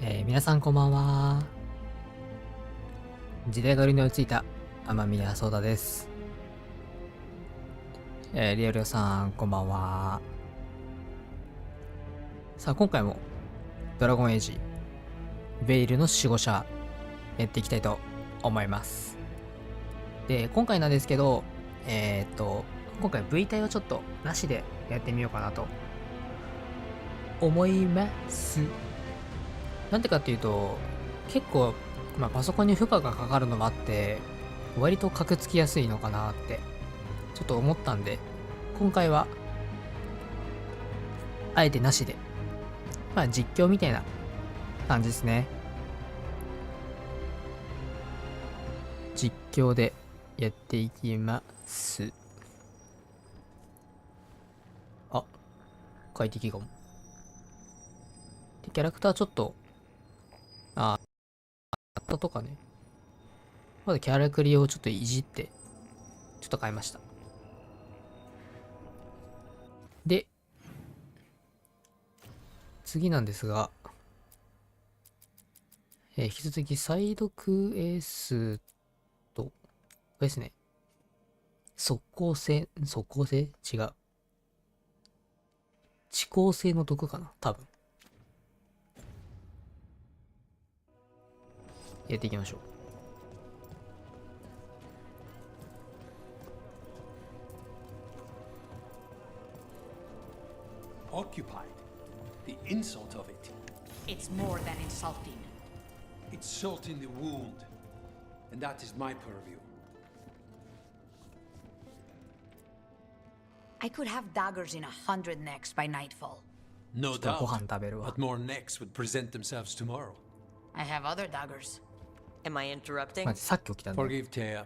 皆さんこんばんは。時代がりに追いついた雨宮そうたです。リアルさんこんばんは。さあ今回もドラゴンエイジベイルの守護者やっていきたいと思います。で今回なんですけど今回 V 体をちょっとなしでやってみようかなと思います。なんでかっていうと、結構、パソコンに負荷がかかるのもあって、割とカクつきやすいのかなって、ちょっと思ったんで、今回は、あえてなしで、実況みたいな感じですね。実況でやっていきます。あ、快適かも。で、キャラクターちょっと、とかね。まだキャラクリをちょっといじって、ちょっと変えました。で、次なんですが、引き続き再読エースと、これですね。速攻性違う。遅効性の毒かな多分。やっていきましょう。Occupied. The insult of it. It's more than insulting. It's salt in the wound. And that is my purview. I could have daggers in 100 necks by nightfall. No ご doubt. 飯食べるわ。 But more necks would present themselves tomorrow. I have other daggers. Am I interrupting? マジさっき起きたんで。 Forgive Taya.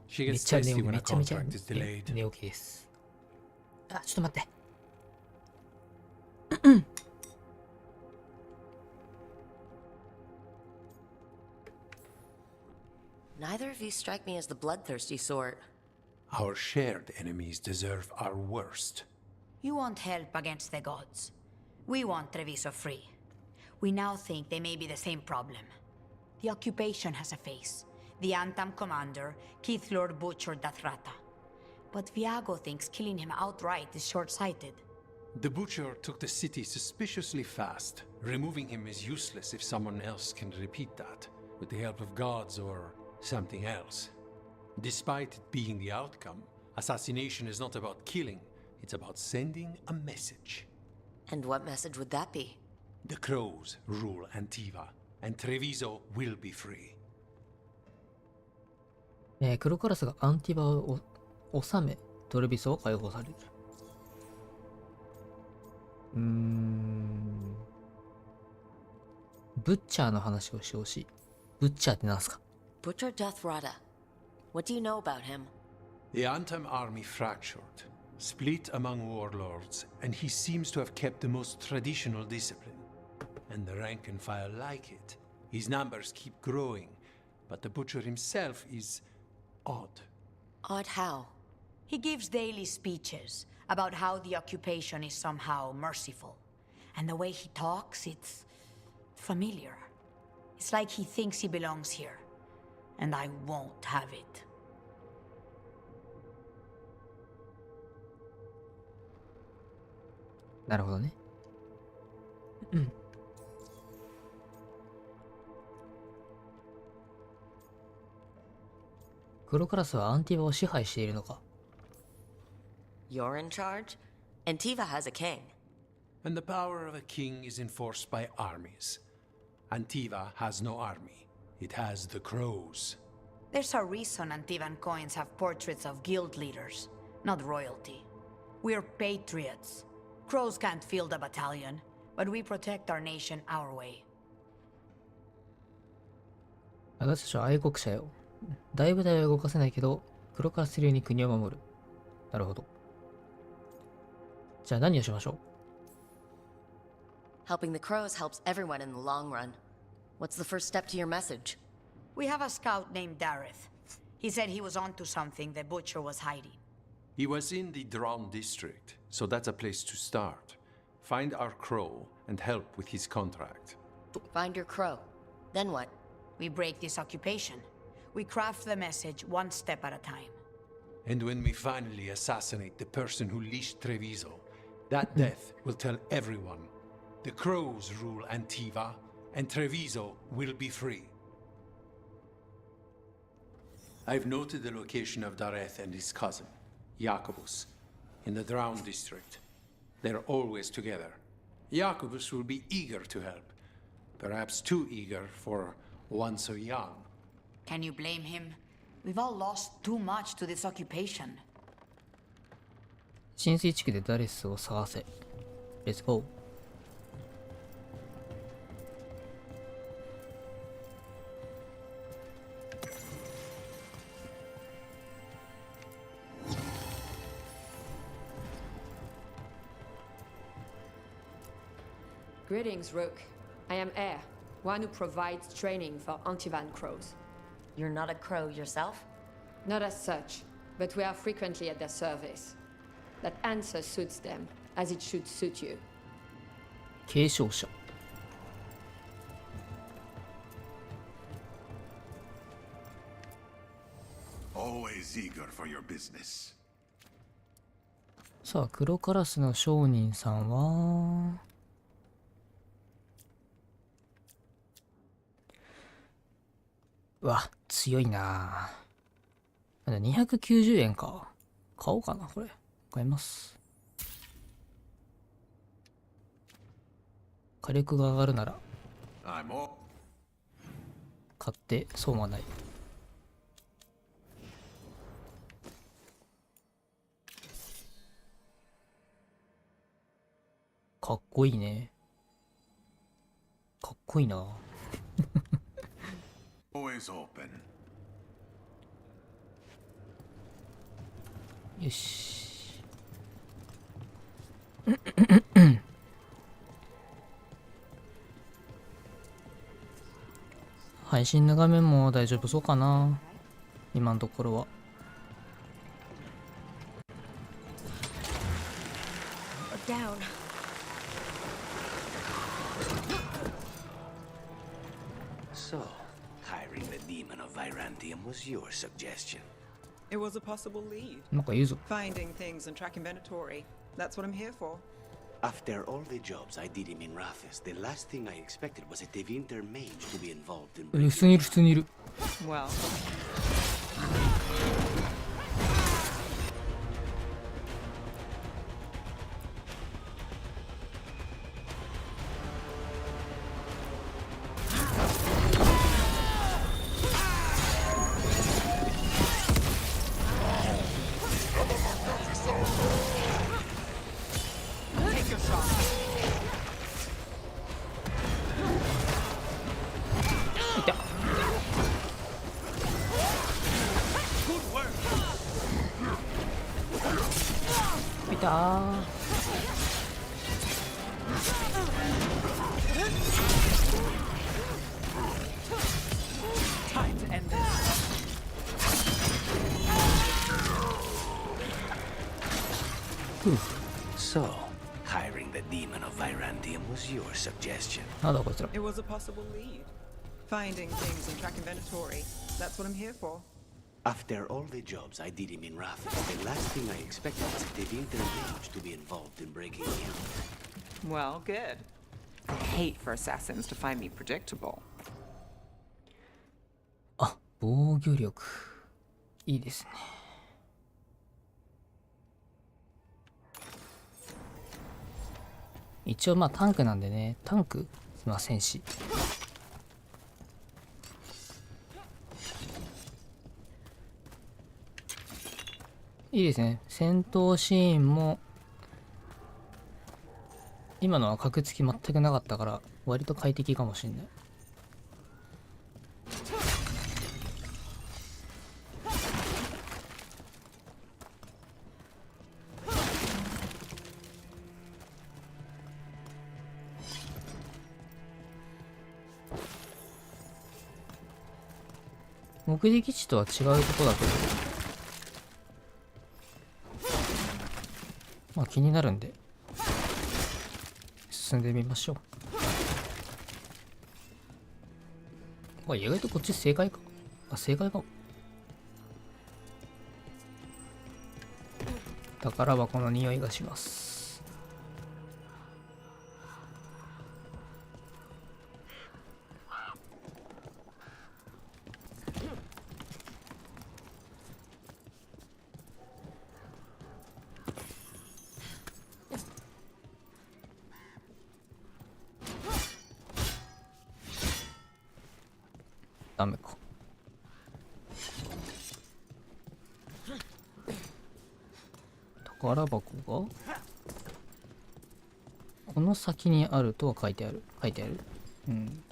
She めっ gets ちゃ寝 testy 起き、 when め a っちゃめちゃ contract is delayed. 寝起きです。あ、ちょっと待って。Neither of you strike me as the bloodthirsty sort. Our shared enemies deserve our worst. You want help against the gods. We want Treviso free. We now think they may be the same problem. The occupation has a face. The Antam commander, Keith Lord butchered Dathrata. But Viago thinks killing him outright is short-sighted. The butcher took the city suspiciously fast. Removing him is useless if someone else can repeat that, with the help of gods or something else. Despite it being the outcome, assassination is not about killing, it's about sending a message. And what message would that be? The crows rule Antiva, and Treviso will be free. 黒カラスがアンティバを収め、トレビソを解放される。ブッチャーの話をしてほしい。ブッチャーって何すか？ Butcher Dathrata. What do you know about him? The Antam army fractured, split among warlords, and he seems to have kept the most traditional discipline. And the rank and file like it. His numbers keep growing, but the butcher himself is odd. Odd how? He gives daily speeches about how the occupation is somehow merciful. And the way he talks, it's familiar. It's like he thinks he belongs here. And I won't have it. なるほどね。黒カラスはアンティバを支配しているのか。 You're in charge? Antiva has a king. And the power of a king is enforced by armies. Antiva has no army. It has the crows. There's a reason Antivan coins have portraits of guild leaders, not royalty. We're patriots. Crows can't field a battalion, but we protect our nation our way. 私たちは愛国者よ。大部隊は動かせないけど、黒カラス流に国を守る。なるほど。じゃあ何をしましょう？ Helping the crows helps everyone in the long run. What's the first step to your message? We have a scout named Dareth. He said he was onto something the butcher was hiding. He was in the Drown district, so that's a place to start. Find our crow and help with his contract. Find your crow. Then what? We break this occupation. We craft the message one step at a time. And when we finally assassinate the person who leashed Treviso, that death will tell everyone. The crows rule Antiva, and Treviso will be free. I've noted the location of Dareth and his cousin, Jacobus, in the Drowned district. They're always together. Jacobus will be eager to help. Perhaps too eager for one so young. Can you blame him? We've all lost too much to this occupation. 浸水地区でダレスを探せ。Let's go. Greetings, Rook. I am Air, one who provides training for Antivan crows. You're not a crow yourself? Not as such, but we are frequently at their service. That answer suits them, as it should suit you. 継承者。Always eager for your business. さあ、黒カラスの商人さんはうわ、強いなぁ。まだ290円か。買おうかな、これ。買います。火力が上がるなら、買って損はない。かっこいいね。かっこいいな。Always open. よし。配信の画面も大丈夫そうかな。今のところは。Down. So, hiring the demon of Virantium was your suggestion. It was a possible lead. なんか言うぞ。 Finding things and tracking inventory. That's what I'm here for. After all the jobs I did in Minrathis, the last thing I expected was a Devinter mage to be involved in 普通にいる、普通にいる。 Well, いた。いたー。So, hiring the demon of Virantium was your suggestion. なんだこいつら。 it was a possible lead. Finding things and tracking inventory. That's what I'm here for. After all the jobs I did in Minrathis, the last thing I expected was a Devinter mage to be involved in breaking me out. Well, good. I hate for assassins to find me predictable. あ、防御力。いいですね。一応まあタンクなんでね、タンクすいませんし。いいですね。戦闘シーンも今のは格付き全くなかったから割と快適かもしれない。目的地とは違うとこだけど、まあ気になるんで進んでみましょう。あ、意外とこっち正解か。あ、正解かも。宝箱の匂いがします。ダメか。宝箱がこの先にあるとは書いてある。書いてある。うん。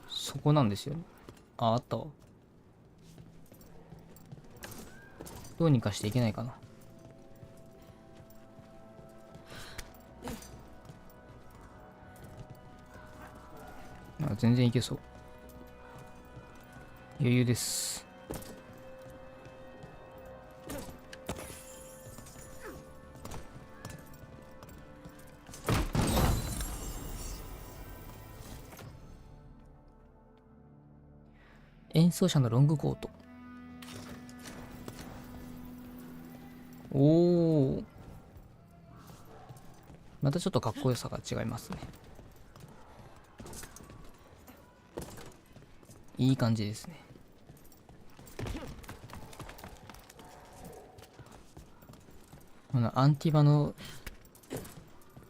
そこなんですよね。あ、あったわ。どうにかしていけないかな。あ、全然いけそう。余裕です。演奏者のロングコート。おお。またちょっとかっこよさが違いますね。いい感じですね。このアンティバの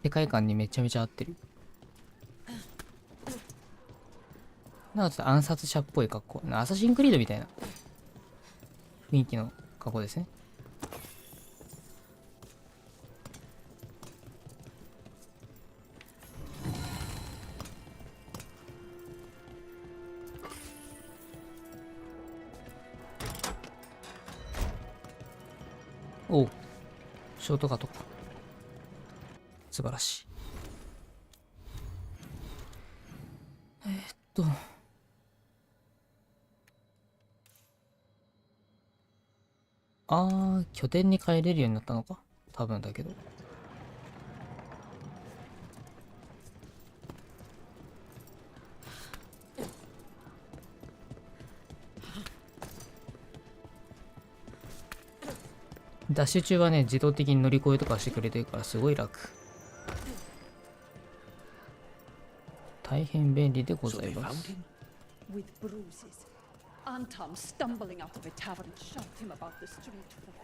世界観にめちゃめちゃ合ってる。なんかちょっと暗殺者っぽい格好。アサシンクリードみたいな雰囲気の格好ですね。おう、ショートカットか。素晴らしい。拠点に帰れるようになったのか。多分だけど。ダッシュ中はね、自動的に乗り越えとかしてくれてるからすごい楽。大変便利でございます。With bruises. Anton stumbling out of a tavern shoved him about the street for fun.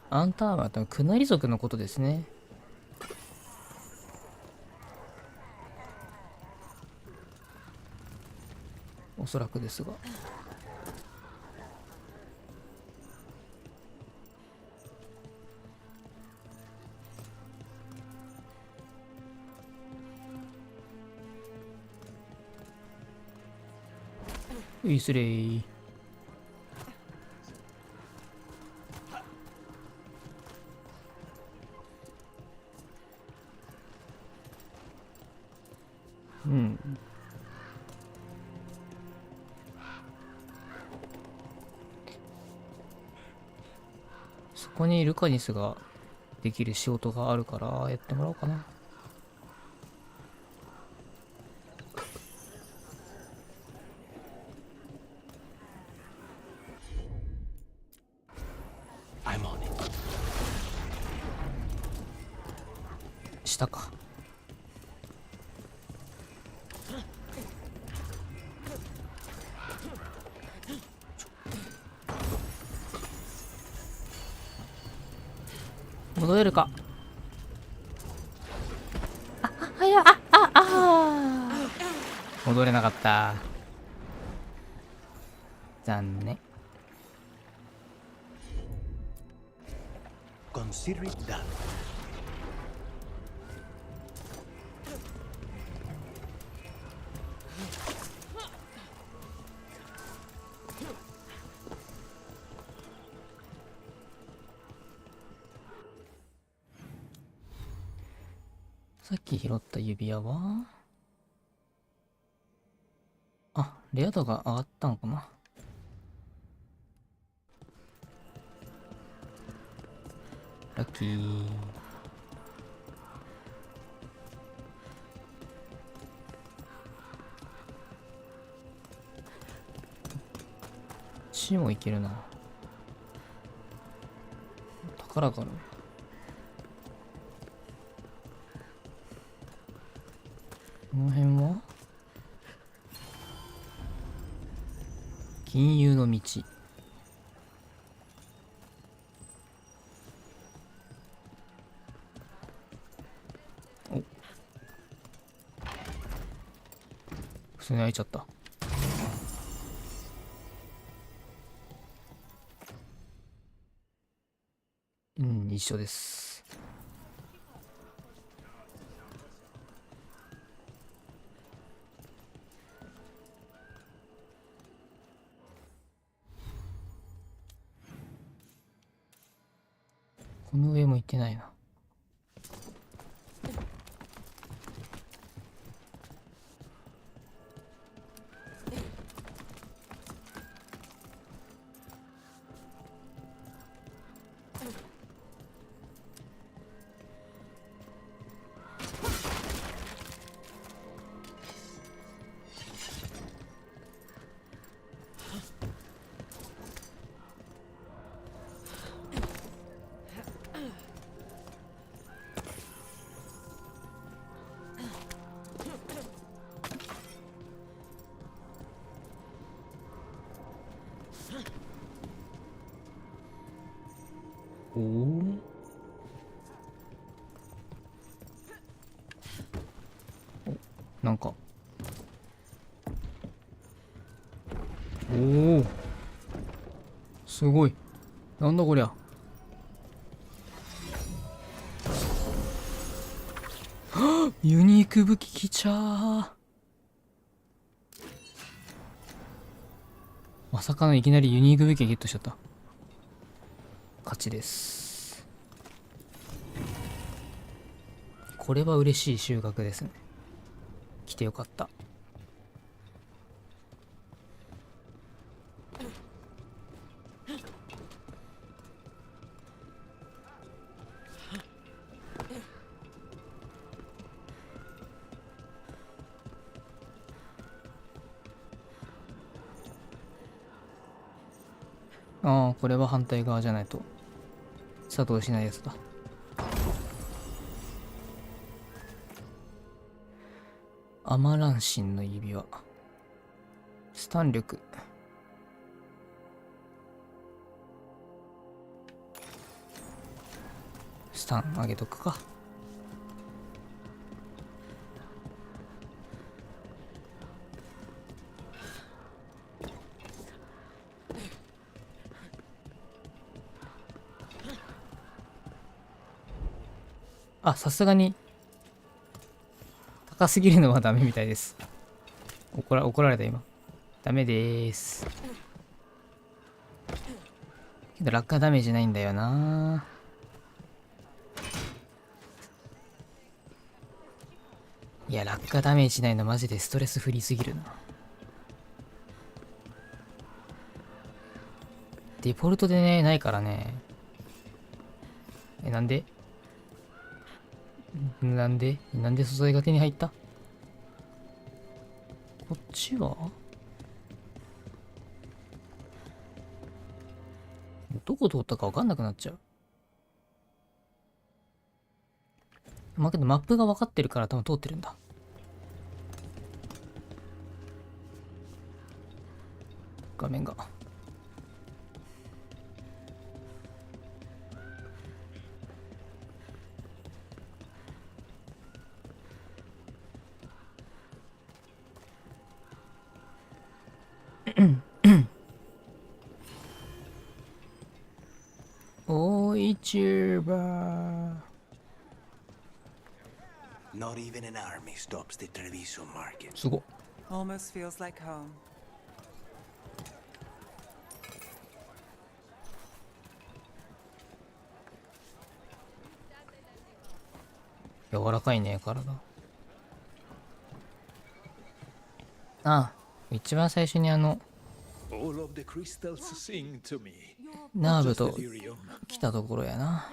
アンターは多分クナリ族のことですね。おそらくですが。失礼。うん。そこにルカニスができる仕事があるからやってもらおうかな。下か。戻れるか。戻れなかった。残念。Consider it done. さっき拾った指輪はレア度が上がったのかな。ラッキー。C もいけるな。宝がある。この辺は金融の道。お、普通に開いちゃった。うん、一緒です。この上も行ってないな。おお。なんか。おお。すごい。なんだこりゃ。はっ、ユニーク武器きちゃー。まさかのいきなりユニーク武器ゲットしちゃった。勝ちです。これは嬉しい収穫ですね。来てよかった。ああ、これは反対側じゃないと作動しないやつだ。アマランシンの指輪。スタン力。スタン上げとくか。あ、さすがに高すぎるのはダメみたいです。怒られた今。ダメでーす。けど落下ダメージないんだよな。いや、落下ダメージないのマジでストレスフリーすぎるな。デフォルトでね、ないからね。なんで素材が手に入った？こっちはどこ通ったか分かんなくなっちゃう。まあけどマップが分かってるから多分通ってるんだ。画面が。Vtuber. Not even an army stops the Treviso market. すごっ。 Almost feels like home. 柔らかいね、体。あ、一番最初にAll of the crystals sing to me. ナーブと来たところやな。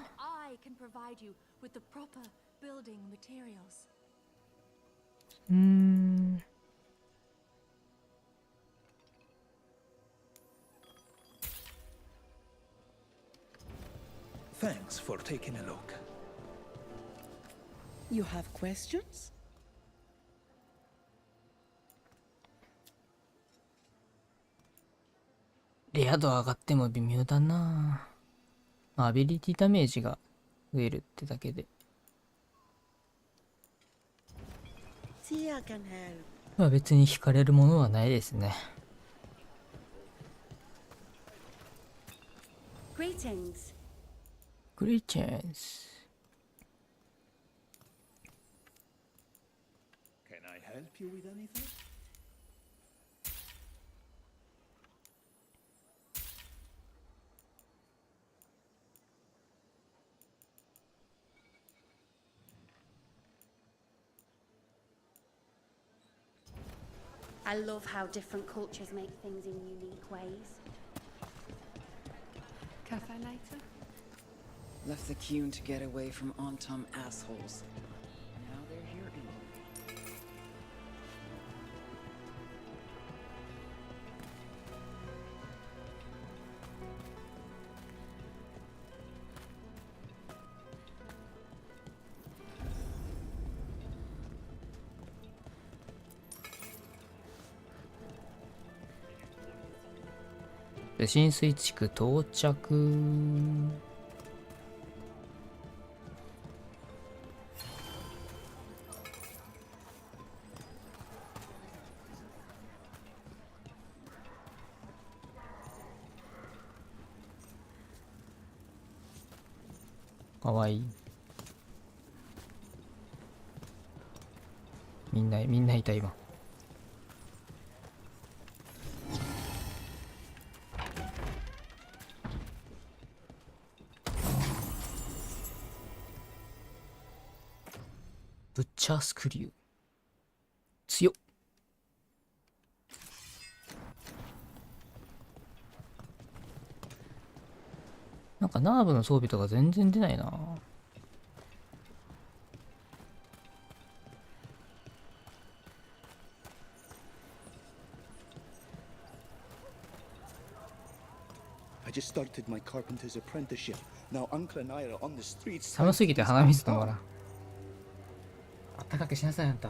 provide you with the proper building materials. Thanks for taking a look. You have questions? レア度上がっても微妙だな。アビリティダメージが増えるってだけで。まあ別に惹かれるものはないですね。Greetings. Greetings. Can I help you with anything? I love how different cultures make things in unique ways. Cafe later? Left the queue to get away from on-tom assholes. Now they're here anyway.で浸水地区到着。かわいい。みんないた今。ブッチャースクリュー強っ。なんかナーブの装備とか全然出ないな。I just started my carpenter's apprenticeship. Now Uncle and I are on the streets. 寒すぎて鼻水止まらん。あったかくしなさいあんた。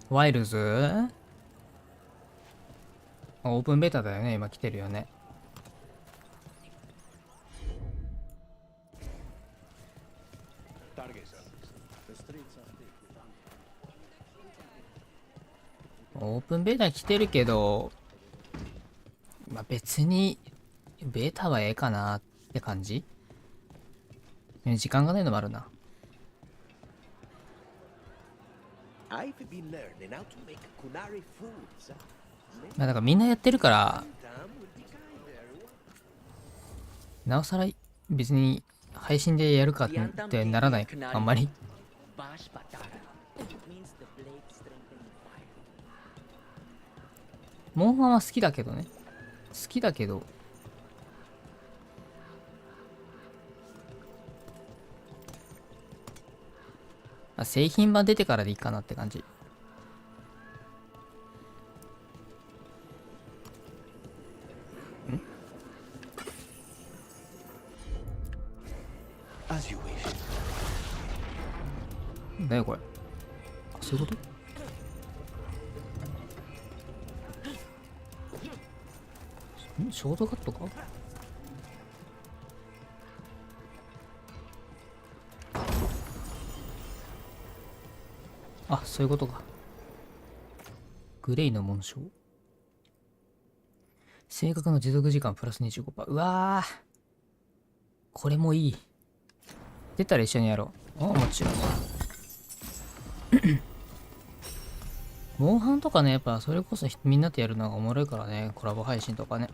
ワイルズオープンベータだよね。今来てるよね。オープンベータ来てるけど、まあ、別にベータはええかなって感じ。時間がないのもあるな。まあだからみんなやってるからなおさら別に配信でやるかってならない。あんまり。モンハンは好きだけどね。好きだけど製品版出てからでいいかなって感じ。んだよこれ。そういうこと？ショートカットか？あ、そういうことか。グレイの紋章。正確の持続時間プラス 25%。うわー。これもいい。出たら一緒にやろう。あ、もちろん。モンハンとかね、やっぱそれこそみんなとやるのがおもろいからね。コラボ配信とかね。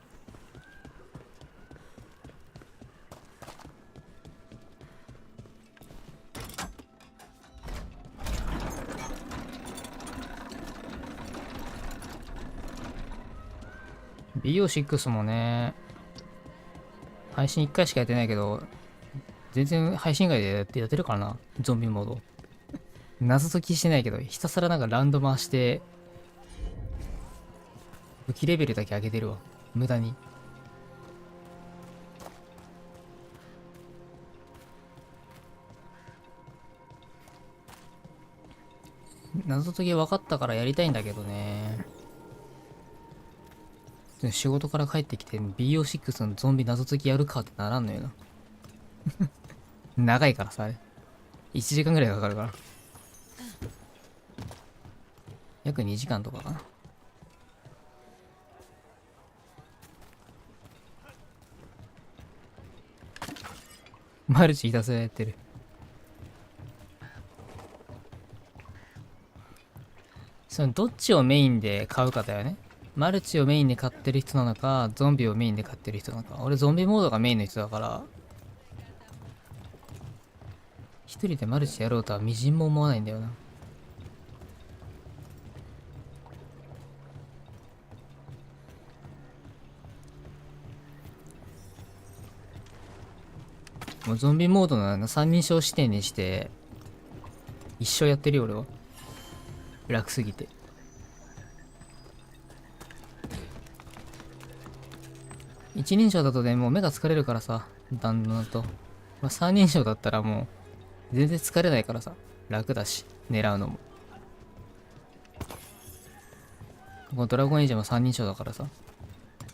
BO6 もね、配信1回しかやってないけど、全然配信外でやってるからな。ゾンビモード。謎解きしてないけど、ひたすらなんかランド回して、武器レベルだけ上げてるわ。無駄に。謎解き分かったからやりたいんだけどね。仕事から帰ってきて BO6 のゾンビ謎解きやるかってならんのよな。長いからさ、あれ。1時間ぐらいかかるから。約2時間とかかな。マルチひたすらやってる。そのどっちをメインで買うかだよね。マルチをメインで買ってる人なのか、ゾンビをメインで買ってる人なのか。俺ゾンビモードがメインの人だから、一人でマルチやろうとはみじんも思わないんだよな。もうゾンビモードの三人称視点にして、一生やってるよ俺は。楽すぎて。一人称だとね、もう目が疲れるからさ、だんだんと。まあ、三人称だったらもう、全然疲れないからさ、楽だし、狙うのも。このドラゴンエイジも三人称だからさ、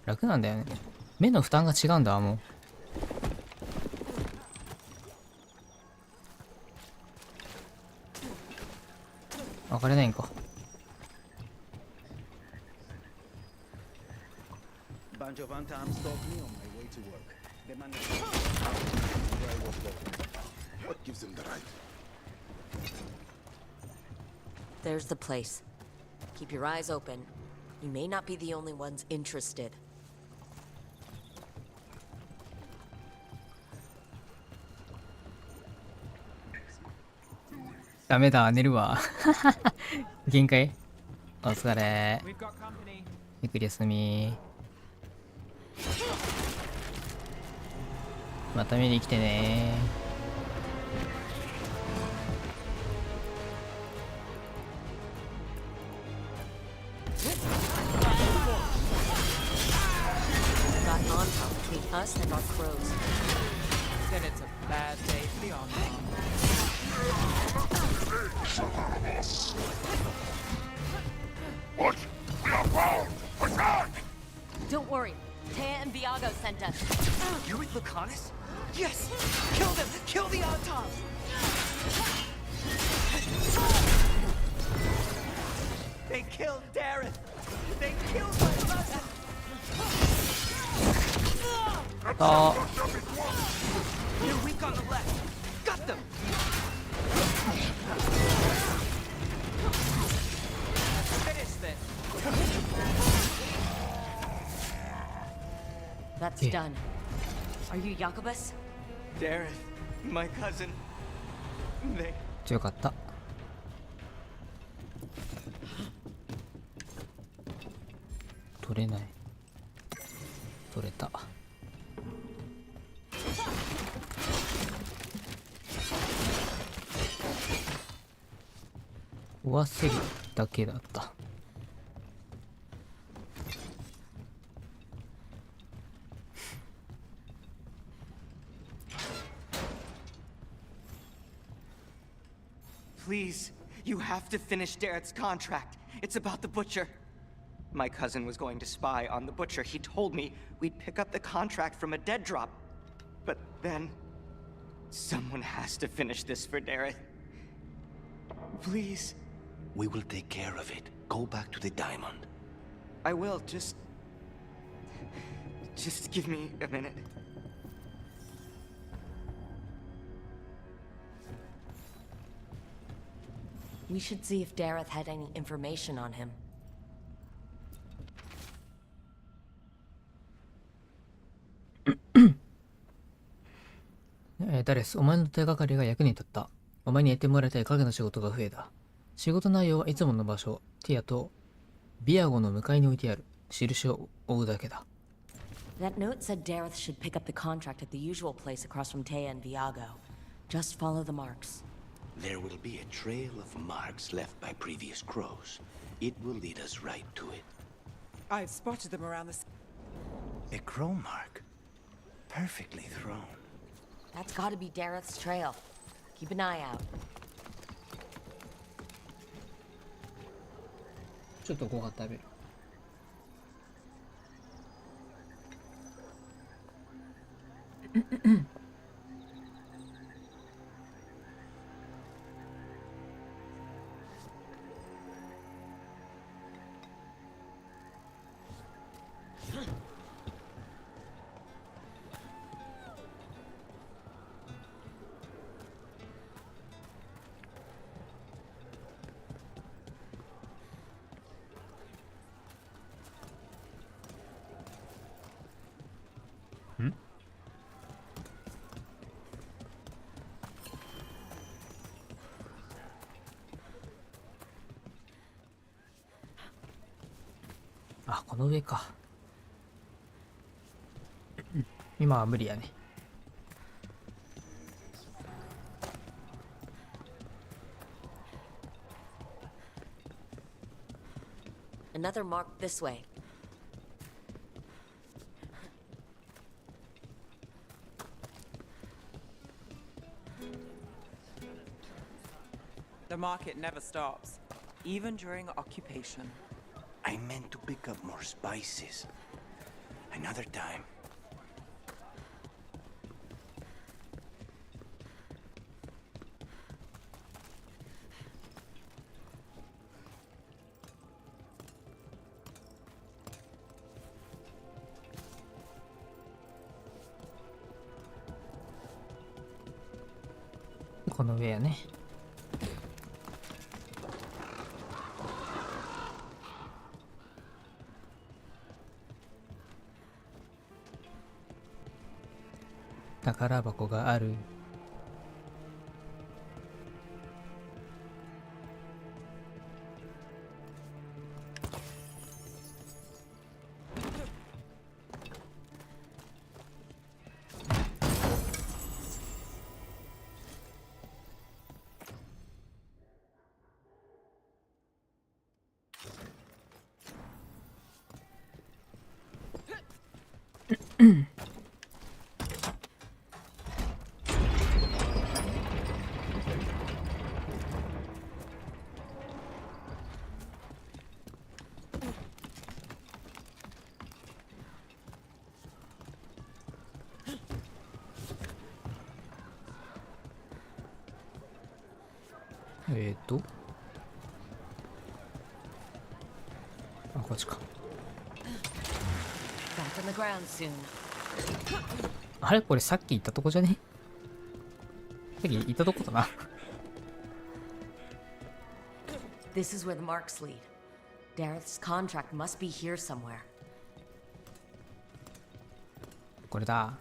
楽なんだよね。目の負担が違うんだ、もう。分かれないんか。Bunch of untimed stalked me on my way to work. They managed to where I was going. What gives them the right? There's the place. Keep your eyes open. You may not be the only ones interested. ダメだ、寝るわ。限界。お疲れ。ゆっくり休み。また見に来てね。Got on top between us and our crows. Then it's a bad day for the on-top. What? We are bound! Attack! Don't worry. Taya and Viago sent us. You're with Lucanus? Yes! Kill them! Kill the on-tops! They killed Dareth! They killed my cousin! You're weak on the left. Got them! Finish this. That's done. Are you Jacobus? Dareth, my cousin. They... 強かった。取れない。取れた。追わせるだけだった。Please, you have to finish Dareth's contract. It's about the Butcher. My cousin was going to spy on the Butcher. He told me we'd pick up the contract from a dead drop. But then... someone has to finish this for Dareth. Please. We will take care of it. Go back to the diamond. I will, just give me a minute. We should see if Dareth had any information on him. ダレス、お前の手がかりが役に立った。お前にやってもらいたい影の仕事が増えた。仕事内容はいつもの場所、ティアとビアゴの向かいに置いてある。印を追うだけだ。That note said Dareth should pick up the contract at the usual place across from Taya and Viago. Just follow the marks. There will be a trail of marks left by previous crows. It will lead us right to it. I've spotted them around the... A crow mark. Perfectly thrown. That's gotta be Dareth's trail. Keep an eye out. ちょっとご飯食べる。あ、この上か。今は無理やね。Another mark this way. The market never stops, even during occupation. I meant to pick up more spices. Another time. .この上やね。宝箱がある。あ、こっちか。Back on the ground soon. あれこれさっき言ったとこじゃね？さっき言ったとこだな。This is where the marks lead. Dareth's contract must be here somewhere. これだ。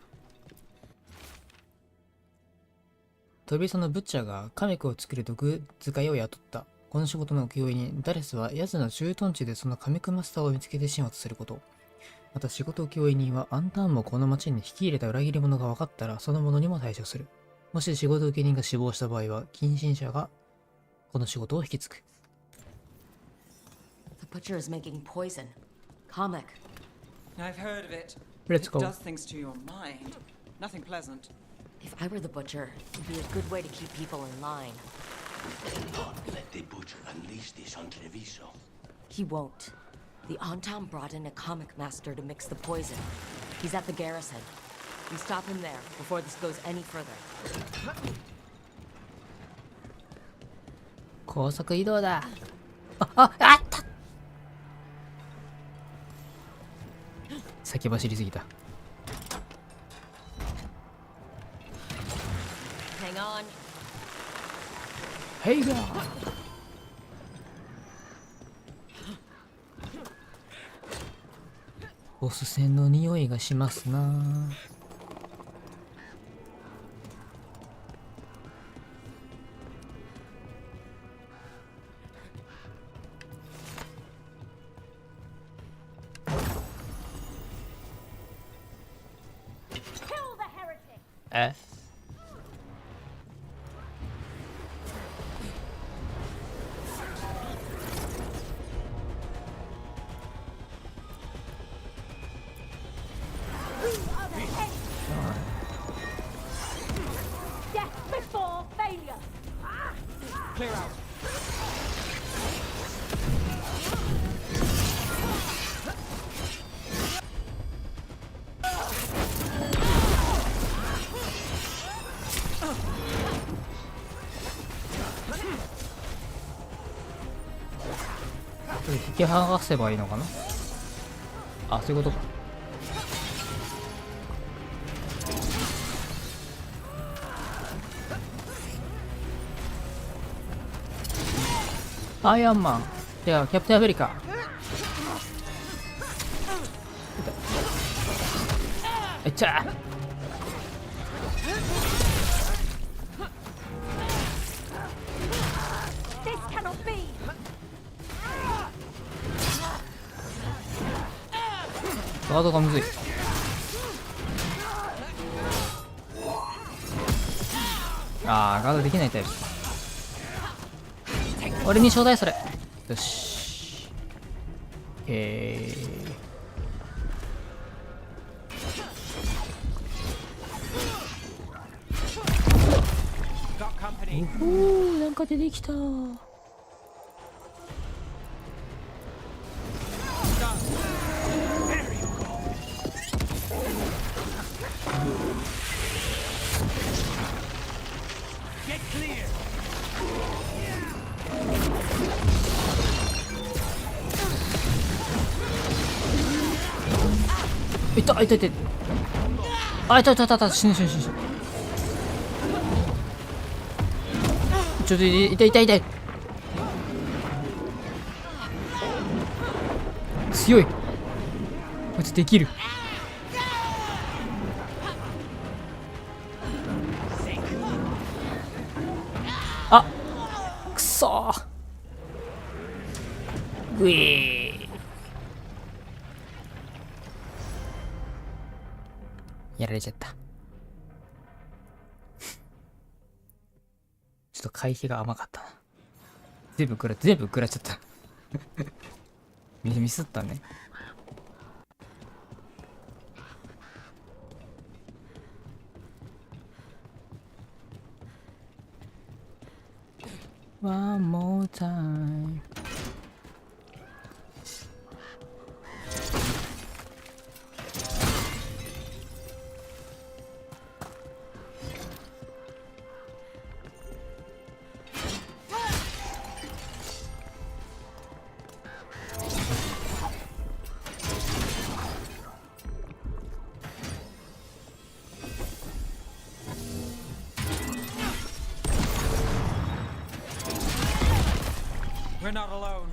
飛びそのブッチャーがカメクを作る毒使いを雇った。この仕事の請負にダレスはヤズの駐屯地でそのカメクマスターを見つけて始末すること。また仕事請負人はアンターンもこの町に引き入れた裏切り者が分かったらその者にも対処する。もし仕事請人が死亡した場合は近親者がこの仕事を引き継ぐ。The butcher is making poison. Comic. I've heard of it. Let's go. It does things to your mind. Nothing pleasant. If I were the butcher, it'd be a good way to keep people in line. Do not let the butcher unleash this on Treviso. He won't. The Antam brought in a comic master to mix the poison. He's at the garrison. We stop him there before this goes any further. 高速移動だ。あった。先走りすぎた。Hang on. Hey there. ボス戦の匂いがしますな。え引き剥がせばいいのかな。あ、そういうことか。アイアンマン、いやキャプテンアメリカ。いっちゃガードがむずい。あー、ガードできないタイプ。俺にちょうだいそれ。よし。なんか出てきた。いたいたいた。あ、いたいたいたいた。死ぬ死ぬ死ぬ死ぬ。ちょっといたいたいたい。強いこいつ。できる。あ、くそー。ぐいー。やられちゃった。ちょっと回避が甘かったな。全部食らっちゃったミスったね。One more time. We're not alone.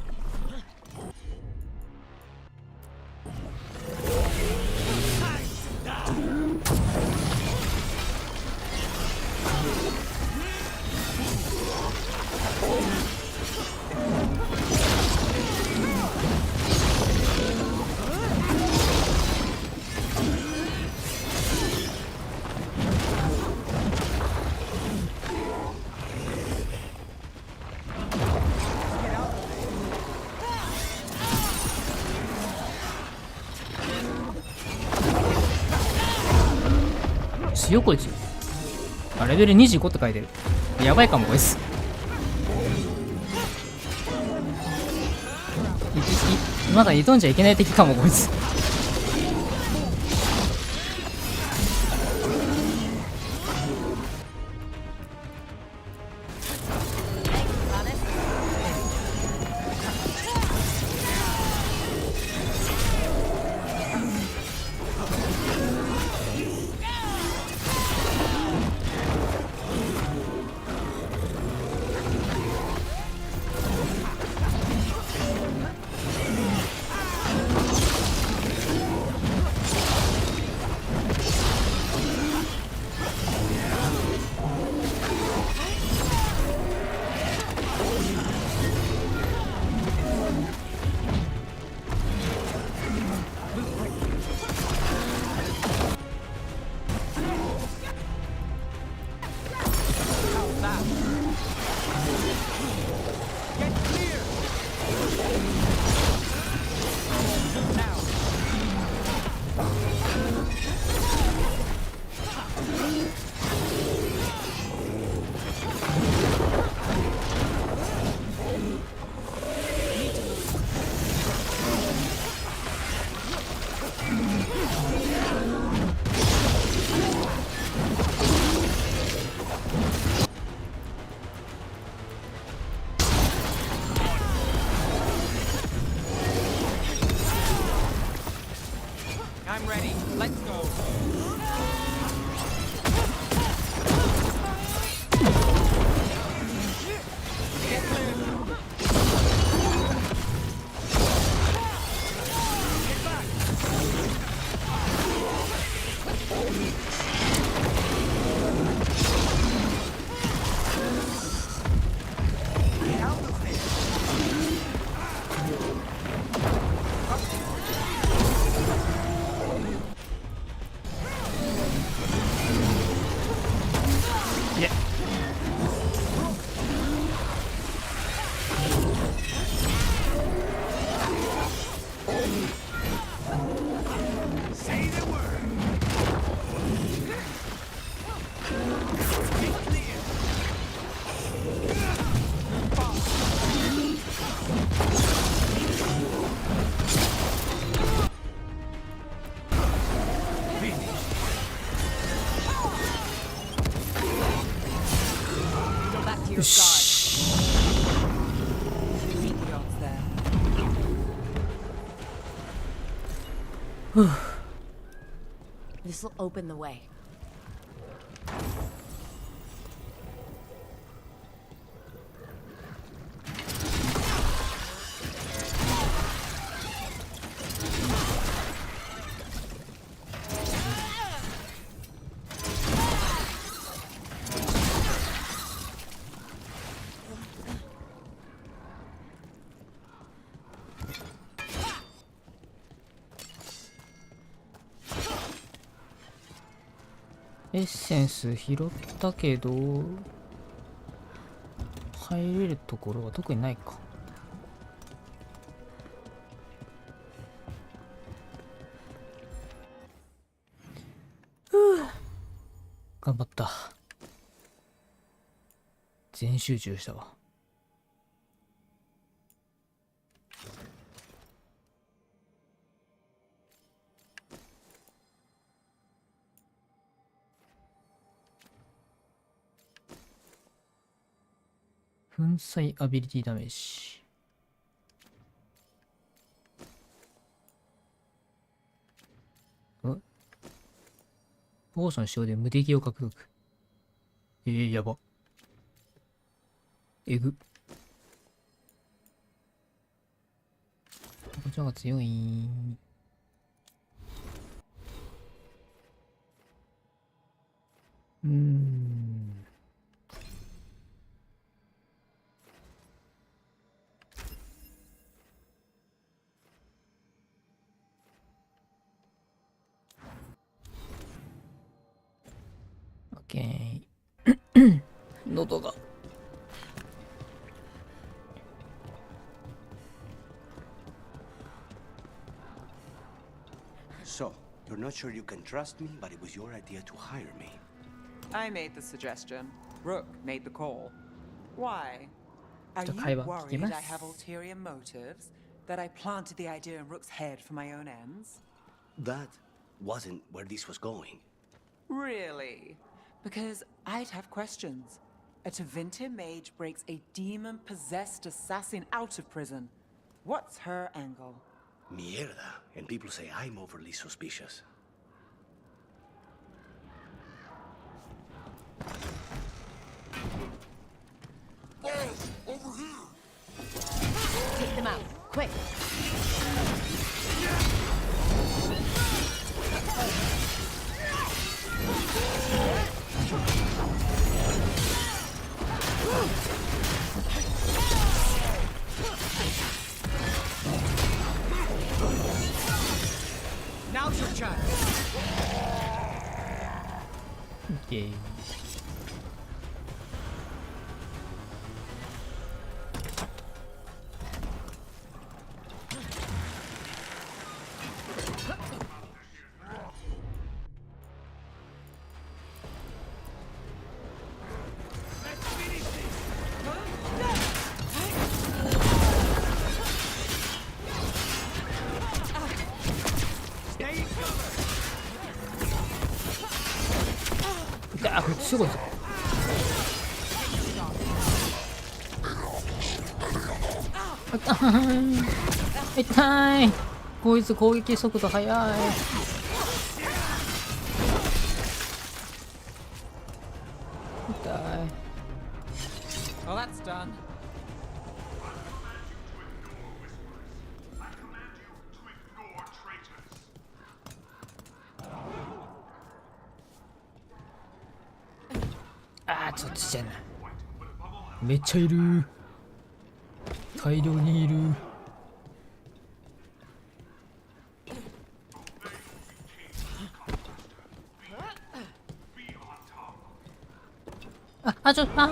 強こいつ。あ、レベル25って書いてる。やばいかもこいつ。まだ挑んじゃいけない敵かもこいつ。I'm ready. Let's go. Get clear. Get back. Get out of there. Say the word. Be clear. Go back to your guard. Meet the dogs there. This'll open the way.エッセンス拾ったけど入れるところは特にないか。頑張った。全集中したわ。粉砕アビリティダメージ。ポーション使用で無敵を獲得。やば。えぐ。こっちの方が強い。オッケー。喉が。So, you're not sure you can trust me, but it was your idea to hire me. I made the suggestion. Rook made the call. Why? Are ちょっと you 会話聞き worried ま I す。 have ulterior motives? That I planted the idea in Rook's head for my own ends? That wasn't where this was going. Really? Because I'd have questions. A Tevinter mage breaks a demon-possessed assassin out of prison. What's her angle? Mierda. And people say I'm overly suspicious. Balls, over here. Take them out, quick! Now's your chance. イエーイ。あ、これすごいぞ。痛い。こいつ攻撃速度速い。ちょっとしてんな。めっちゃいる。大量にいる。あ、ちょっと、開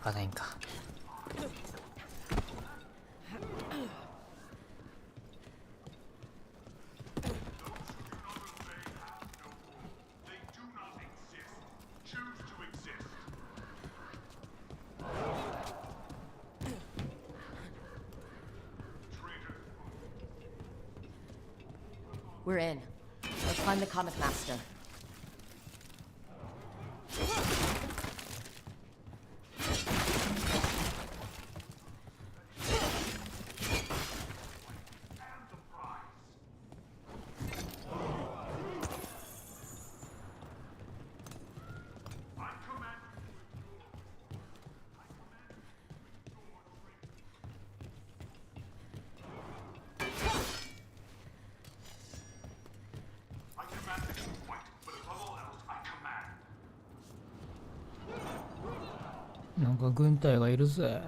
かないんか。We're in. Let's find the comic master.なんか軍隊がいるぜ。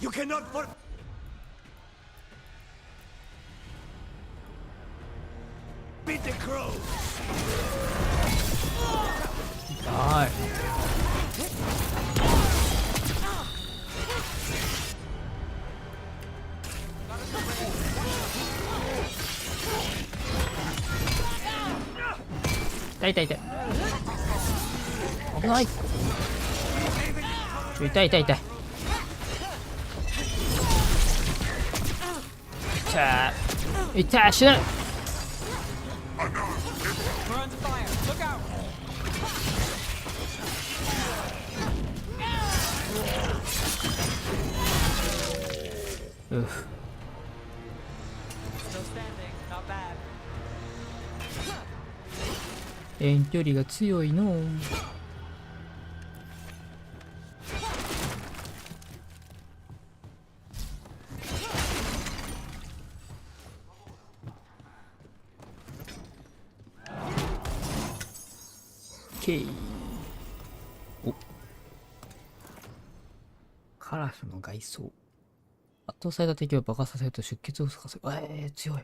You cannot for... Beat the crows! はい。痛い痛い痛い。危ない。痛い痛い痛い。痛い、死ぬ。うふ。遠距離が強いの。お、カラスの外装。圧倒された敵を爆発させると出血を吹かせる。強い。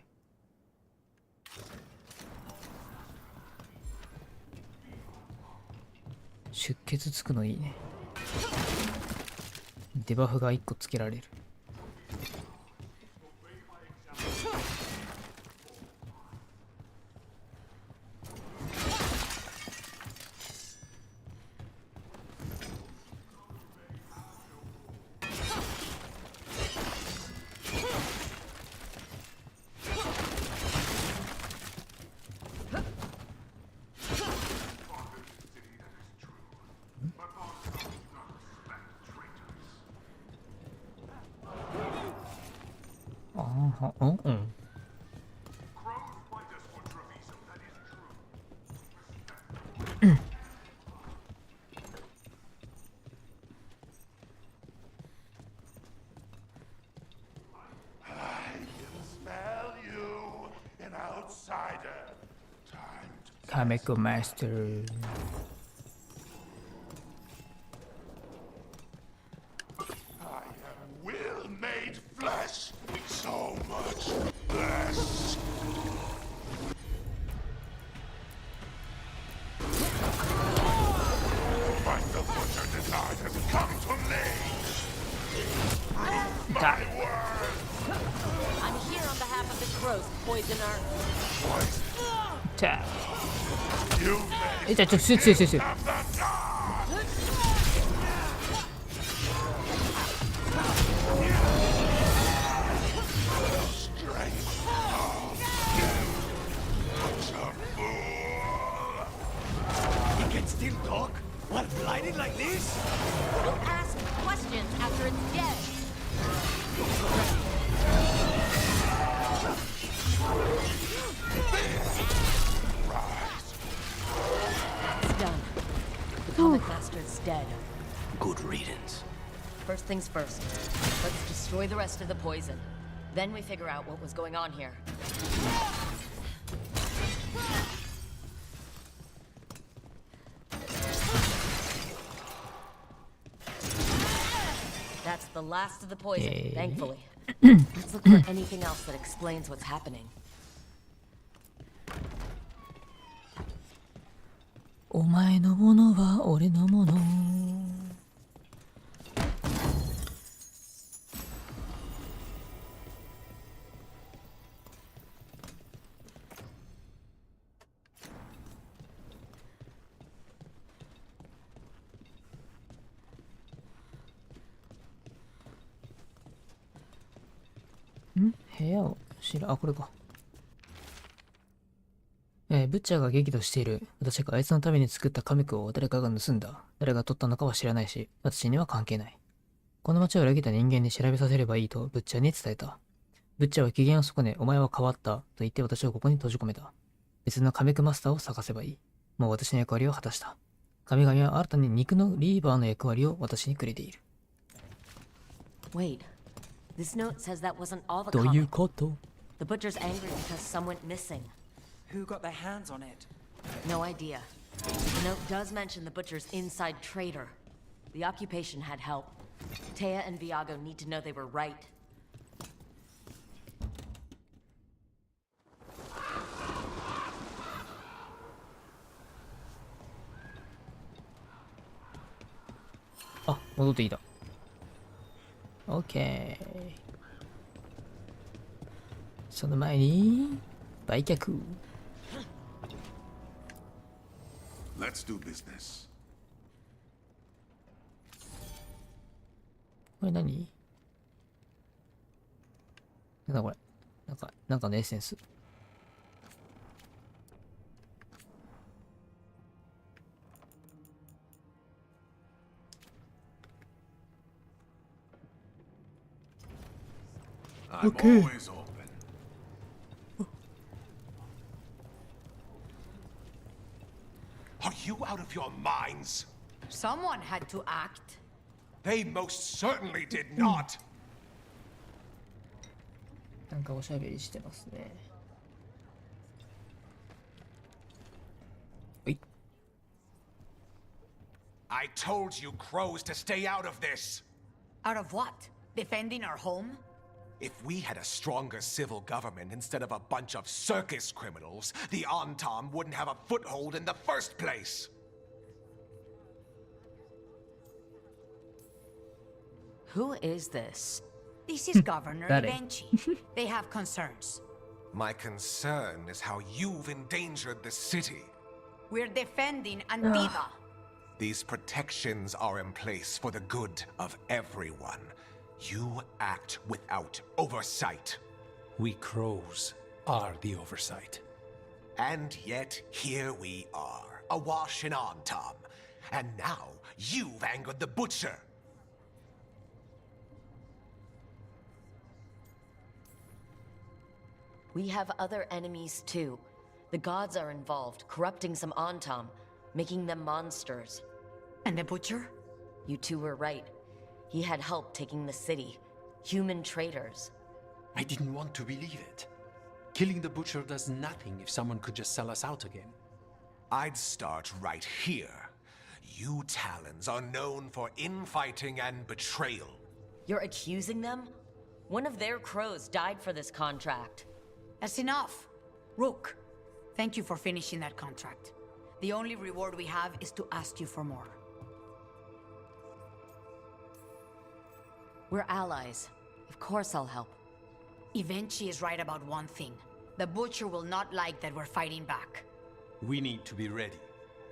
出血つくのいいね。デバフが1個つけられる。Comic Master. I am will made flesh. So much flesh. But the butcher denied has come to me. My word. I'm here on behalf of the crows, poisoner. Poison. Shoot. He can still talk while blinded like this? Don't ask questions after it's dead. First things first. Let's destroy the rest of the poison. Then we figure out what was going on here. That's the last of the poison, thankfully. Let's look for anything else that explains what's happening. お前のものは俺のもの。部屋をあ、これか。ブッチャーが激怒している。私があいつのために作ったカミクを誰かが盗んだ。誰が取ったのかは知らないし、私には関係ない。この町を裏切った人間に調べさせればいいとブッチャーに伝えた。ブッチャーは機嫌を損ね、お前は変わったと言って私をここに閉じ込めた。別のカミクマスターを探せばいい。もう私の役割を果たした。神々は新たに肉のリーバーの役割を私にくれている。Wait, this note says that wasn't all the どういうこと？ The butcher's angry because some went missing. Who got their hands on it? No idea. The note does mention the butcher's inside trader. The occupation had help. Taya and Viago need to know they were right. Ah, 戻っていた。OK。その前に売却。Let's do business. これ何？なんだこれ？なんかのエッセンス。I'm always open. Are you out of your minds? Someone had to act. They most certainly did not. なんかおしゃべりしてますね。はい。I told you crows to stay out of this. Out of what? Defending our home? If we had a stronger civil government instead of a bunch of circus criminals, the Antam wouldn't have a foothold in the first place. Who is this? This is Governor Got it. Evenchi. They have concerns. My concern is how you've endangered the city. We're defending Antiva. These protections are in place for the good of everyone. You act without oversight. We crows are the oversight. And yet, here we are, awash in Antam. And now, you've angered the butcher. We have other enemies too. The gods are involved, corrupting some Antam, making them monsters. And the butcher? You two were right. He had help taking the city. Human traitors. I didn't want to believe it. Killing the butcher does nothing if someone could just sell us out again. I'd start right here. You Talons are known for infighting and betrayal. You're accusing them? One of their crows died for this contract. That's enough. Rook, thank you for finishing that contract. The only reward we have is to ask you for more. We're allies. Of course I'll help. Evenchi is right about one thing. The butcher will not like that we're fighting back. We need to be ready.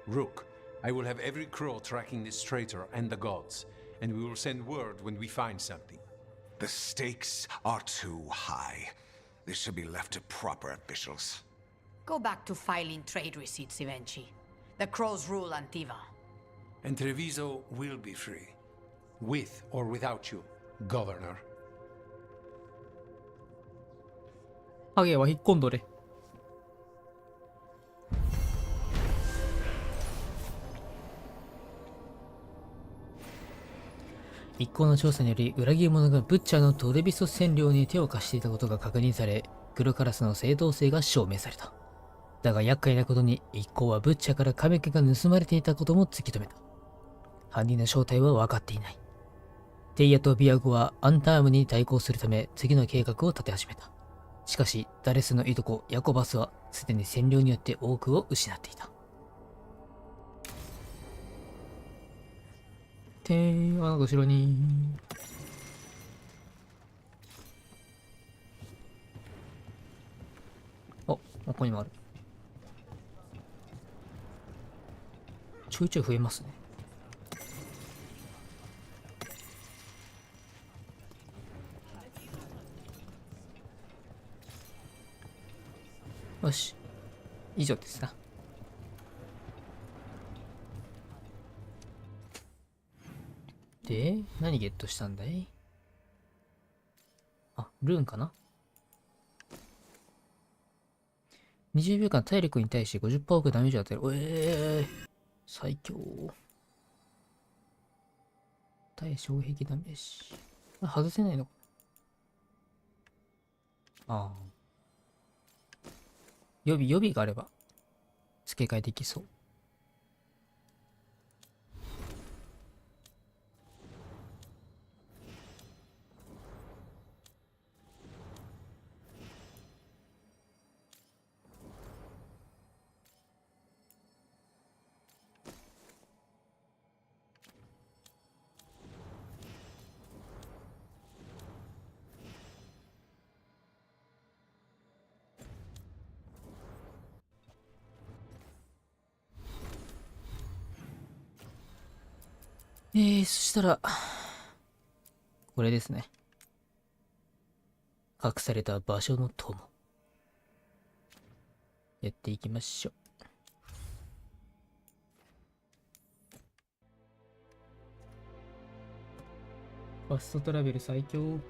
Rook, I will have every crow tracking this traitor and the gods, and we will send word when we find something. The stakes are too high. This should be left to proper officials. Go back to filing trade receipts, Evenchi. The crows rule Antiva. And Treviso will be free. With or without you, Governor. ハゲは引っ込んどれ。一行の調査により裏切り者がブッチャーのトレビソ占領に手を貸していたことが確認され、黒カラスの正当性が証明された。だが厄介なことに一行はブッチャーからカメケが盗まれていたことも突き止めた。犯人の正体は分かっていない。テイヤとビアゴはアンタームに対抗するため次の計画を立て始めた。しかしダレスのいとこヤコバスはすでに占領によって多くを失っていた。なんか後ろにここにもある。ちょいちょい増えますね。よし、以上ですな。で、何ゲットしたんだい？ルーンかな？ 20 秒間体力に対して 50% 多くダメージを与える。最強。対衝撃ダメージ。外せないのかな？予備があれば付け替えできそう。そしたら、これですね。隠された場所の友。やっていきましょう。ファストトラベル最強。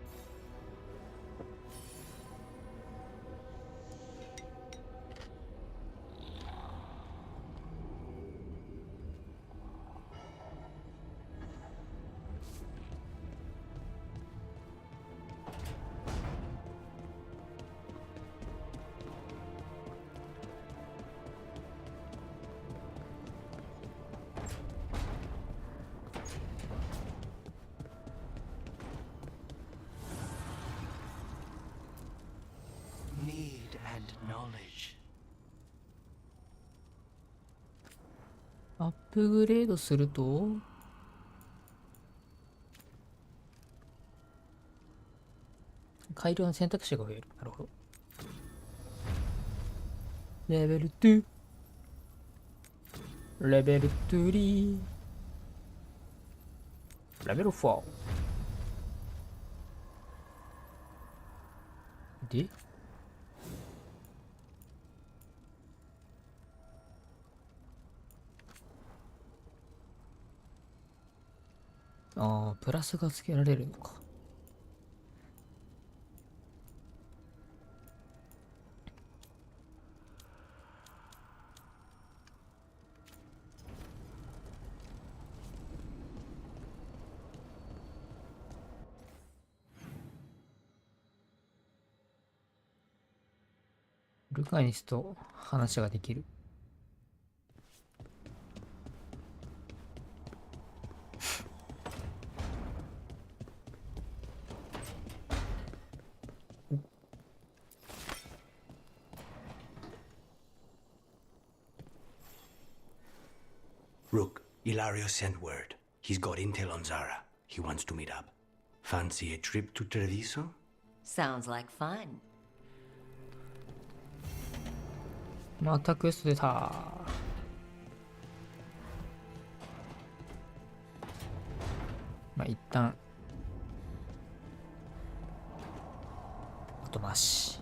アップグレードすると改良の選択肢が増える。なるほど。レベル2、レベル3、レベル4で、プラスがつけられるのか。ルカニスと話ができる。Rook, Ilario sent word. He's got intel on Zara. He wants to meet up. Fancy a trip to Treviso? Sounds like fun. またクエスト出た。一旦後回し。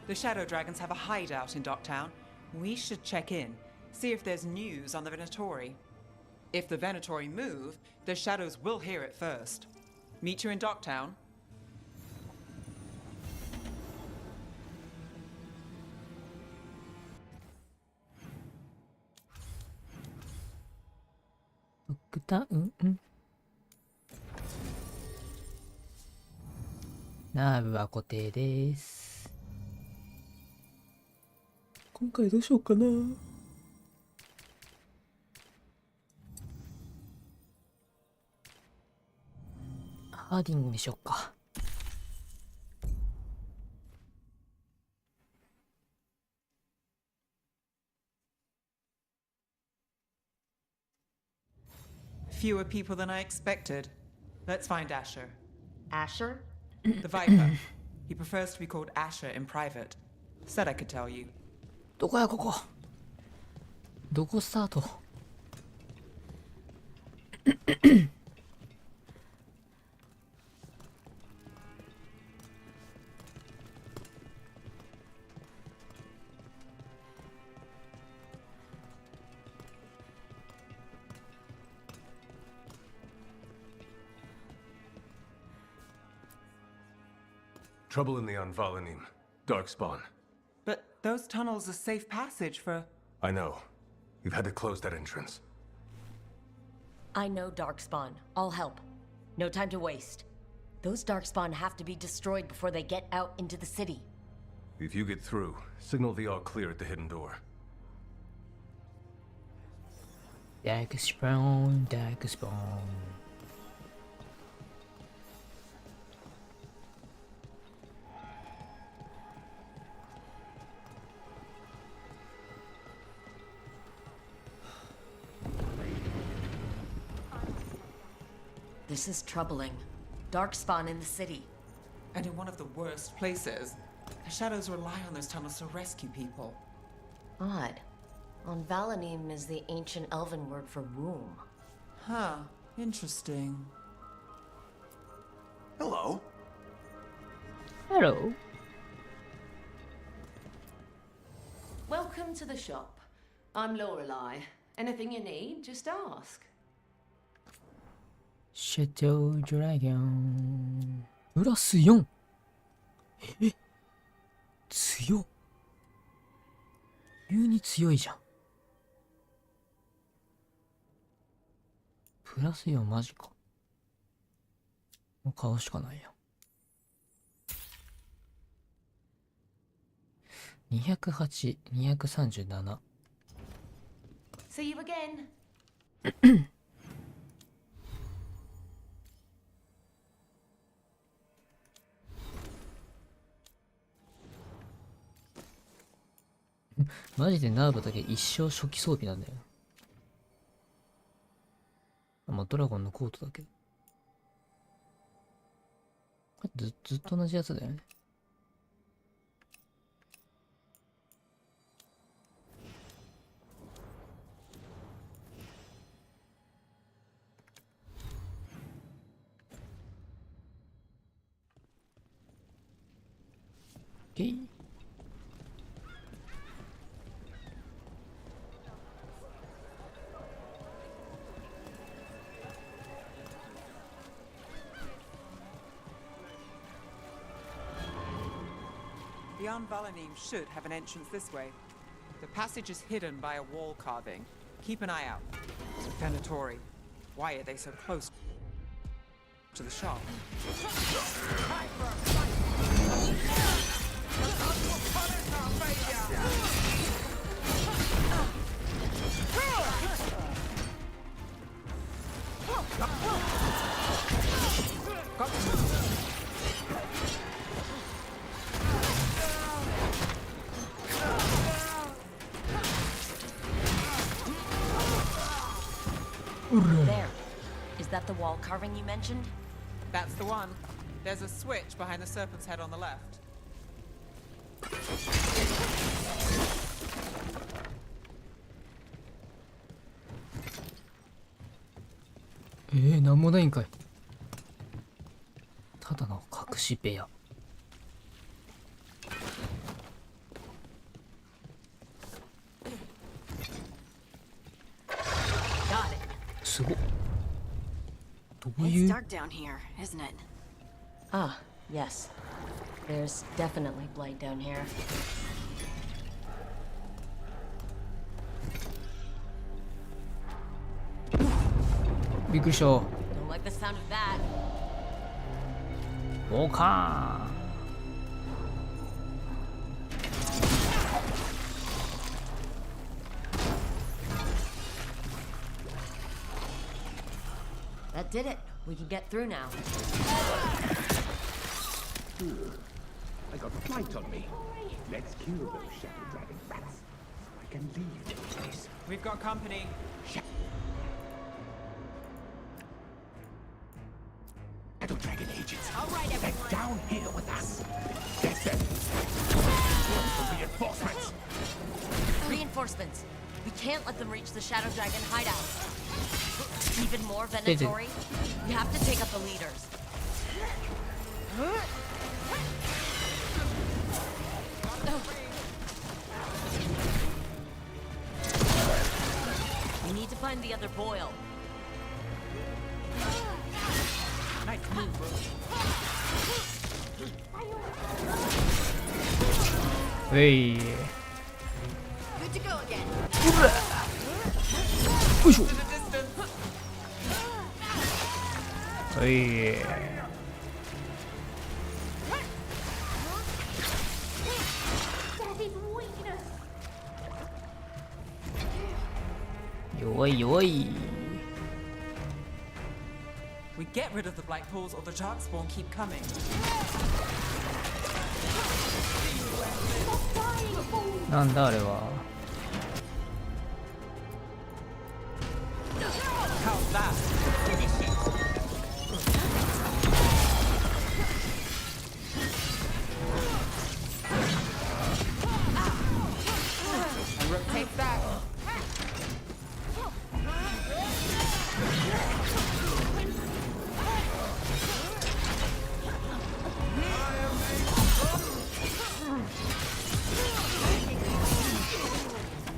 The Shadow Dragons have a hideout in Docktown. We should check in, see if there's news on the Venatori. If the Venatori move, the Shadows will hear it first. Meet you in Docktown. ドックタウン、ナーブは固定です。今回どうしようかな。ハーディングにしよっか。Fewer people than I expected. Let's find Asher. Asher? The Viper. He prefers to be called Asher in private. Said I could tell you. どこやここ。どこスタート。Trouble in the Anvalanim. Darkspawn. But those tunnels are safe passage for... I know. We've had to close that entrance. I know Darkspawn. I'll help. No time to waste. Those Darkspawn have to be destroyed before they get out into the city. If you get through, signal the all clear at the hidden door. Darkspawn, Darkspawn. This is troubling. Darkspawn in the city. And in one of the worst places. The shadows rely on those tunnels to rescue people. Odd. Anvalanim is the ancient elven word for womb. Huh. Interesting. Hello. Hello. Welcome to the shop. I'm Lorelei. Anything you need, just ask. シャドウドラゴン。プラス4。え、強っ。急に強いじゃん。プラス4マジか。もう買うしかないや。208、237。See you again. マジでナーブだけ一生初期装備なんだよ。まあドラゴンのコートだけど。これずっと同じやつだよね。The Anvalanim should have an entrance this way. The passage is hidden by a wall carving. Keep an eye out. Venatori. Why are they so close to the shop? There. Is that the wall carving you mentioned? That's the one. There's a switch behind the serpent's head on the left. Eh, なんもないんかい。ただの隠し部屋。すごっ。どう It's dark down here, isn't it? Ah, yes. There's definitely blight down here. びっくりした。 Don't like the sound of that. おかーん。That did it. We can get through now. I got a flight on me. Let's kill those shadow dragon rats. I can leave this place. We've got company. Shadow dragon agents. All right, everyone. They're down here with us. Get them. Reinforcements. Reinforcements. We can't let them reach the Shadow Dragon hideout. Even more Venatori. We have to take up the leaders. We need to find the other boil. Nice move, bro. うい。 Good to go again. よいしょ。うい。弱い弱い。 We get rid of the black pools or the darkspawn keep coming.なんだあれは。 How's that? And rotate back.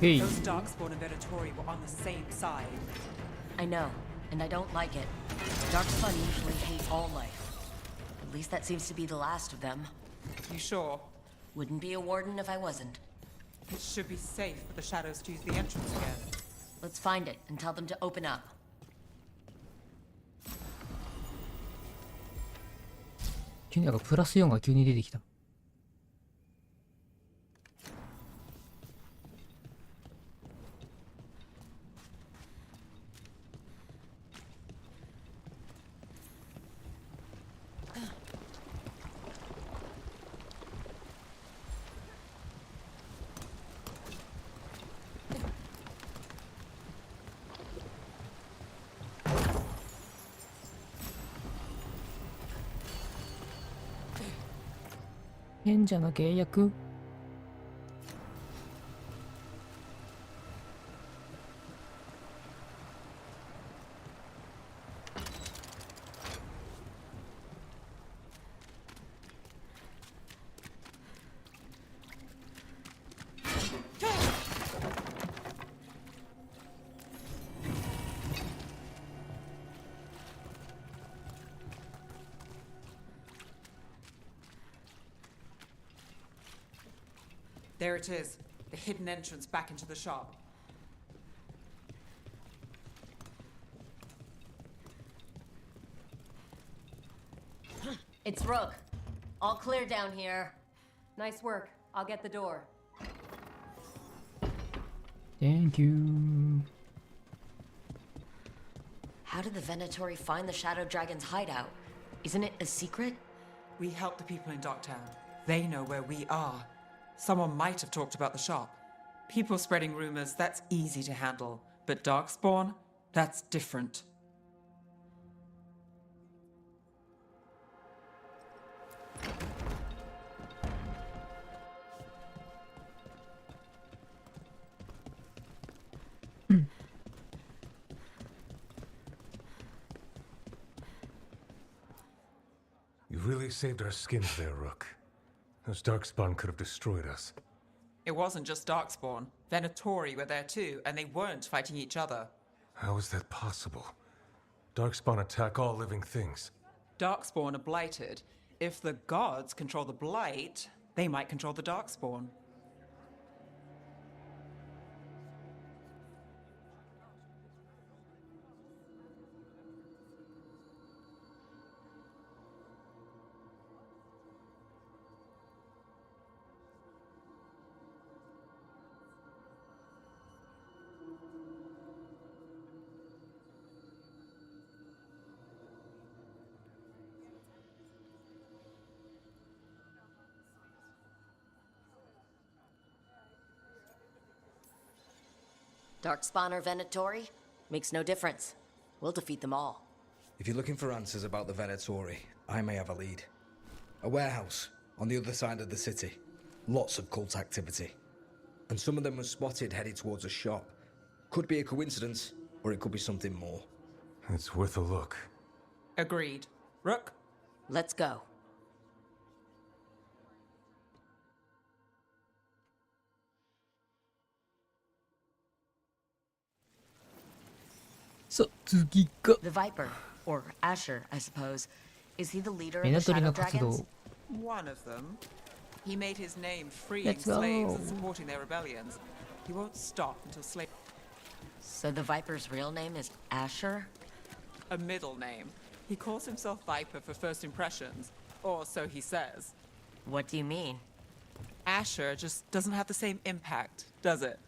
Hey. Those darkspawn and Venatori were on the same side. I know, and I don't like it. Darkspawn usually hate all life. At least that seems to be the last of them. You sure? Wouldn't be a warden if I wasn't. It should be safe for the shadows to use the entrance again. Let's find it and tell them to open up. 急になんかプラス4が急に出てきた。賢者の契約。 There it is, the hidden entrance back into the shop. It's Rook. All clear down here. Nice work. I'll get the door. Thank you. How did the Venatori find the Shadow Dragon's hideout? Isn't it a secret? We help the people in Docktown. They know where we are. Someone might have talked about the shop. People spreading rumors, that's easy to handle. But Darkspawn, that's different. You really saved our skins there, Rook. Those Darkspawn could have destroyed us. It wasn't just Darkspawn. Venatori were there too, and they weren't fighting each other. How is that possible? Darkspawn attack all living things. Darkspawn are blighted. If the gods control the blight, they might control the Darkspawn. Darkspawn or Venatori? Makes no difference. We'll defeat them all. If you're looking for answers about the Venatori, I may have a lead. A warehouse on the other side of the city. Lots of cult activity. And some of them were spotted headed towards a shop. Could be a coincidence, or it could be something more. It's worth a look. Agreed. Rook? Let's go. The Viper, or Asher, I suppose. Is he the leader of the Shadow Dragons? One of them. He made his name freeing slaves and supporting their rebellions. He won't stop until slaves... So the Viper's real name is Asher? A middle name. He calls himself Viper for first impressions. Or so he says. What do you mean? Asher just doesn't have the same impact, does it?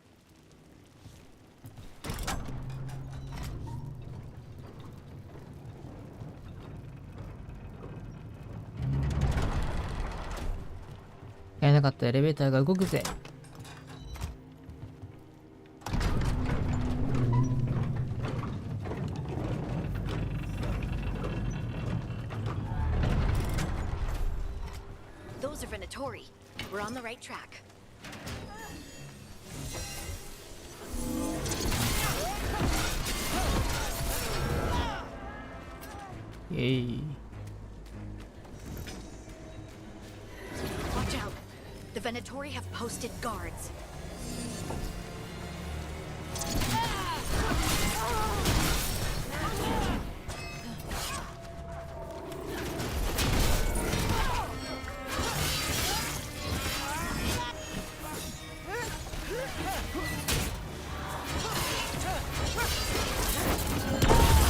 やれなかったエレベーターが動くぜ。Those are Venatori. We're on the right track. Yay. Watch out. The Venatori have posted guards.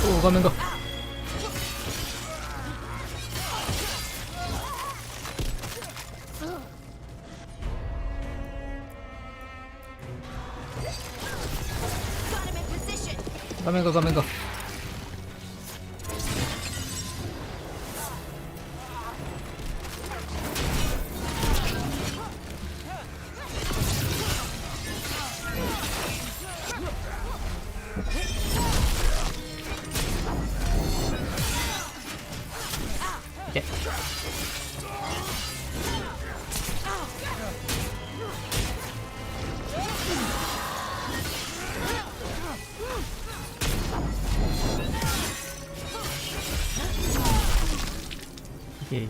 Oh, 画面が。画面が画面が。で。Okay.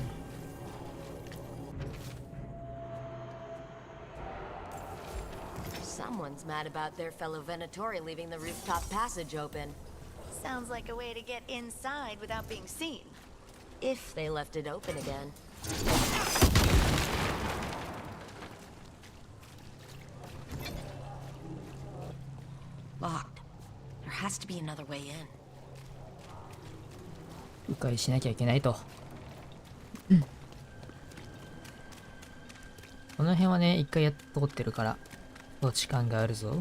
Someone's mad about their fellow Venatori leaving the rooftop passage open. Sounds like a way to get inside without being seen. If they left it open again. Locked. There has to be another way in. 迂回しなきゃいけないと。この辺はね、一回通ってるから、土地感があるぞ。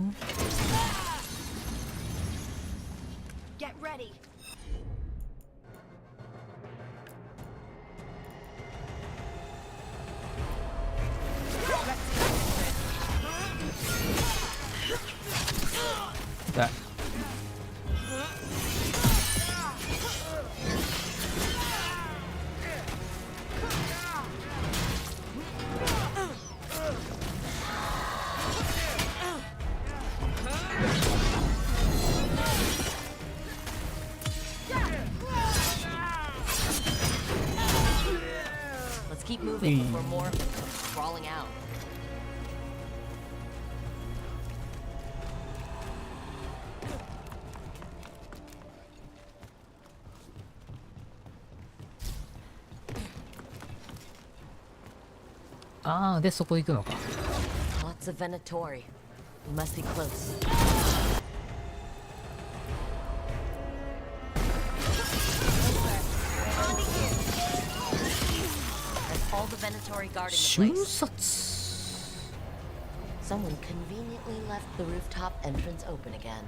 Get ready. Okay. Let's keep moving before more of them come crawling out. ああ、で、そこ行くのか。Lots of Venatori. We must be close. That's all the Venatori guarding the place. Someone conveniently left the rooftop entrance open again.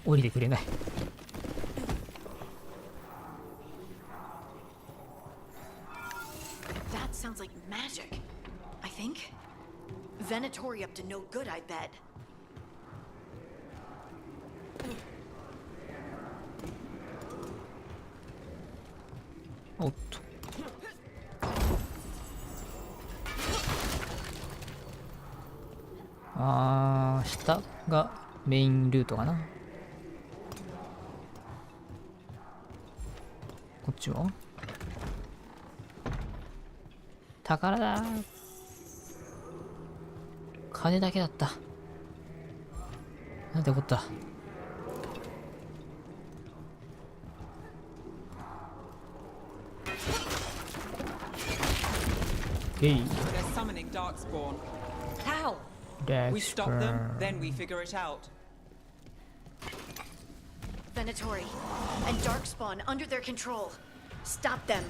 降りてくれない。That sounds like magic. I think. Venatori up to no good, I bet. おっと。あー、下がメインルートかな。こっちは宝だー。金だけだった。なんてこった。They're summoning Darkspawn. How? We stop them, then we figure it out. Venatori and Darkspawn under their control. Stop them.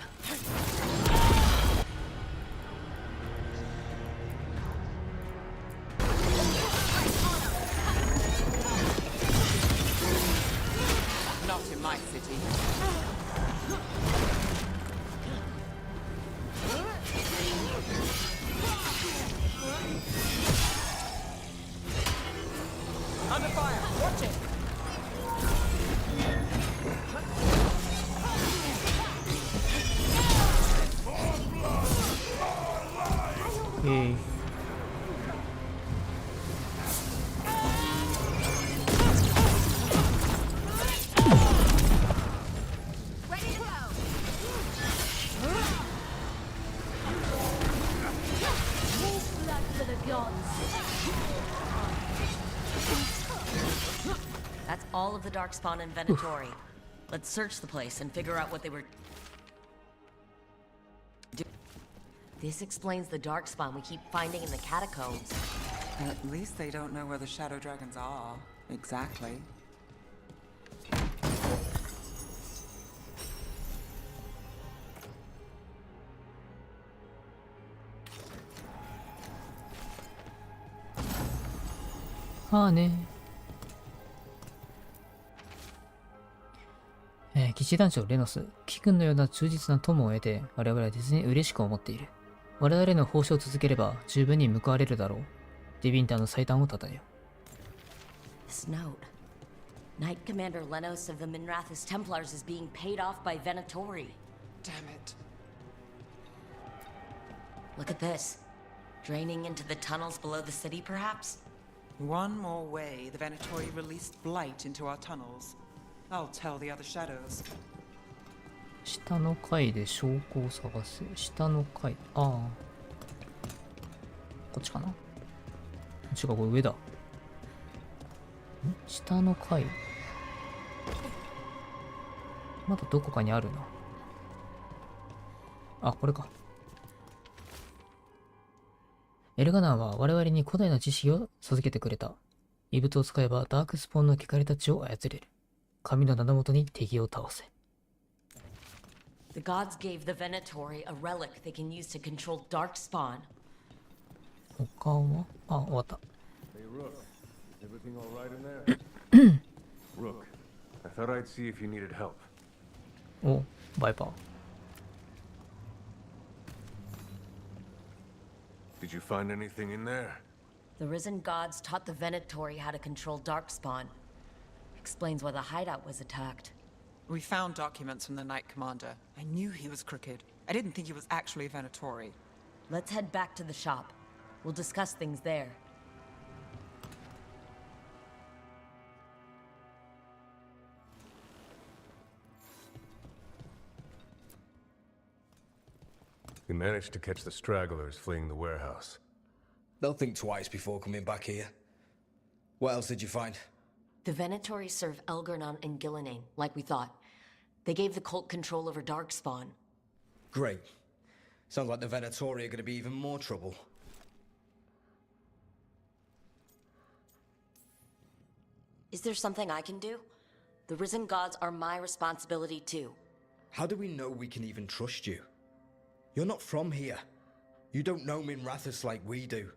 Not in my city. Under fire! Watch it! Hey. That's all of the Darkspawn and Venatori. Let's search the place and figure out what they were doing. This explains the Darkspawn we keep finding in the catacombs. At least they don't know where the Shadow Dragons are. Exactly. Ah,ね。騎士団長レノス、貴君のような忠実な友を得て、我々は実に嬉しく思っている。我々の奉仕を続ければ十分に報われるだろう。ディヴィンターの最短をたたえよ。This note. Knight Commander Lenos of the Minrathous Templars is being paid off by Venatori. Damn it. Look at this. Draining into the tunnels below the city, perhaps? One more way the Venatori released blight into our tunnels. I'll tell the other shadows. 下の階で証拠を探せ。下の階。ああ。こっちかな？違う、これ上だ。下の階。まだどこかにあるな。あ、これか。エルガナーは我々に古代の知識を授けてくれた。異物を使えばダークスポーンの汚れたちを操れる。神の名のもとに敵を倒せ。The gods gave the Venatori a relic they can use to control Darkspawn. 他は？あ、終わった。Hey, Rook. Everything all right in there? Rook, I thought I'd see if you needed help. お、バイパー。Did you find anything in there? The risen gods taught the Venatori how to control Darkspawn. Explains why the hideout was attacked. We found documents from the Knight Commander. I knew he was crooked. I didn't think he was actually Venatori. Let's head back to the shop. We'll discuss things there. We managed to catch the stragglers fleeing the warehouse. They'll think twice before coming back here. What else did you find? The Venatori serve Elgernon and Gillinane, like we thought. They gave the cult control over Darkspawn. Great. Sounds like the Venatori are going to be even more trouble. Is there something I can do? The risen gods are my responsibility too. How do we know we can even trust you? You're not from here. You don't know Minrathous like we do.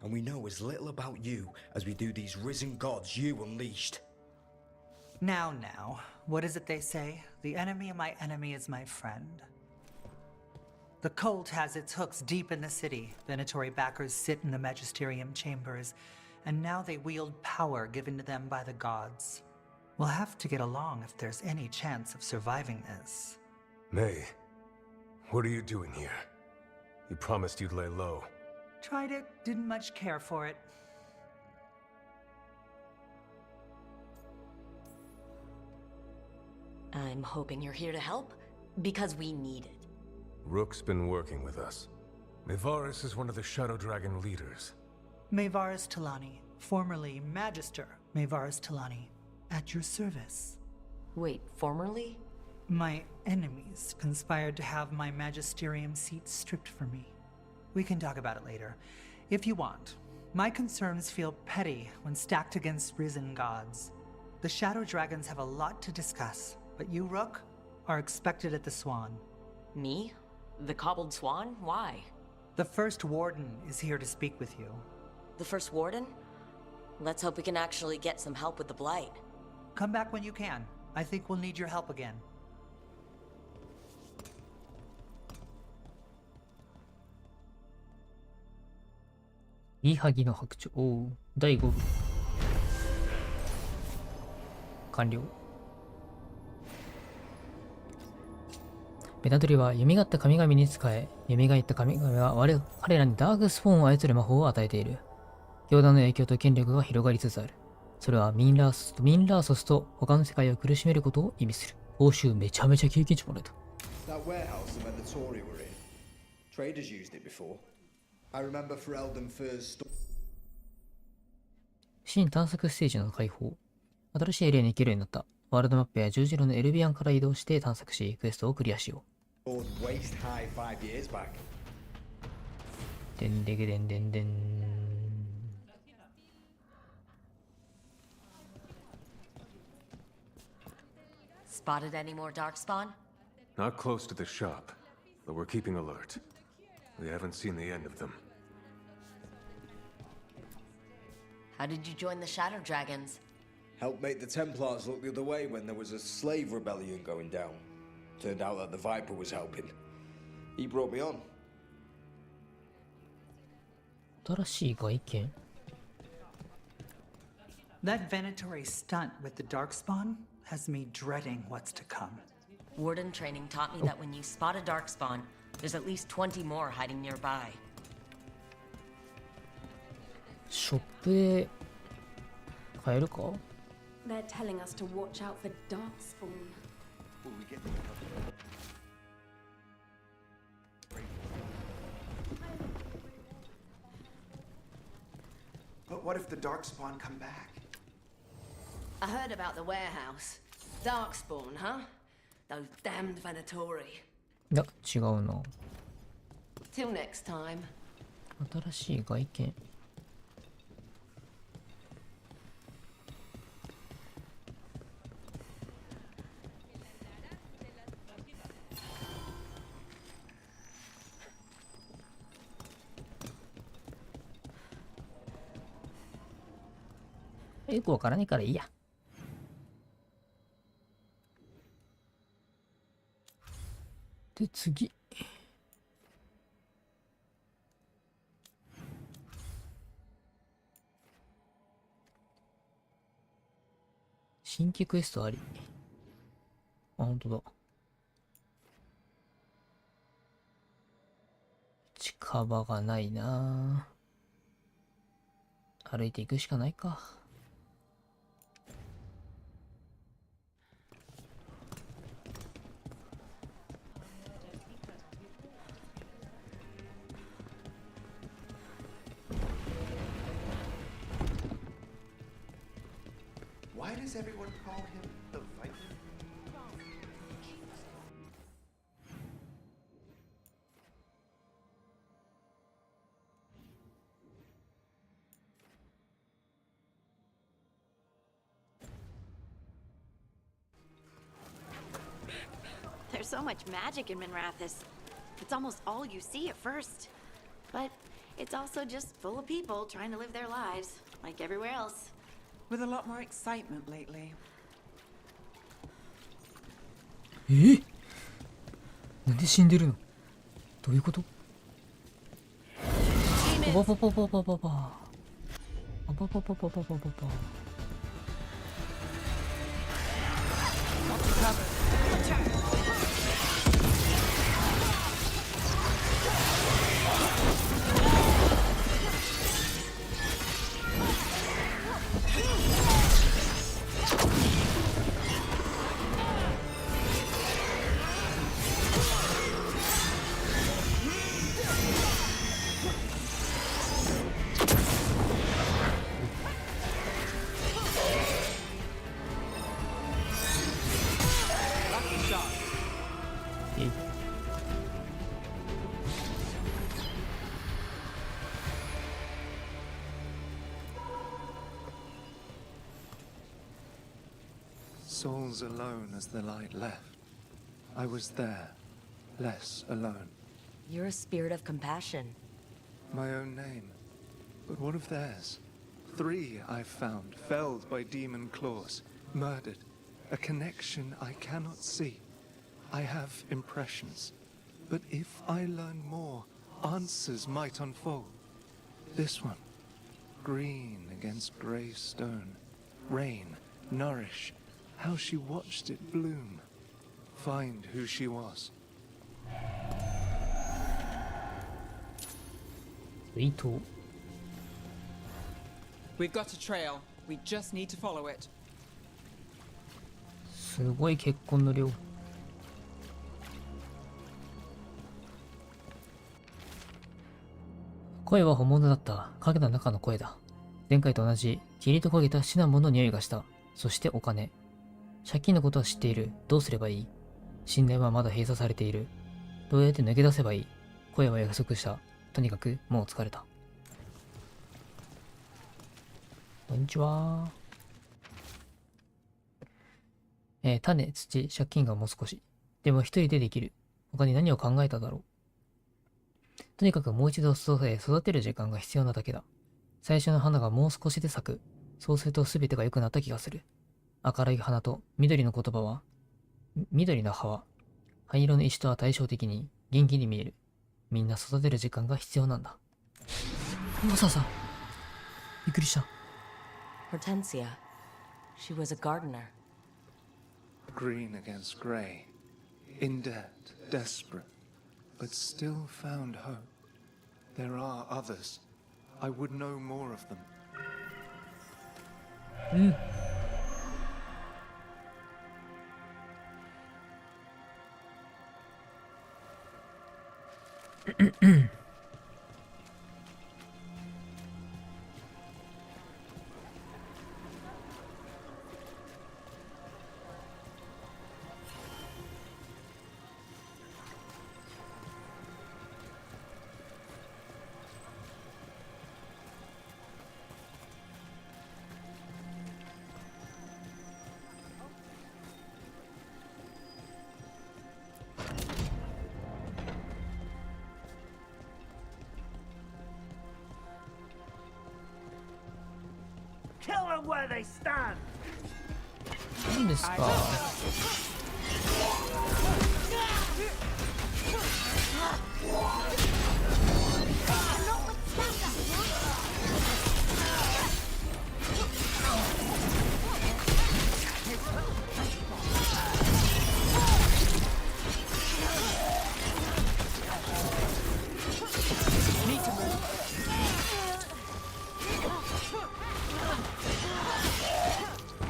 And we know as little about you as we do these risen gods you unleashed. Now, what is it they say? The enemy of my enemy is my friend. The cult has its hooks deep in the city. Venatori backers sit in the magisterium chambers, and now they wield power given to them by the gods. We'll have to get along if there's any chance of surviving this. May, what are you doing here? You promised you'd lay low. Tried it, didn't much care for it. I'm hoping you're here to help, because we need it. Rook's been working with us. Mevaris is one of the Shadow Dragon leaders. Mevaris Talani, formerly Magister Mevaris Talani, at your service. Wait, formerly? My enemies conspired to have my magisterium seat stripped from me. We can talk about it later, if you want. My concerns feel petty when stacked against risen gods. The Shadow Dragons have a lot to discuss, but you, Rook, are expected at the Swan. Me? The Cobbled Swan? Why? The First Warden is here to speak with you. The First Warden? Let's hope we can actually get some help with the Blight. Come back when you can. I think we'll need your help again.言いはぎの白鳥。おう。第5部。完了。ベナドリは蘇った神々に仕え、蘇った神々は彼らにダークスポーンを操る魔法を与えている。教団の影響と権力が広がりつつある。それはミンラーソスと他の世界を苦しめることを意味する。報酬めちゃめちゃ経験値もらえた。That warehouse the Venatori were in. Traders used it before. I remember Ferelden first. 新探索ステージの開放。新しいエリアに行けるようになった。ワールドマップや十字路のエルビアンから移動して探索し、クエストをクリアしよう。でんでげでんでんでん。Spotted any more darkspawn? Not close to the shop, but we're keeping alert. We haven't seen the end of them. How did you join the Shadow Dragons? Helped make the Templars look the other way when there was a slave rebellion going down. Turned out that the Viper was helping. He brought me on. 新しい外見。That Venatori stunt with the Darkspawn has me dreading what's to come. Warden training taught me that when you spot a Darkspawn, there's at least 20 more hiding nearby. ショップで買えるか？ They're telling us to watch out for Darkspawn. But what if the Darkspawn come back? I heard about the warehouse. Darkspawn, huh? Those damned Venatori. いや、違うな。Till next time. 新しい外見。よくわからないからいいや。で、次。新規クエストあり。あ、ほんとだ。近場がないな。歩いていくしかないか。Why does everyone call him the Viper? so much magic in Minrathous. It's almost all you see at first. But it's also just full of people trying to live their lives, like everywhere else. With a lot more excitement lately. なんで死んでるの？どういうこと？パパパパパパパパパパパパパパパパ。Souls alone as the light left. I was there, less alone. You're a spirit of compassion. My own name. But what of theirs? 3 I've found, felled by demon claws, murdered. A connection I cannot see. I have impressions. But if I learn more, answers might unfold. This one. Green against grey stone. Rain, nourish. How she watched it bloom. Find who she was. Sweet. We've got a trail. We just need to follow it. すごい結婚の量。声は本物だった。影の中の声だ。前回と同じ、霧と焦げたシナモンの匂いがした。そしてお金。借金のことは知っている。どうすればいい？信念はまだ閉鎖されている。どうやって抜け出せばいい？声は約束した。とにかく、もう疲れた。こんにちは。種、土、借金がもう少し。でも一人でできる。他に何を考えただろう。とにかくもう一度育てる時間が必要なだけだ。最初の花がもう少しで咲く。そうすると全てが良くなった気がする。明るい花と緑の葉は灰色の石とは対照的に元気に見える。みんな育てる時間が必要なんだ。まささ、びっくりした。Hortensia. She was a gardener. Green against grey. In debt, desperate. But still found hope. There are others. I would know more of them. 何ですか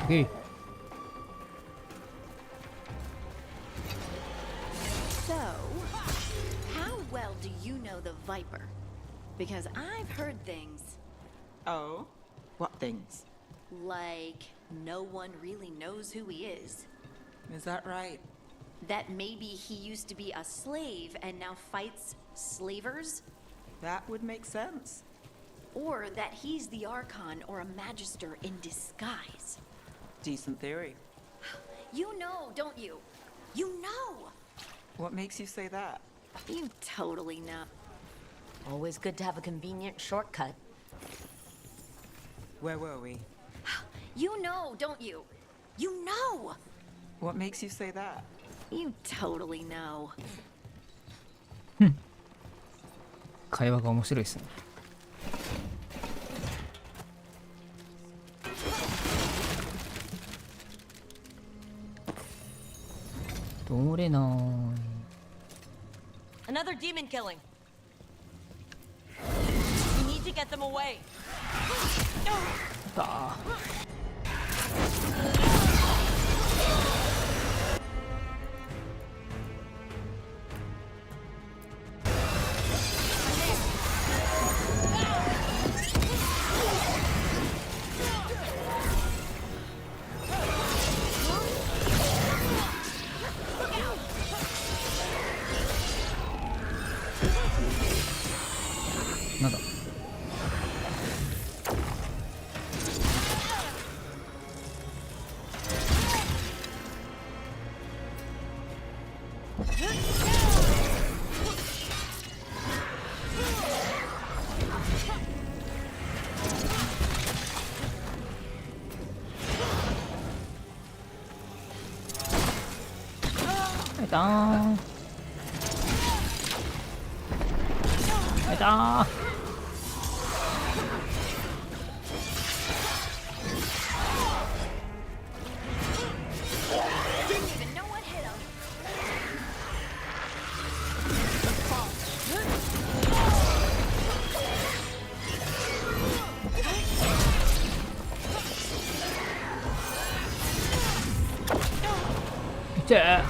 ？Okay. So, how well do you know the Viper? Because I've heard things. Oh? What things? Like, no one really knows who he is. Is that right? That maybe he used to be a slave and now fights slavers? That would make sense. Or that he's the Archon or a Magister in disguise. Decent theory. You know, don't you? You know! What makes you say that? You totally know. Always good to have a convenient shortcut. Where were we? You know, don't you? You know! What makes you say that? You totally know. 会話が面白いですね。通れない。Another demon killing. We need to get them away. あなんだ。いたー。いたー。痛え。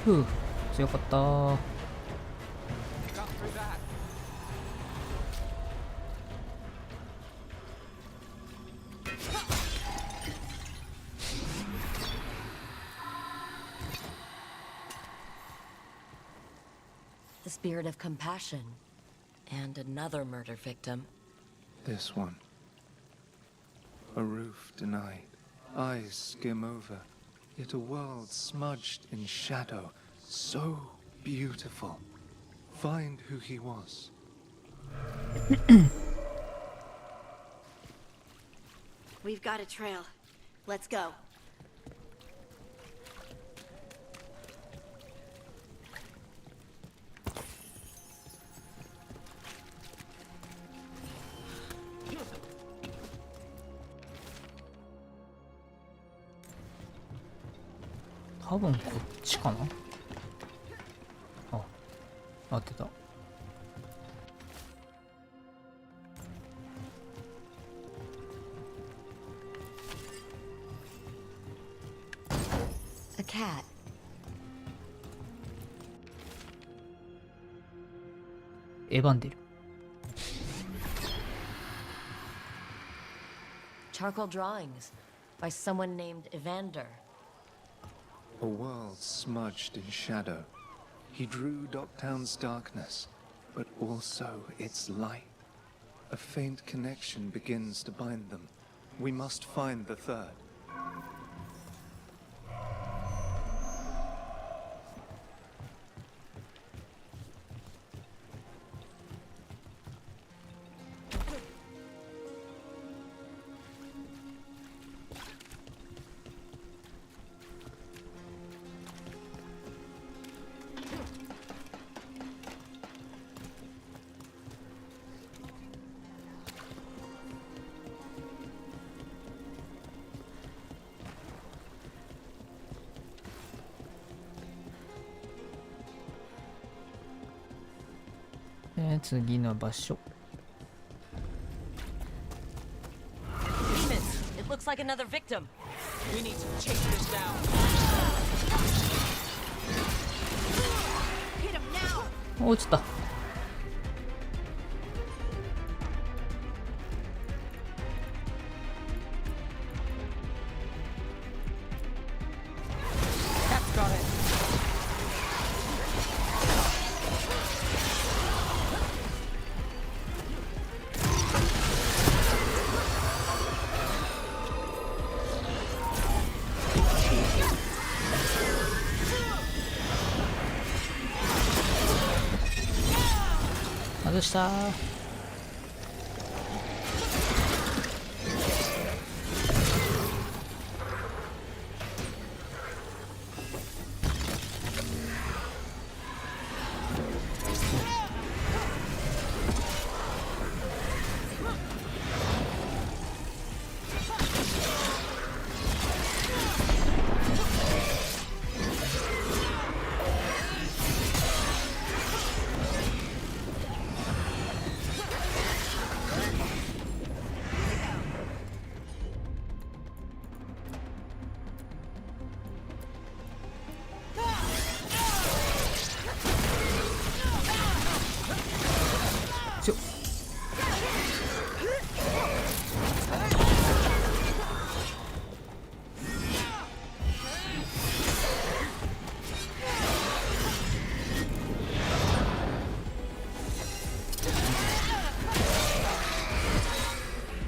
ふう、強かったー。The spirit of compassion. And another murder victim. This one. A roof denied. Eyes skim over. Yet a world smudged in shadow. So beautiful. Find who he was. We've got a trail. Let's go. .多分こっちかな。あ、合ってた。A cat. Evandel. Charcoal drawings by someone named Evander. A world smudged in shadow. He drew Docktown's darkness, but also its light. A faint connection begins to bind them. We must find the third. Demons. 次の場所。Demons. It looks like another victim. We need to chase this down. 落ちた。外したー。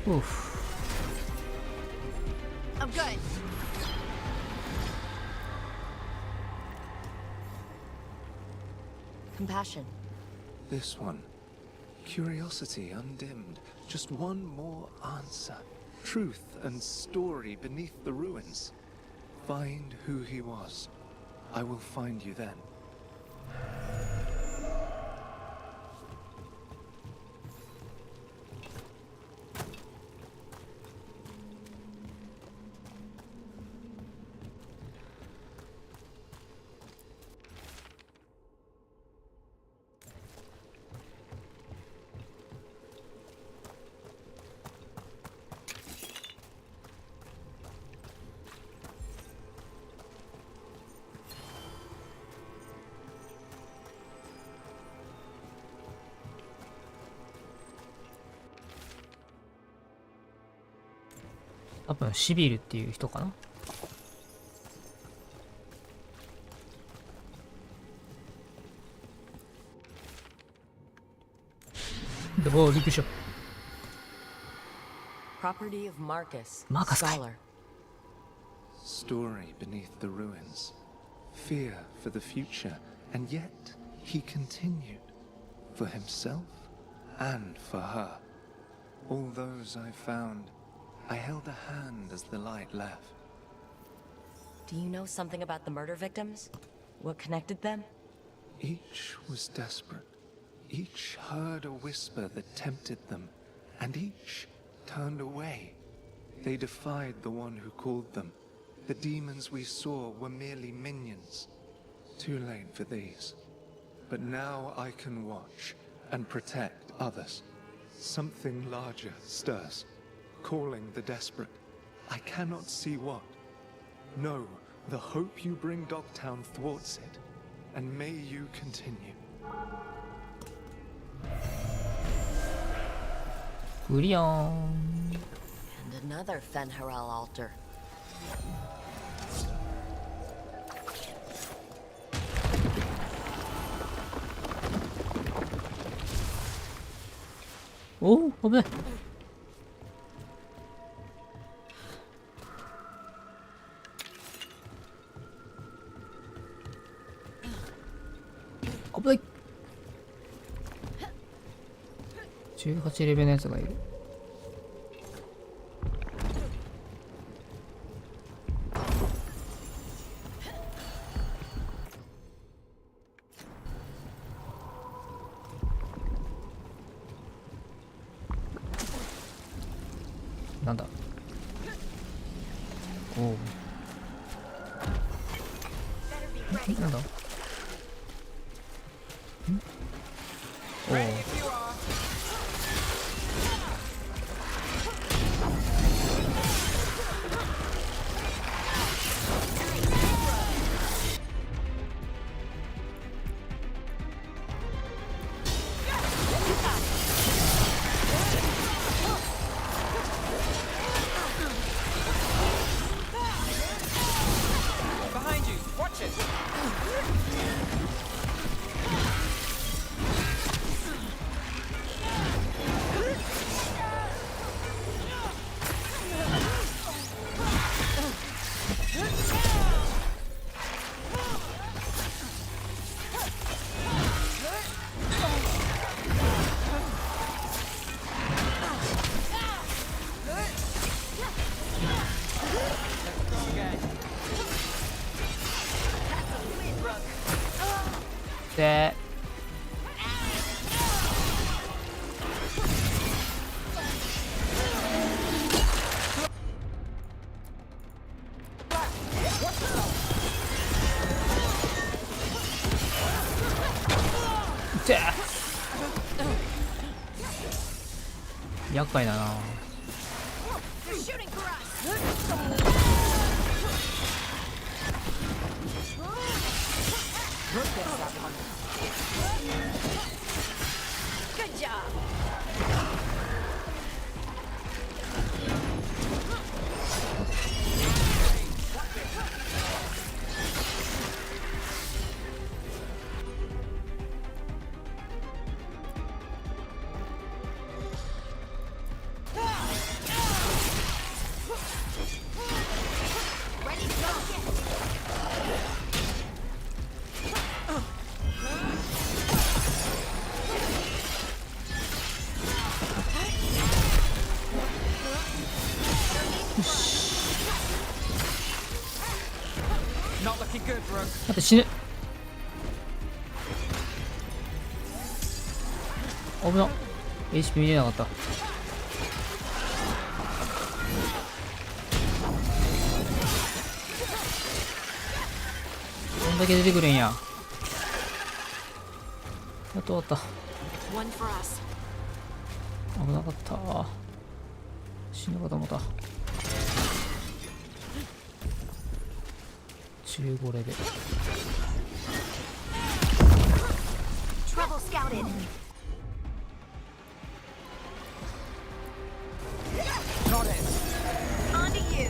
Oof. I'm good. Compassion. This one. Curiosity undimmed. Just one more answer. Truth and story beneath the ruins. Find who he was. I will find you then.多分シビルっていう人かな。おお、びっくりした。Property of Marcus. Marcus. Scholar. Story beneath the ruins. Fear for the future. And yet, he continued. For himself and for her. All those I found, I held a hand as the light left. Do you know something about the murder victims? What connected them? Each was desperate. Each heard a whisper that tempted them, and each turned away. They defied the one who called them. The demons we saw were merely minions. Too late for these. But now I can watch and protect others. Something larger stirs, calling the desperate. I cannot see what. No, the hope you bring Dogtown thwarts it, and may you continue. クリアン。 And another Fenharel altar. Oh, 危ない。危ない。18レベルのやつがいる。なんだ。おお。なんだ。ん？おお。で厄介だな。Good job. 待って死ぬ。危なっ。HP 見れなかった。こんだけ出てくるんや。やっと終わった。危なかった。死ぬかと思った。15レベル。Trouble scouted. Got it. On to you.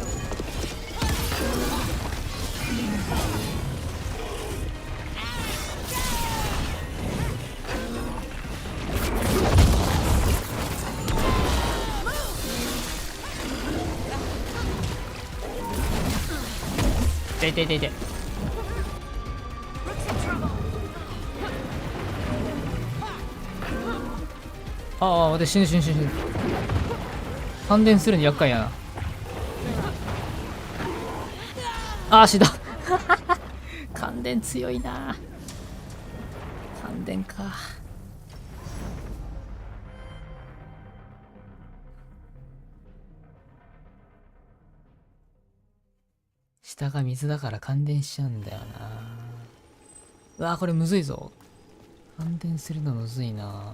They. ああ、私死ぬ。感電するの厄介やな。ああ、死んだ。感電強いな。感電か。下が水だから感電しちゃうんだよな。うわー、これむずいぞ。感電するのむずいな。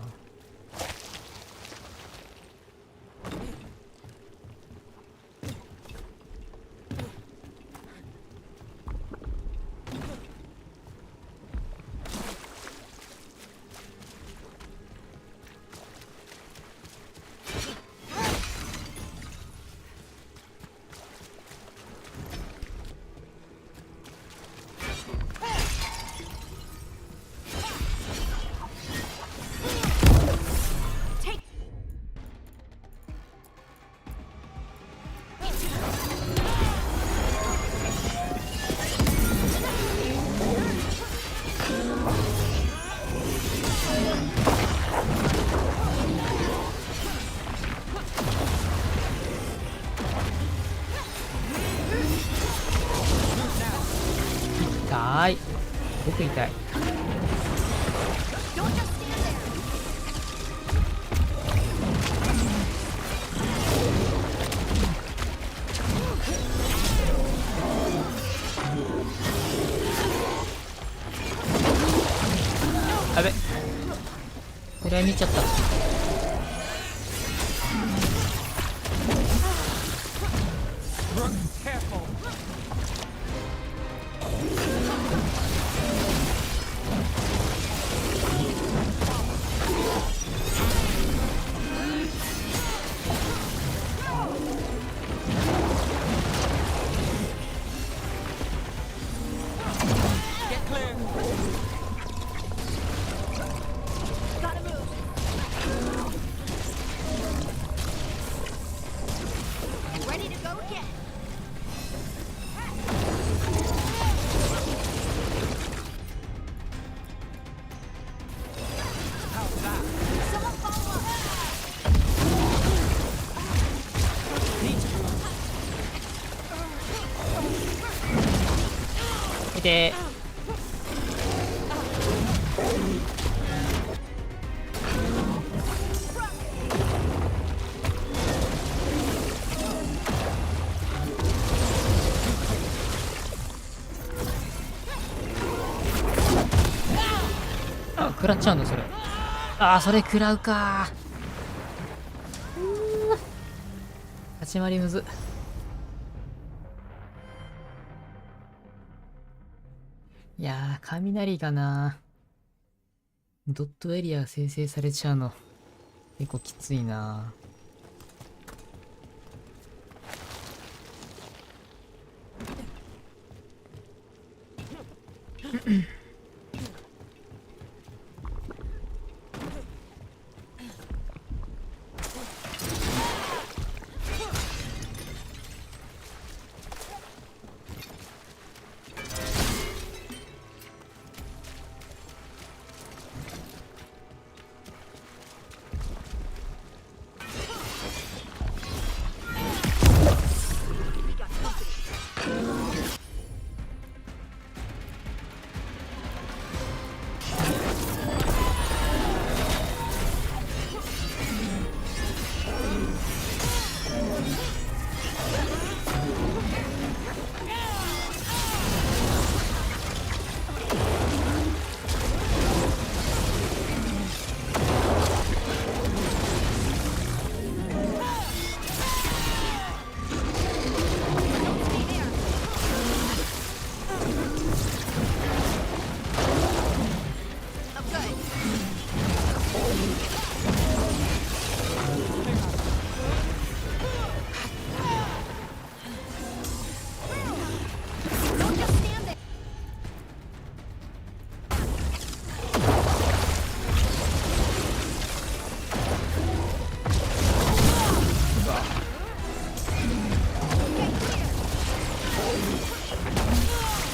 痛い。僕痛い。やべ。狙いに行っちゃった。見てあ、食らっちゃうんだそれ。あー、それ食らうかー。立ち回りむず。いやー、雷がなー。ドットエリアが生成されちゃうの結構きついなー。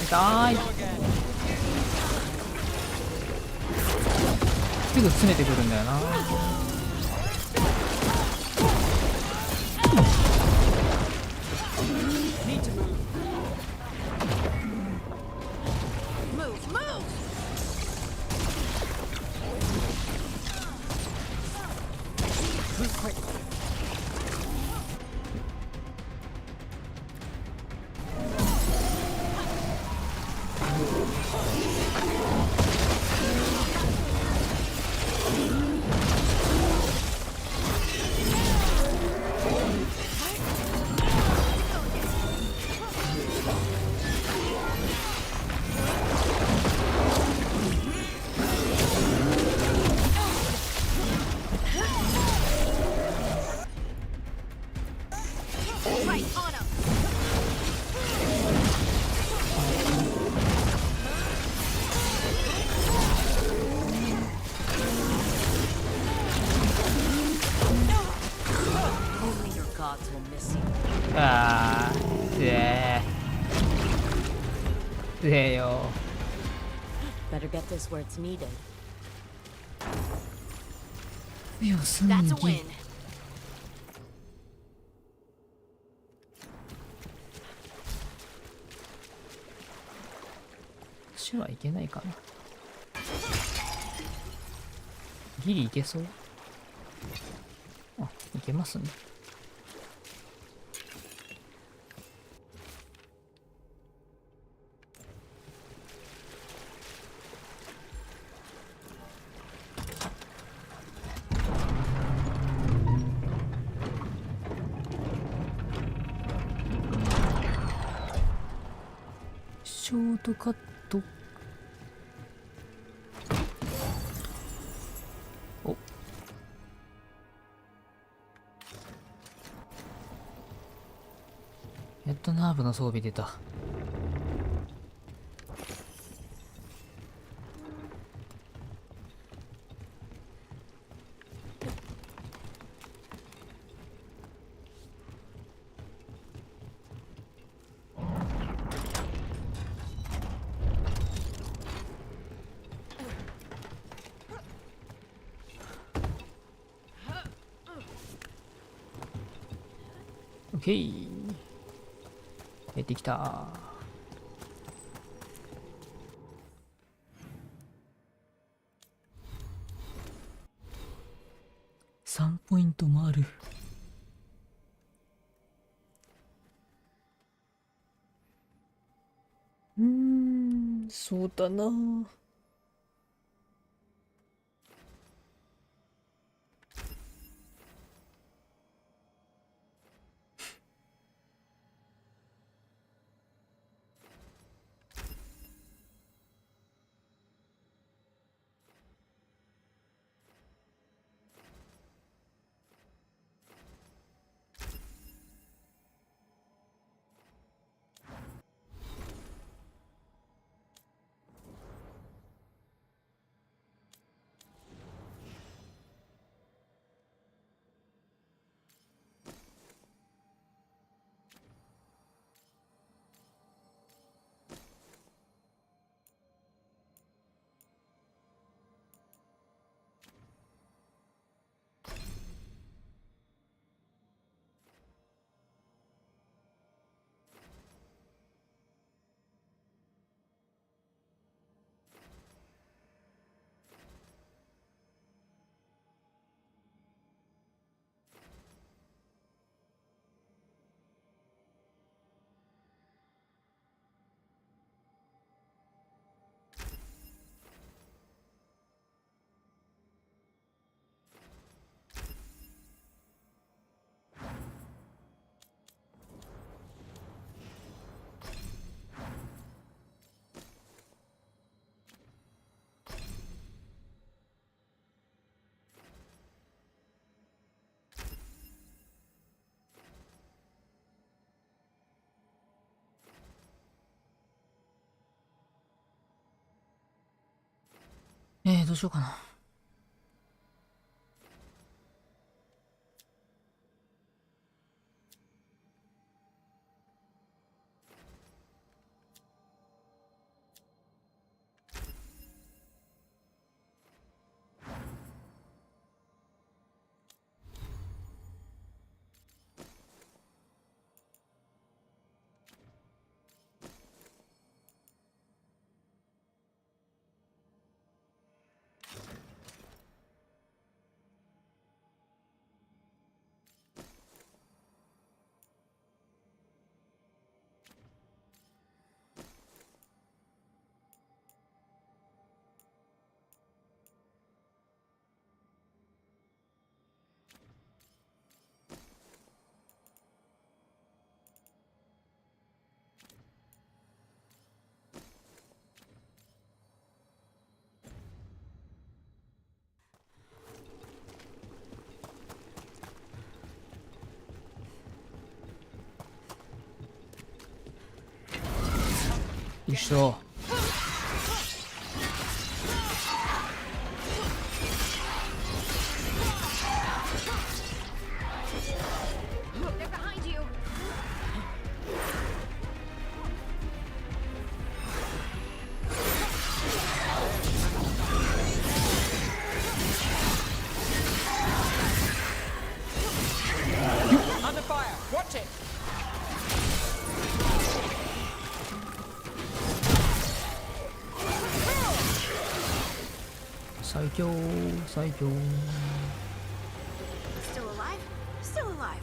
痛い。すぐ詰めてくるんだよな。あー、つえー。つえよ。Better get this where it's needed. よすんぎ。 That's a win. 私はいけないかな。ギリいけそう。あ、いけますね。ショートカット。お。やっとナーブの装備出た。オッケー。やってきた。3ポイントもある。そうだな。どうしようかな。よいしょ。最強最強。 Still alive? Still alive.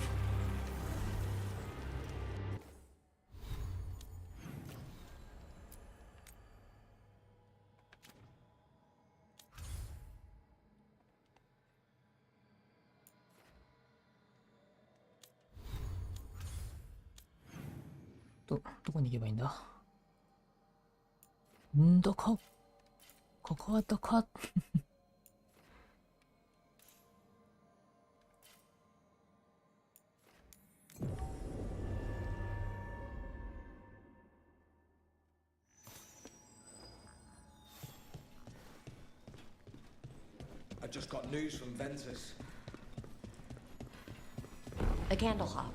どこに行けばいいんだ。んだかここはどこI just got news from Ventus. A candle hop.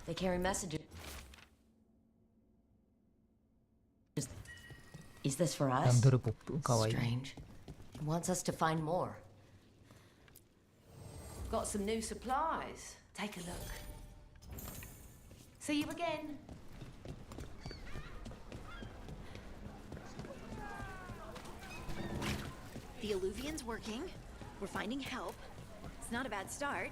They carry messages. Is this for キャ us? ンドルポップかわいい。 Strange. It wants us to find more. Got some new supplies. Take a look. See you again. The Alluvian's working. We're finding help. It's not a bad start.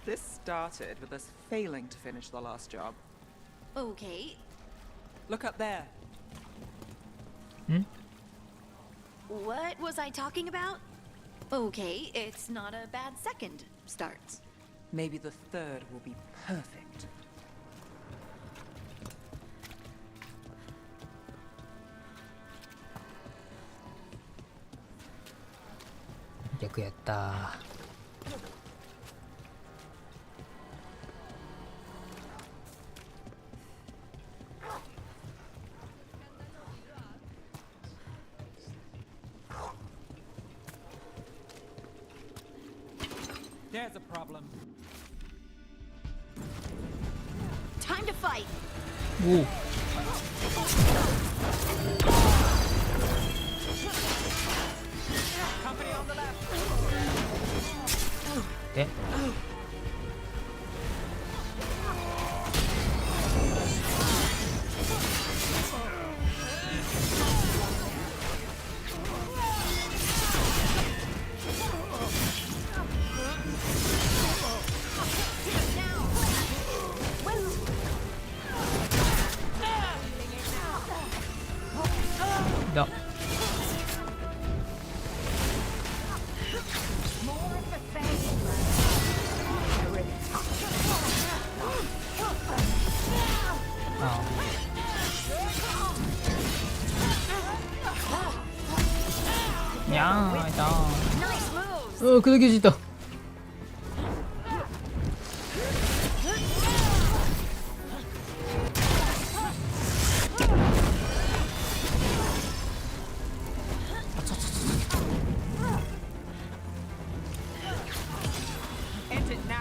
This started with us failing to finish the last job. Okay. Look up there. What was I talking about? Okay, it's not a bad second start. Maybe the third will be perfect.逆やった。There's a problem. Time to fight. Ooh. Company on the left. Eh? Da. Ya, ahí está. Oh, creo que sí está. End it now.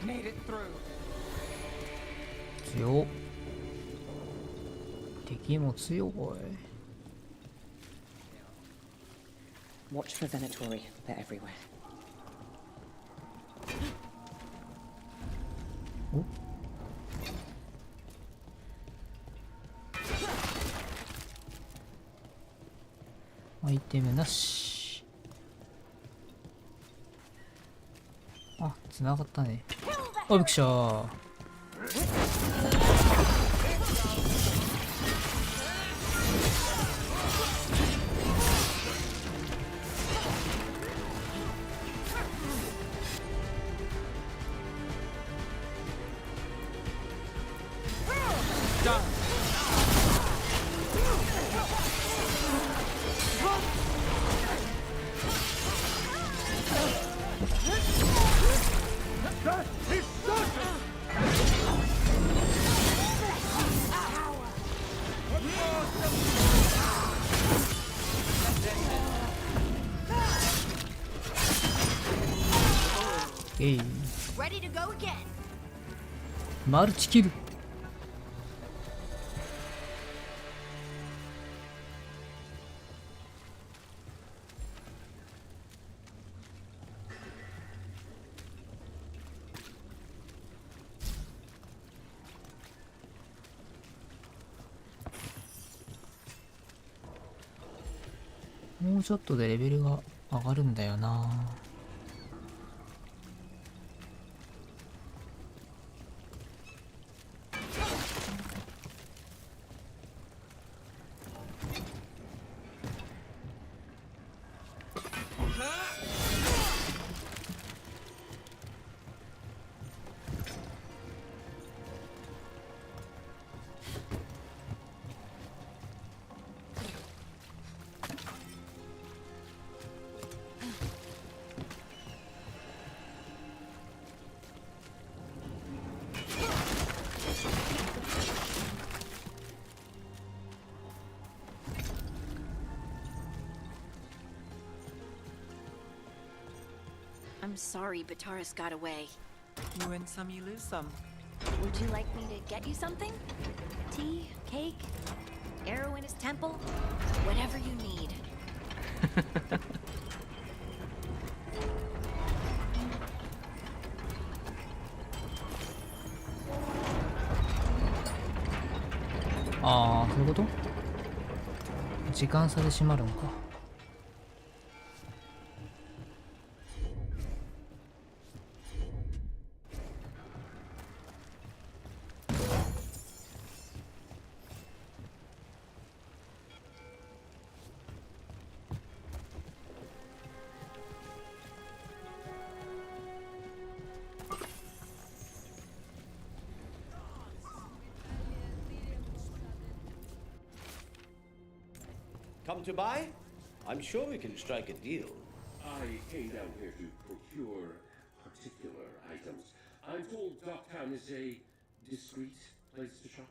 Made it through. 強っ。敵も強い。Watch for Venatori. They're everywhere. アイテムなし。あ、繋がったね。あ、びっくりした。Ready to go again. マルチキル。もうちょっとでレベルが上がるんだよな。I'm sorry, Bataris got away. You win some, you lose some. Would you like me to get you something? Tea? Cake? Arrow in his temple? Whatever you need. ああ、そういうこと？時間差で閉まるのか。Come to buy? I'm sure we can strike a deal. I came down here to procure particular items. I'm told Docktown is a discreet place to shop.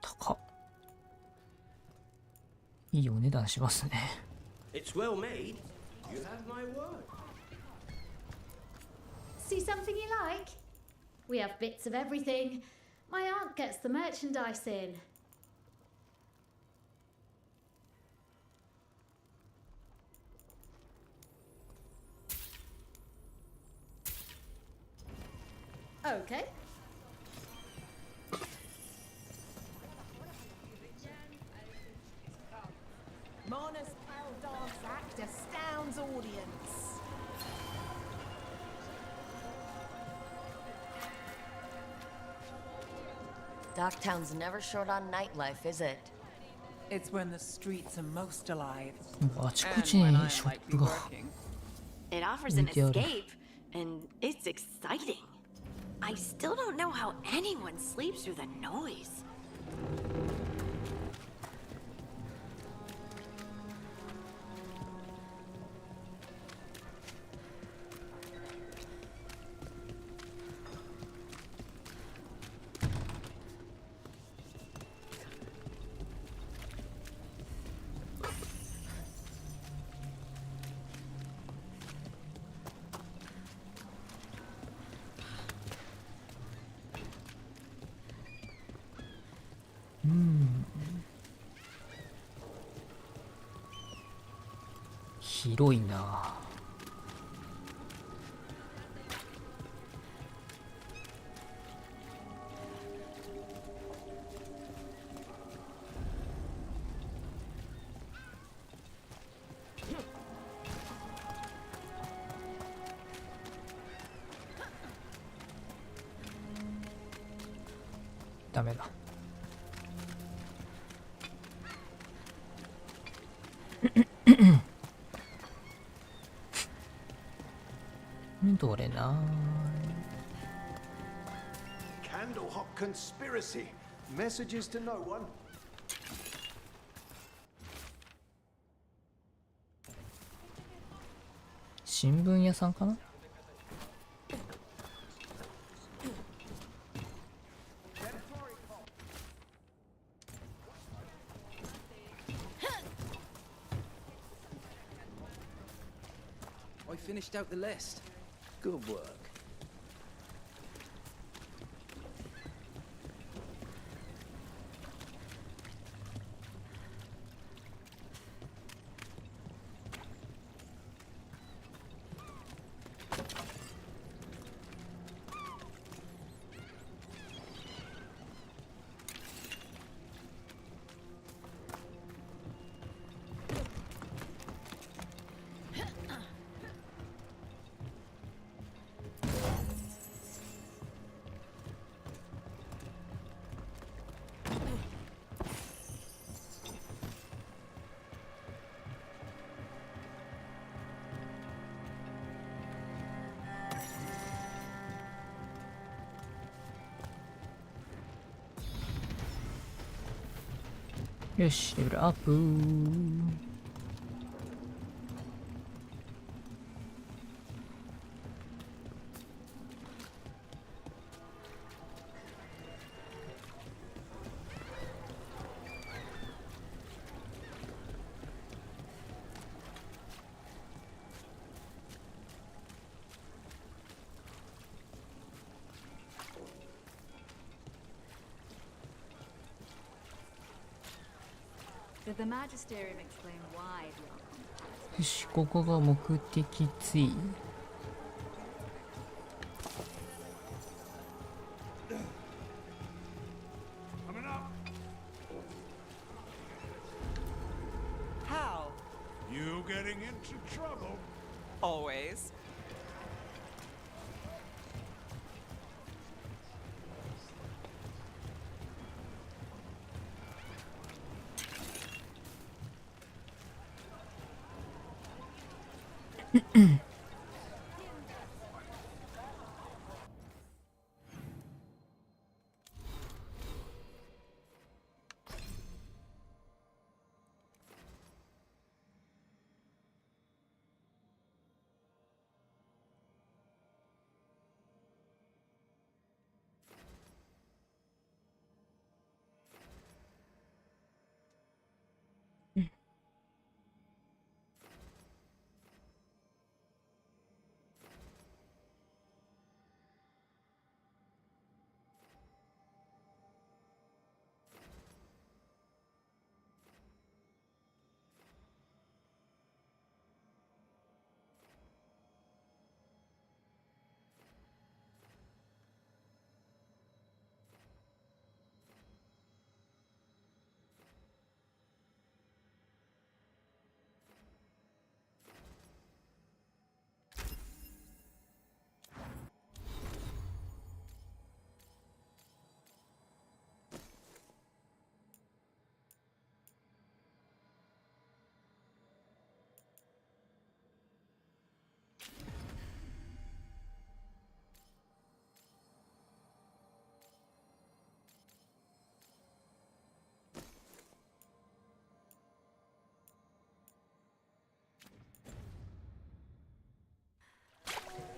高っ。いいお値段しますね。It's well made. You have my word. See something you like? We have bits of everything. My aunt gets the merchandise in. Okay. Mona's pale dance act astounds audience. Docktown's never short on nightlife, is it? It's when the streets are most alive. あちこちにショップが。It offers an escape, and it's exciting. I still don't know how anyone sleeps through the noise.広いな。ダメだ。どれな。 Candlehop conspiracy. Messages to no one. 新聞屋さんかな。I finished out the list. Good work.よし、レベルアップ。Did the Magisterium explain why the Archon? よし、ここが目的地。How? You getting into trouble? Always. Mm.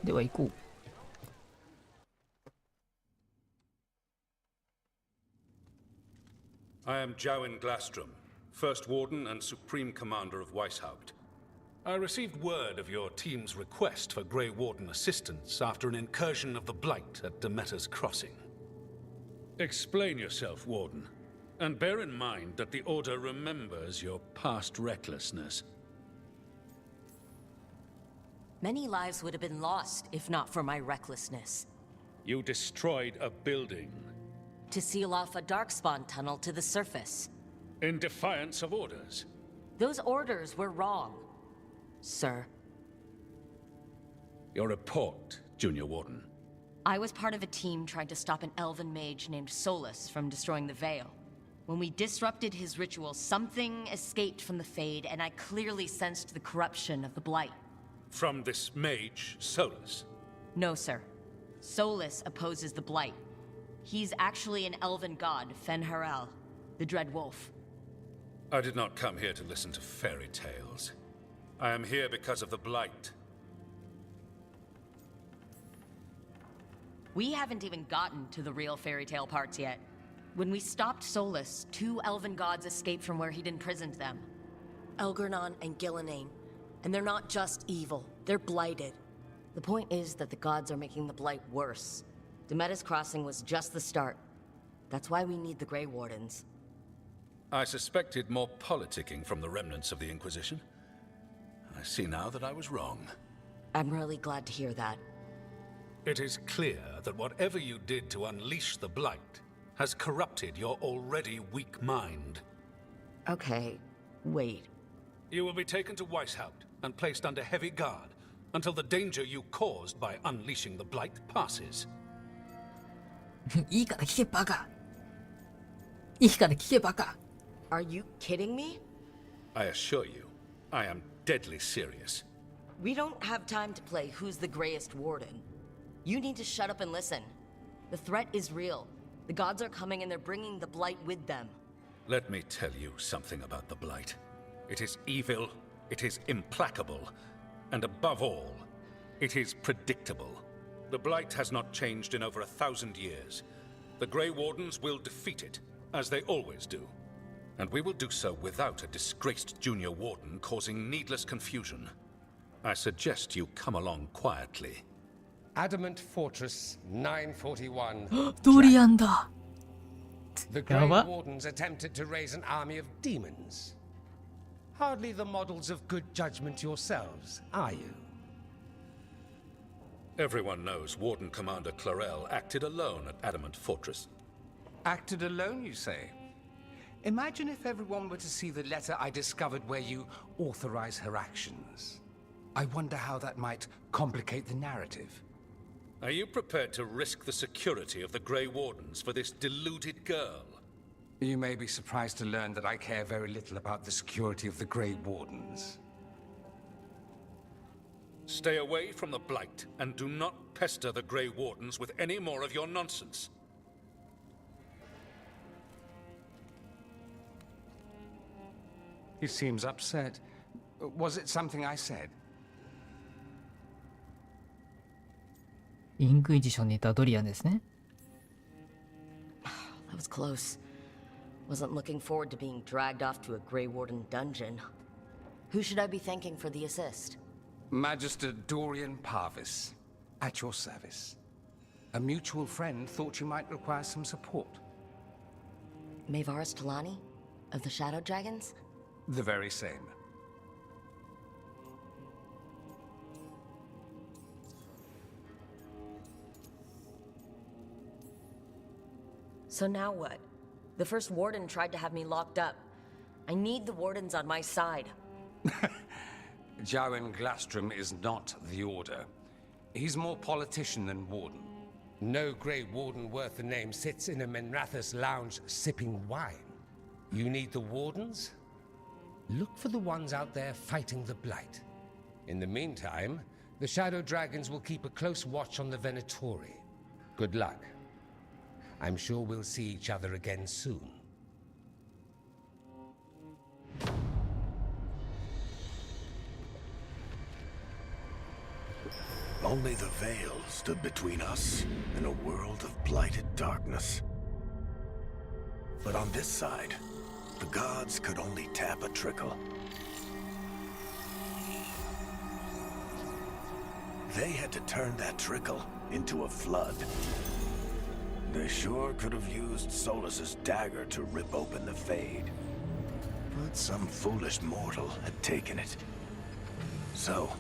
では行こう。I am Jowin Glastrom, First Warden and Supreme Commander of Weishaupt. I received word of your team's request for Grey Warden assistance after an incursion of the Blight at Demeter's Crossing. Explain yourself, Warden, and bear in mind that the Order remembers your past recklessness. Many lives would have been lost if not for my recklessness. You destroyed a building. To seal off a darkspawn tunnel to the surface. In defiance of orders. Those orders were wrong, sir. Your report, Junior Warden. I was part of a team trying to stop an elven mage named Solus from destroying the Veil. When we disrupted his ritual, something escaped from the Fade, and I clearly sensed the corruption of the Blight. From this mage, Solus? No, sir. Solus opposes the Blight. He's actually an elven god, Fen'Harel, the Dread Wolf. I did not come here to listen to fairy tales. I am here because of the Blight. We haven't even gotten to the real fairy tale parts yet. When we stopped Solus, 2 elven gods escaped from where he'd imprisoned them. Elgernon and Gillenane. And they're not just evil, they're blighted. The point is that the gods are making the Blight worse. Demeter's Crossing was just the start. That's why we need the Grey Wardens. I suspected more politicking from the remnants of the Inquisition. I see now that I was wrong. I'm really glad to hear that. It is clear that whatever you did to unleash the Blight has corrupted your already weak mind. Okay, wait. You will be taken to Weishaupt and placed under heavy guard until the danger you caused by unleashing the Blight passes. いいから聞けバカ。いいから聞けバカ。Are you kidding me? I assure you, I am deadly serious. We don't have time to play who's the greyest warden. You need to shut up and listen. The threat is real. The gods are coming and they're bringing the Blight with them. Let me tell you something about the Blight. It is evil, it is implacable, and above all, it is predictable. The Blight has not changed in over 1,000 years. The Grey Wardens will defeat it, as they always do. And we will do so without a disgraced junior warden causing needless confusion. I suggest you come along quietly. Adamant Fortress 941. ドリアンだ。 The Grey Wardens attempted to raise an army of demons. Hardly the models of good judgment yourselves, are you? Everyone knows Warden Commander Clarel acted alone at Adamant Fortress. Acted alone, you say? Imagine if everyone were to see the letter I discovered where you authorize her actions. I wonder how that might complicate the narrative. Are you prepared to risk the security of the Grey Wardens for this deluded girl? You may be surprised to learn that I care very little about the security of the Grey Wardens. Stay away from the Blight, and do not pester the Grey Wardens with any more of your nonsense. He seems upset. Was it something I said? インクイジションにいたドリアンですね。That was close. Wasn't looking forward to being dragged off to a Grey Warden dungeon. Who should I be thanking for the assist? Magister Dorian Parvis, at your service. A mutual friend thought you might require some support. Maevaris Talani? Of the Shadow Dragons? The very same. So now what? The first warden tried to have me locked up. I need the wardens on my side. Jowen Glastrom is not the Order. He's more politician than warden. No Grey Warden worth the name sits in a Menrathus lounge sipping wine. You need the Wardens? Look for the ones out there fighting the Blight. In the meantime, the Shadow Dragons will keep a close watch on the Venatori. Good luck. I'm sure we'll see each other again soon. Only the veil stood between us and a world of blighted darkness. But on this side, the gods could only tap a trickle. They had to turn that trickle into a flood. They sure could have used Solus's dagger to rip open the Fade. But some foolish mortal had taken it. So,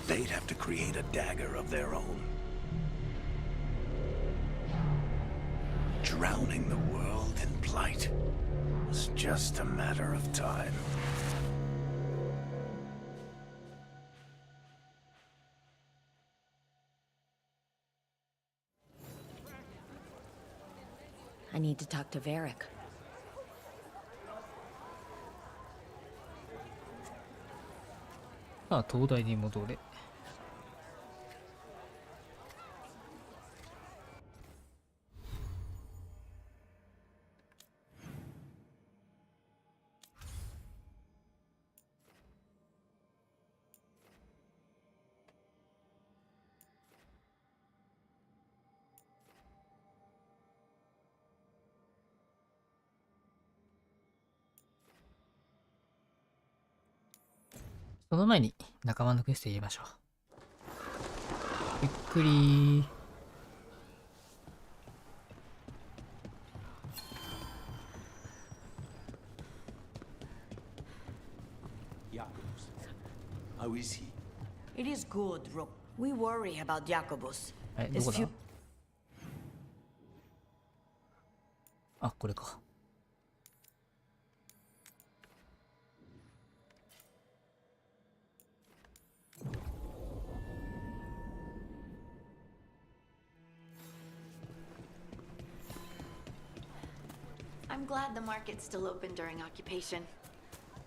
they'd have to create a dagger of their own. Drowning the world in blight was just a matter of time. I need to talk to Varric. Ah, 東大に戻れ。その前に仲間のクエスト入れましょう。ゆっくり。How is he? It is good, Rook. We worry about Jacobus. どこだ？あ、これか。I'm glad the market's still open during occupation.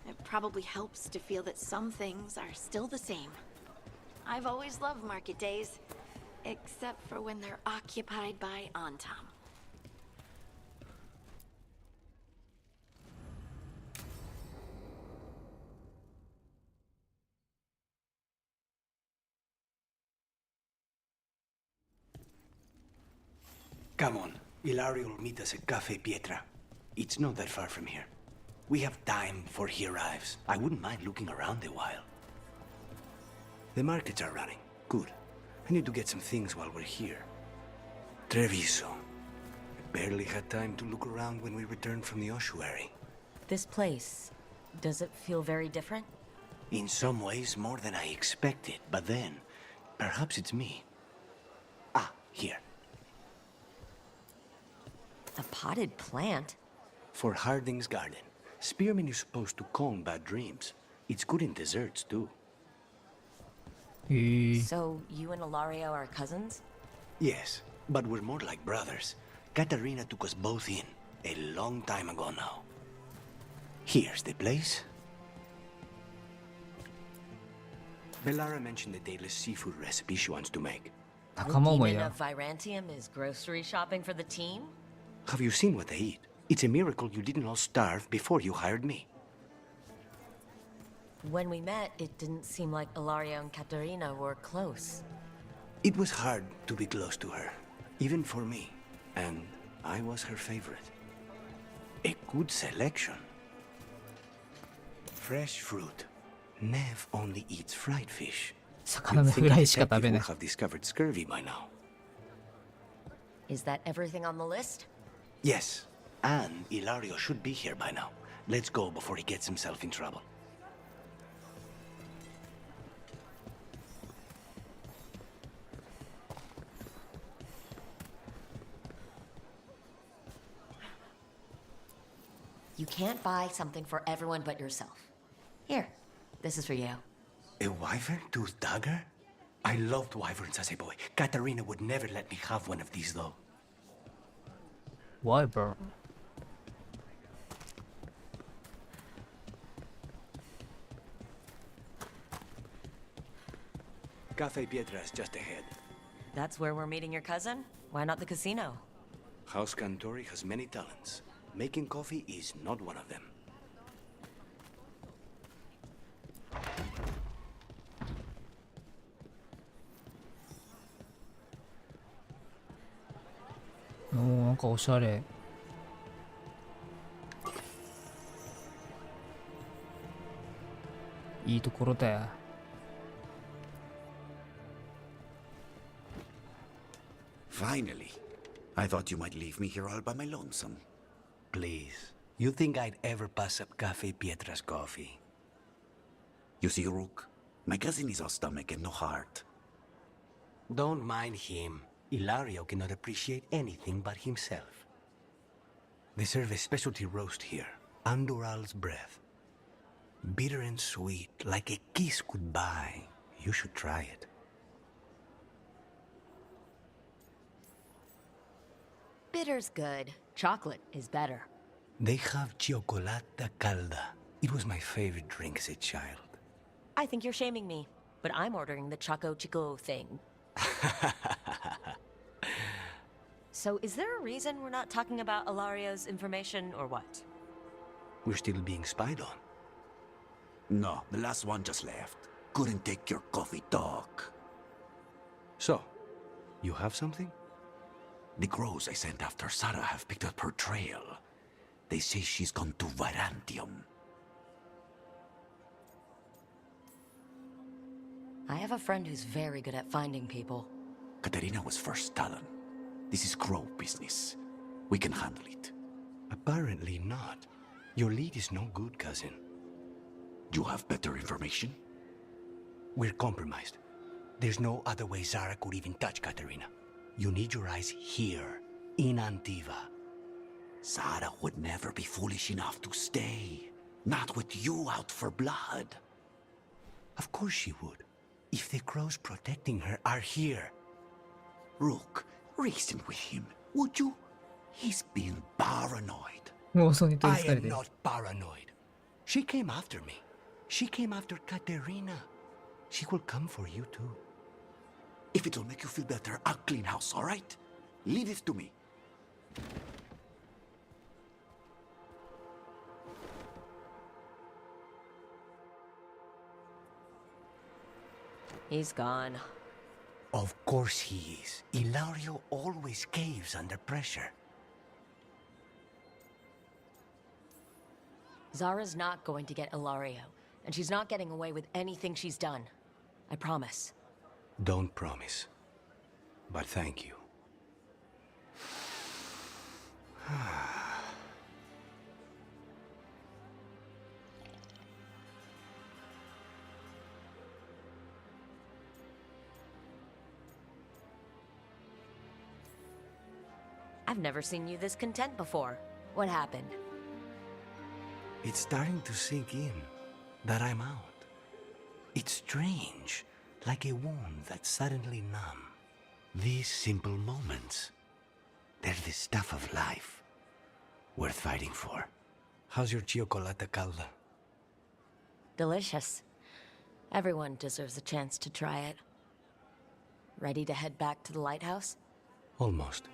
It probably helps to feel that some things are still the same. I've always loved market days, except for when they're occupied by Antam. Come on, Ilario will meet us at Cafe Pietra. It's not that far from here. We have time before he arrives. I wouldn't mind looking around a while. The markets are running. Good. I need to get some things while we're here. Treviso. I barely had time to look around when we returned from the ossuary. This place, Does it feel very different? In some ways, more than I expected, but then, perhaps it's me. Ah, here. A potted plant? For Harding's garden. Spearmint is supposed to calm bad dreams. It's good in desserts, too. So, you and Ilario are cousins? Yes, but we're more like brothers. Katarina took us both in, a long time ago now. Here's the place. Bellara mentioned the dayless seafood recipe she wants to make. The demon of Virantium is grocery shopping for the team? Have you seen what they eat? It's a miracle you didn't all starve before you hired me. When we met, it didn't seem like Ilario and Katarina were close. It was hard to be close to her, even for me. And I was her favorite. A good selection. Fresh fruit. Nev only eats fried fish. 魚のフライしか食べない。 have discovered scurvy by now. Is that everything on the list? Yes, and Ilario should be here by now. Let's go before he gets himself in trouble. You can't buy something for everyone but yourself. Here, this is for you. A wyvern tooth dagger? I loved wyverns as a boy. Katarina would never let me have one of these, though. Wyvern. Cafe Pietra is just ahead. That's where we're meeting your cousin? Why not the casino? House Cantori has many talents. Making coffee is not one of them. Oh, なんかおしゃれ。いいところだよ。Finally. I thought you might leave me here all by my lonesome. Please. You think I'd ever pass up Cafe Pietra's coffee? You see, Rook, my cousin is all stomach and no heart. Don't mind him. Ilario cannot appreciate anything but himself. They serve a specialty roast here, Andoral's breath. Bitter and sweet, like a kiss goodbye. You should try it. Bitter's good. Chocolate is better. They have Chocolata Calda. It was my favorite drink as a child. I think you're shaming me, but I'm ordering the Choco Chico thing. So is there a reason we're not talking about Ilario's information or what? We're still being spied on. No, the last one just left. Couldn't take your coffee talk. So, you have something? The crows I sent after Sarah have picked up her trail. They say she's gone to Virantium. I have a friend who's very good at finding people. Katerina was first talent. This is crow business. We can handle it. Apparently not. Your lead is no good, cousin. You have better information? We're compromised. There's no other way Zara could even touch Katerina. You need your eyes here, in Antiva. Zara would never be foolish enough to stay. Not with you out for blood. Of course she would. If the crows protecting her are here. Rook, reason with him, would you? He's being paranoid. I am not paranoid. She came after me. She came after Katerina. She will come for you too. If it'll make you feel better, I'll clean house, all right? Leave it to me. He's gone. Of course he is. Ilario always caves under pressure. Zara's not going to get Ilario, and she's not getting away with anything she's done. I promise. Don't promise. But thank you. I've never seen you this content before. What happened? It's starting to sink in that I'm out. It's strange, like a wound that's suddenly numb. These simple moments, they're the stuff of life, worth fighting for. How's your chocolate calda? Delicious. Everyone deserves a chance to try it. Ready to head back to the lighthouse? Almost.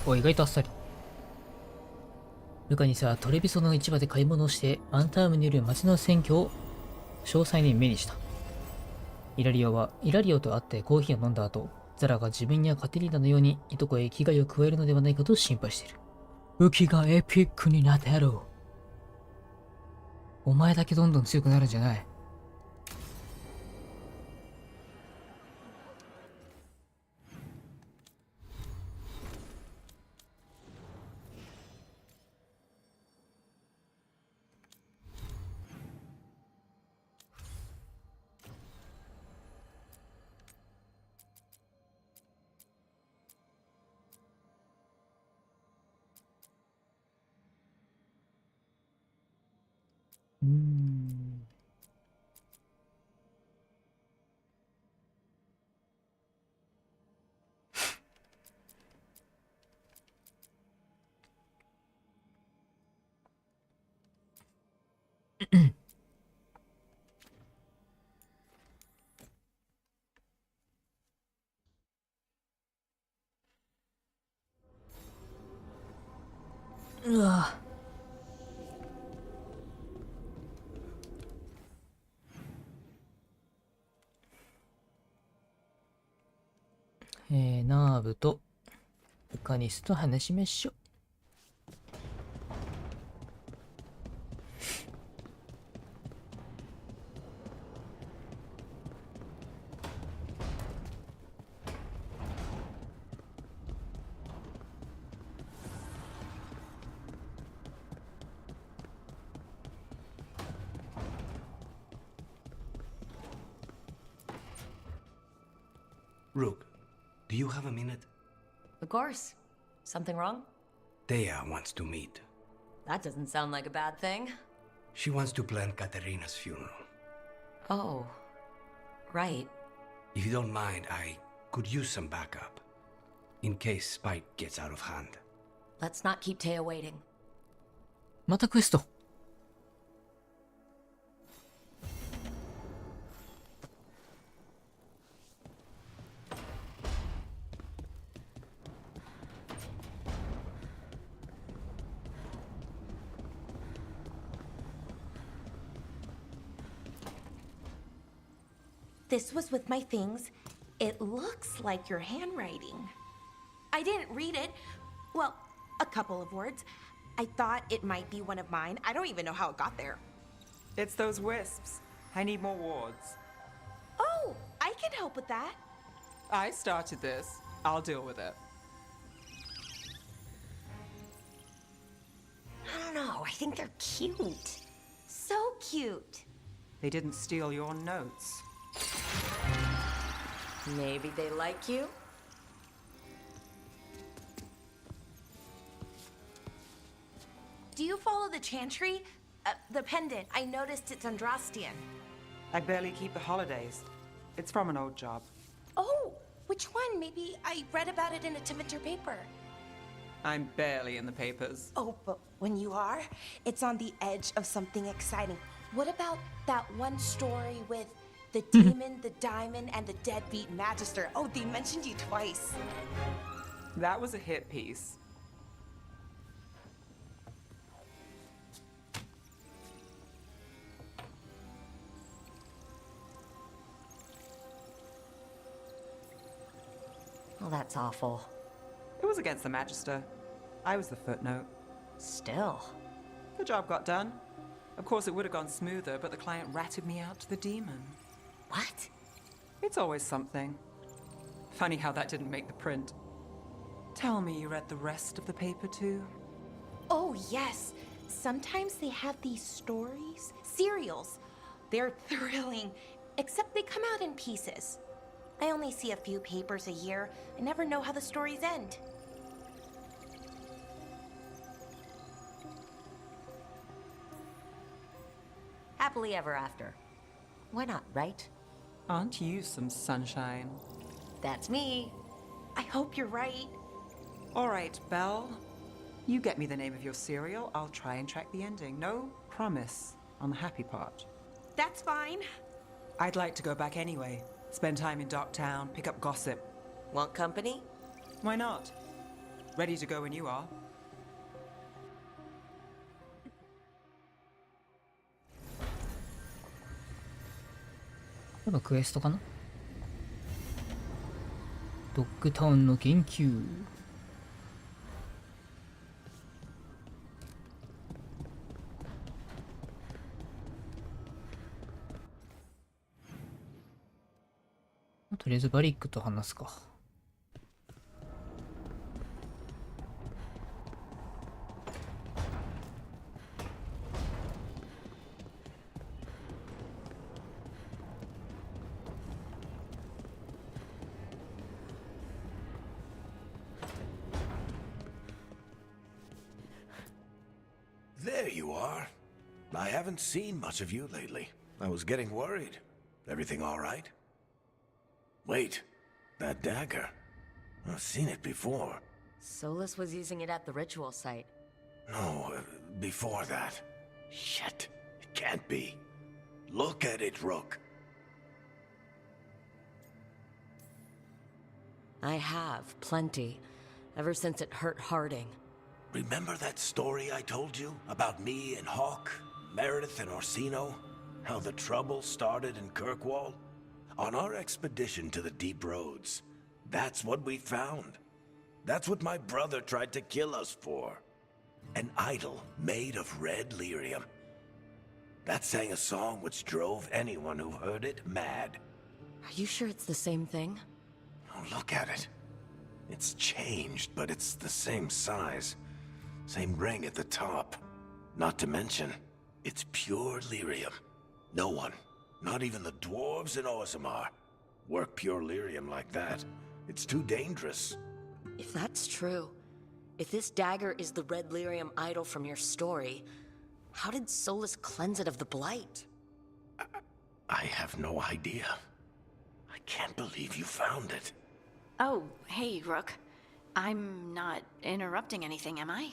お、意外とあっさり。ルカニスはトレビソの市場で買い物をして、アンタームによる町の選挙を詳細に目にした。イラリオと会ってコーヒーを飲んだ後、ザラが自分やカテリーナのようにいとこへ危害を加えるのではないかと心配している。武器がエピックになってやろう。お前だけどんどん強くなるんじゃない。うわ。ナーブとルカニスと話しましょう。Rook, do you have a minute? Of course. Something wrong? Thea wants to meet. That doesn't sound like a bad thing. She wants to plan Katerina's funeral. Oh, right. If you don't mind, I could use some backup. In case Spike gets out of hand. Let's not keep Taya waiting. またクエスト。This was with my things. It looks like your handwriting. I didn't read it. Well, a couple of words. I thought it might be one of mine. I don't even know how it got there. It's those wisps. I need more wards. Oh, I can help with that. I started this. I'll deal with it. I don't know. I think they're cute. So cute. They didn't steal your notes. Maybe they like you? Do you follow the chantry? The pendant. I noticed it's Andrastian. I barely keep the holidays. It's from an old job. Oh, which one? Maybe I read about it in a Timiter paper. I'm barely in the papers. Oh, but when you are, it's on the edge of something exciting. What about that one story with the demon, the diamond, and the deadbeat magister? Oh, they mentioned you twice. That was a hit piece. Well, that's awful. It was against the magister. I was the footnote. Still. The job got done. Of course, it would have gone smoother, but the client ratted me out to the demon. What? It's always something. Funny how that didn't make the print. Tell me you read the rest of the paper too? Oh, yes. Sometimes they have these stories, serials. They're thrilling, except they come out in pieces. I only see a few papers a year. I never know how the stories end. Happily ever after. Why not, right? Aren't you some sunshine? That's me. I hope you're right. All right, Belle. You get me the name of your cereal, I'll try and track the ending. No promise on the happy part. That's fine. I'd like to go back anyway. Spend time in Docktown, pick up gossip. Want company? Why not? Ready to go when you are. これはクエストかな。ドッグタウンの研究。とりあえずバリックと話すか。There you are. I haven't seen much of you lately. I was getting worried. Everything all right? Wait, that dagger. I've seen it before. Solus was using it at the ritual site. No, before that. Shit, it can't be. Look at it, Rook. I have, plenty. Ever since it hurt Harding. Remember that story I told you about me and Hawk, Meredith and Orsino? How the trouble started in Kirkwall? On our expedition to the deep roads, that's what we found. That's what my brother tried to kill us for. An idol made of red lyrium. That sang a song which drove anyone who heard it mad. Are you sure it's the same thing? Oh, look at it. It's changed, but it's the same size. Same ring at the top. Not to mention, it's pure lyrium. No one, not even the dwarves in Orzammar, work pure lyrium like that. It's too dangerous. If that's true, if this dagger is the red lyrium idol from your story, how did Solus cleanse it of the blight? I have no idea. I can't believe you found it. Oh, hey, Rook. I'm not interrupting anything, am I?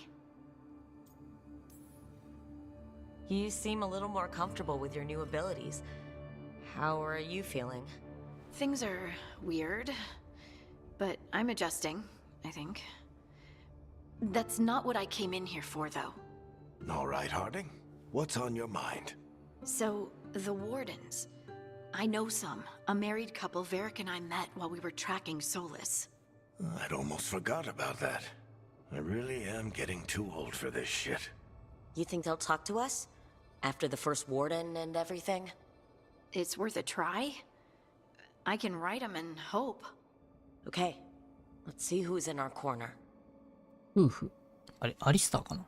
You seem a little more comfortable with your new abilities. How are you feeling? Things are weird, but I'm adjusting, I think. That's not what I came in here for, though. All right, Harding. What's on your mind? So, the Wardens. I know some. A married couple Varric and I met while we were tracking Solus. I'd almost forgot about that. I really am getting too old for this shit. You think they'll talk to us? After the first warden and everything? It's worth a try. I can write them and hope. Okay, let's see who's in our corner. 夫婦。あれ、アリスターかな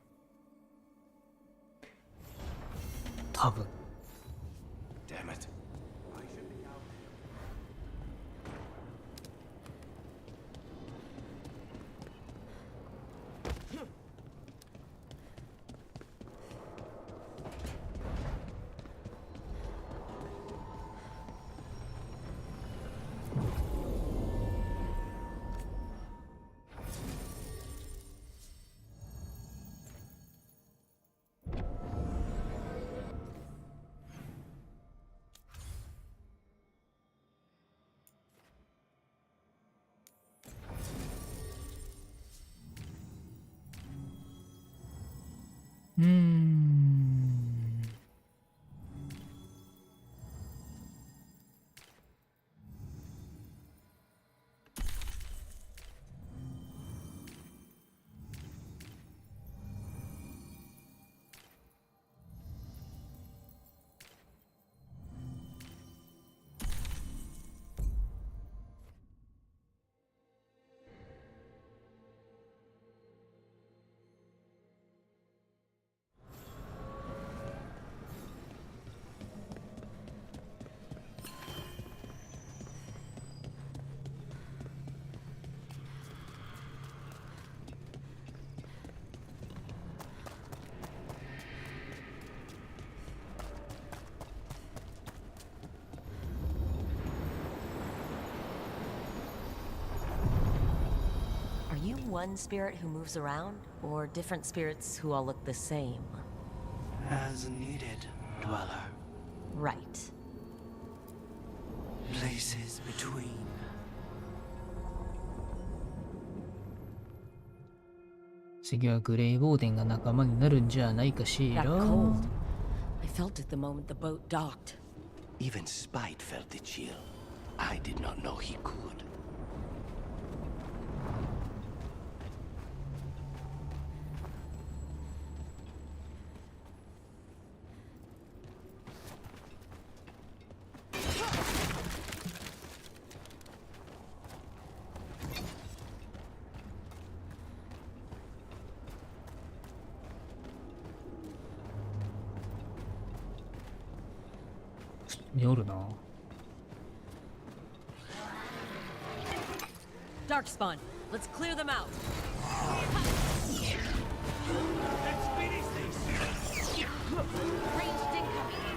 多分。Damn it. one spirit who moves around, or different spirits who all look the same? As needed, dweller. Right. Places between. 次はグレイウォーデンが仲間になるんじゃないかしら。 That cold. I felt it the moment the boat docked. Even Spite felt the chill. I did not know he could. Darkspawn, let's clear them out. Ranged incoming.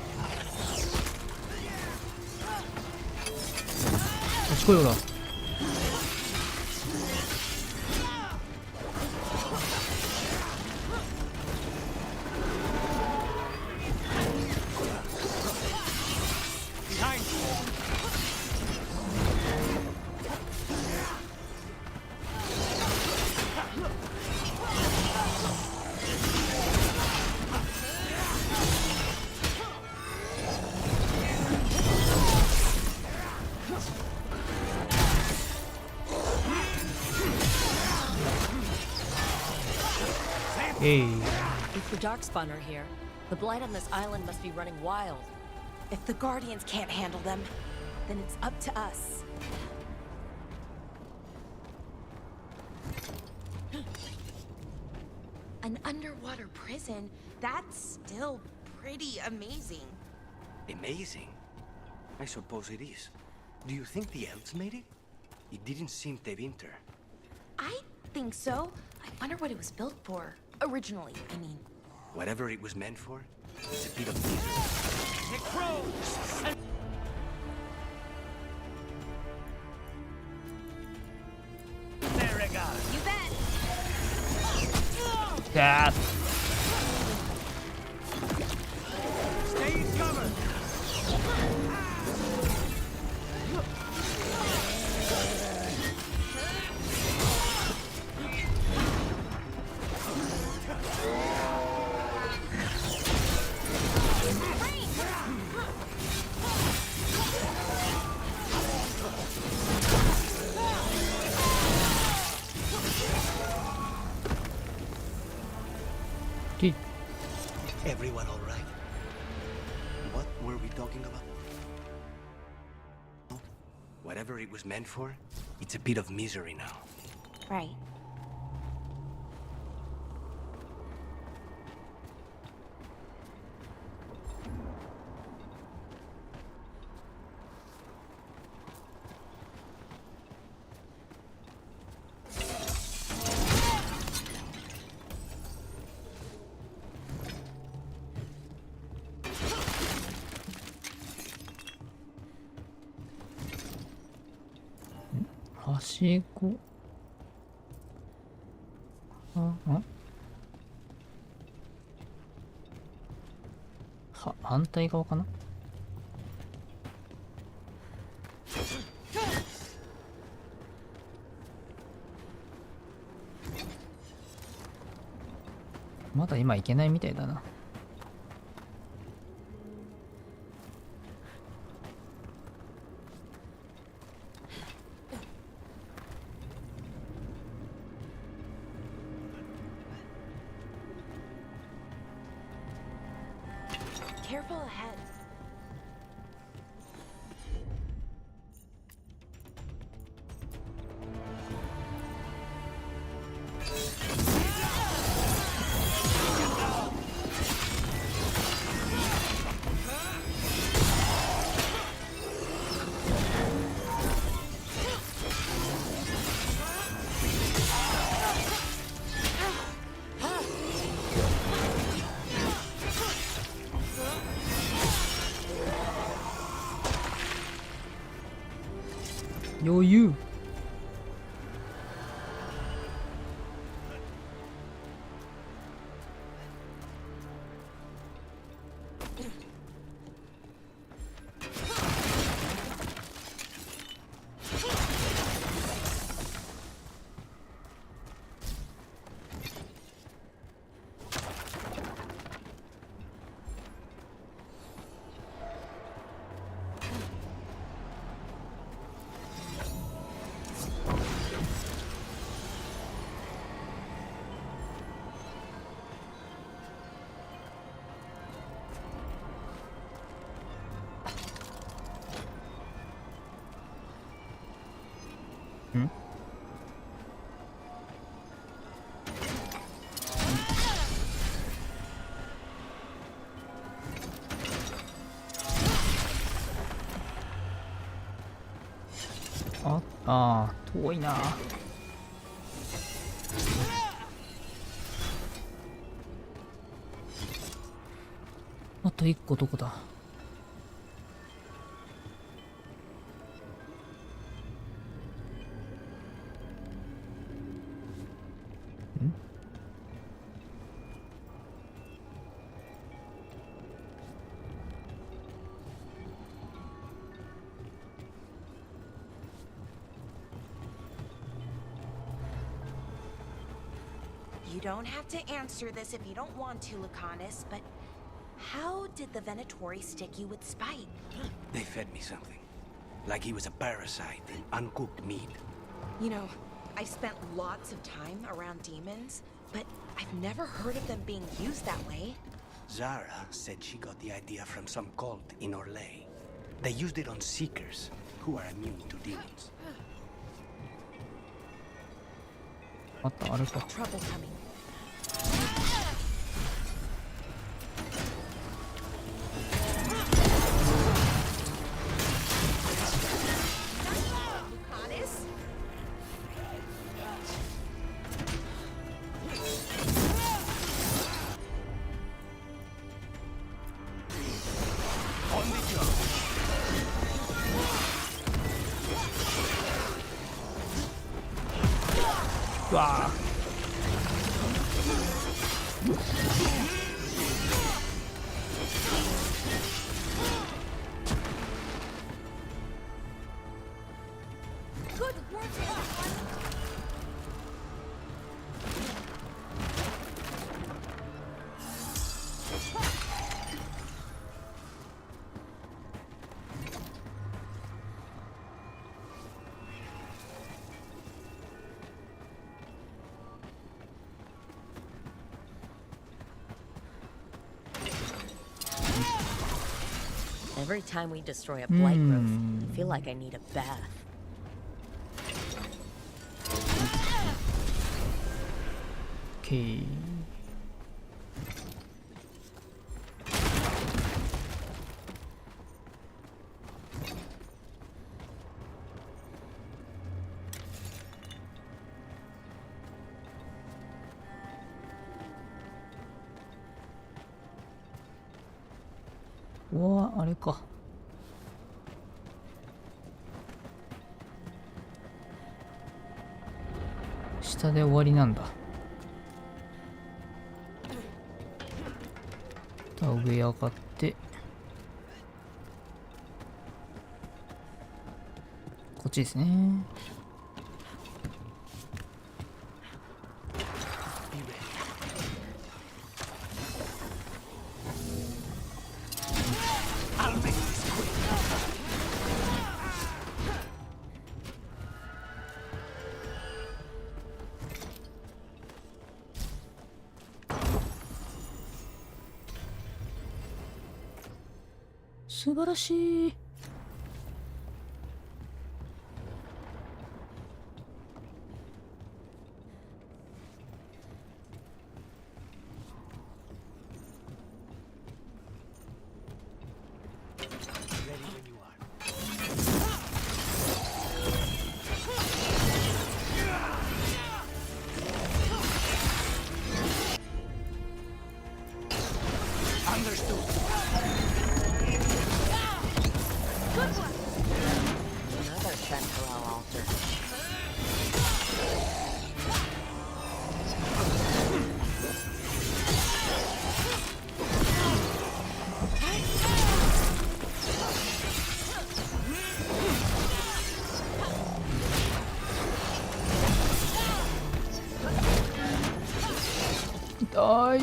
ちこよだ。If the Darkspawn are here, the blight on this island must be running wild. If the Guardians can't handle them, then it's up to us. An underwater prison? That's still pretty amazing. Amazing? I suppose it is. Do you think the elves made it? It didn't seem to enter. I think so. I wonder what it was built for. Originally, I mean. Whatever it was meant for, it's a bit of misery. It grows! There it goes. You bet! Ah. Stay covered! Everyone all right? What were we talking about? Whatever it was meant for, it's a bit of misery now. Right.はしご。反対側かな。まだ今行けないみたいだな。Careful ahead. ん？あー、遠いな。あと1個どこだ？ん？You don't have to answer this if you don't want to, Lucanus, but how did the Venatori stick you with spite? They fed me something. Like he was a parasite in uncooked meat. You know, I've spent lots of time around demons, but I've never heard of them being used that way. Zara said she got the idea from some cult in Orlais. They used it on seekers who are immune to demons. あった、あれか。 Trouble coming. Lucanus? On the job. うわGood work, everyone. Every time we destroy a blight growth, I feel like I need a bath. Okay. What? あれか。下で終わりなんだ。上上がって、こっちですね。素晴らしい。Another temporal altar. Die.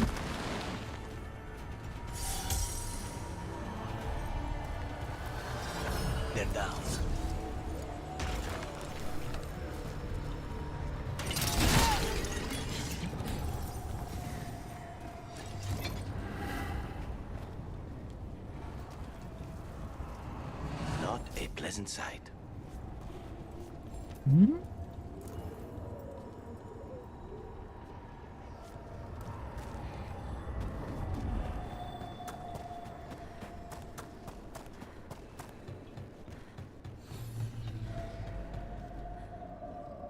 They're down. Not a pleasant sight.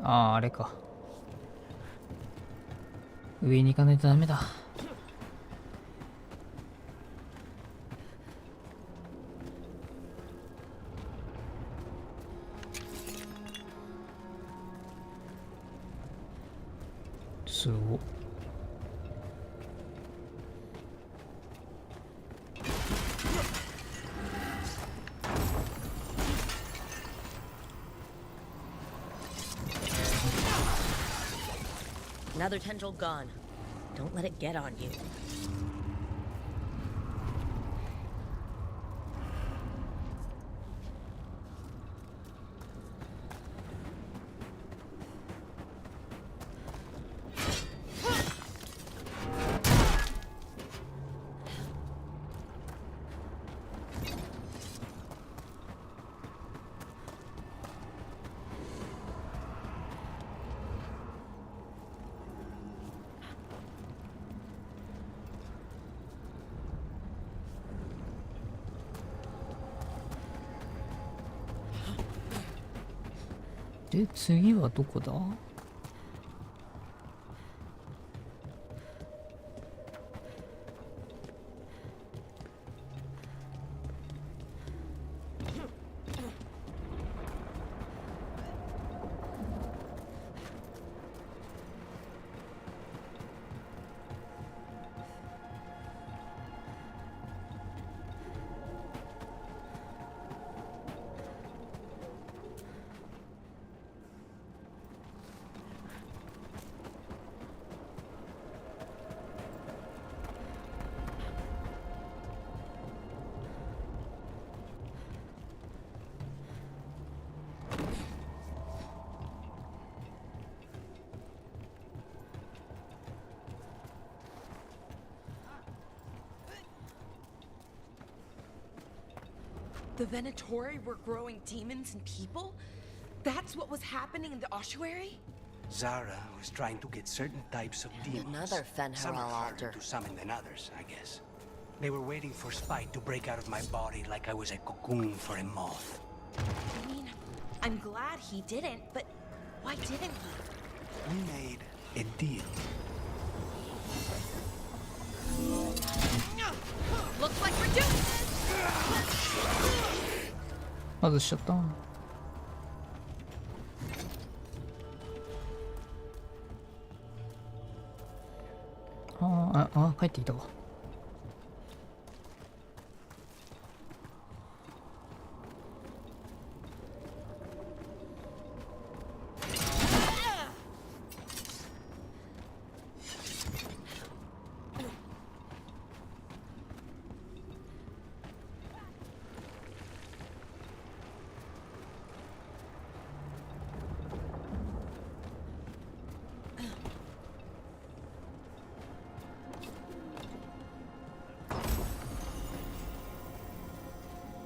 ああ、あれか。上に行かないとダメだ。すごっ。Another tendril gone. Don't let it get on you.で、次はどこだ？The Venatori were growing demons and people? That's what was happening in the ossuary? Zara was trying to get certain types of demons. Another Fenharal Some are harder altar. to summon than others, I guess. They were waiting for spite to break out of my body like I was a cocoon for a moth. I mean, I'm glad he didn't, but why didn't he? We made a deal. Looks like we're doing this! 外しちゃった。帰ってきたか。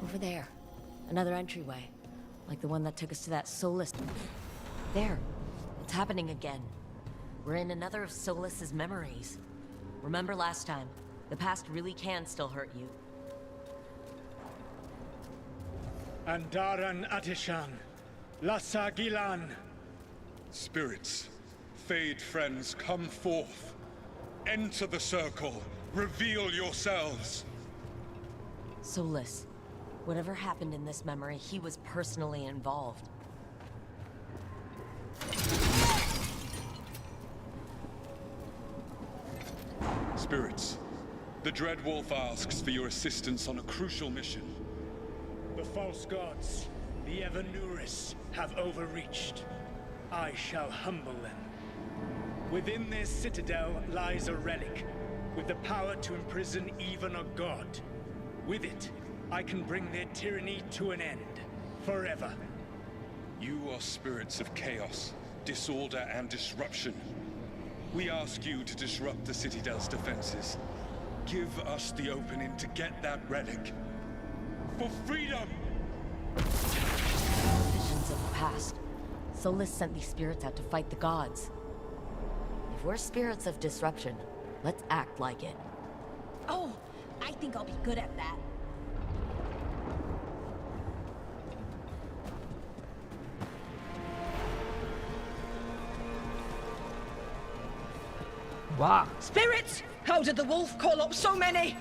Over there. Another entryway. Like the one that took us to that Solus. There. It's happening again. We're in another of Solus's memories. Remember last time? The past really can still hurt you. Andaran Atishan. Lasa Gilan. Spirits, Fade friends, come forth. Enter the circle. Reveal yourselves. Solus. Whatever happened in this memory, he was personally involved. Spirits, the Dread Wolf asks for your assistance on a crucial mission. The false gods, the Evanuris, have overreached. I shall humble them. Within their citadel lies a relic, with the power to imprison even a god. With it, I can bring their tyranny to an end, forever. You are spirits of chaos, disorder, and disruption. We ask you to disrupt the Citadel's defenses. Give us the opening to get that relic. For freedom! Visions of the past. Solus sent these spirits out to fight the gods. If we're spirits of disruption, let's act like it. Oh, I think I'll be good at that. わあ Spirits! How did the wolf call up so many?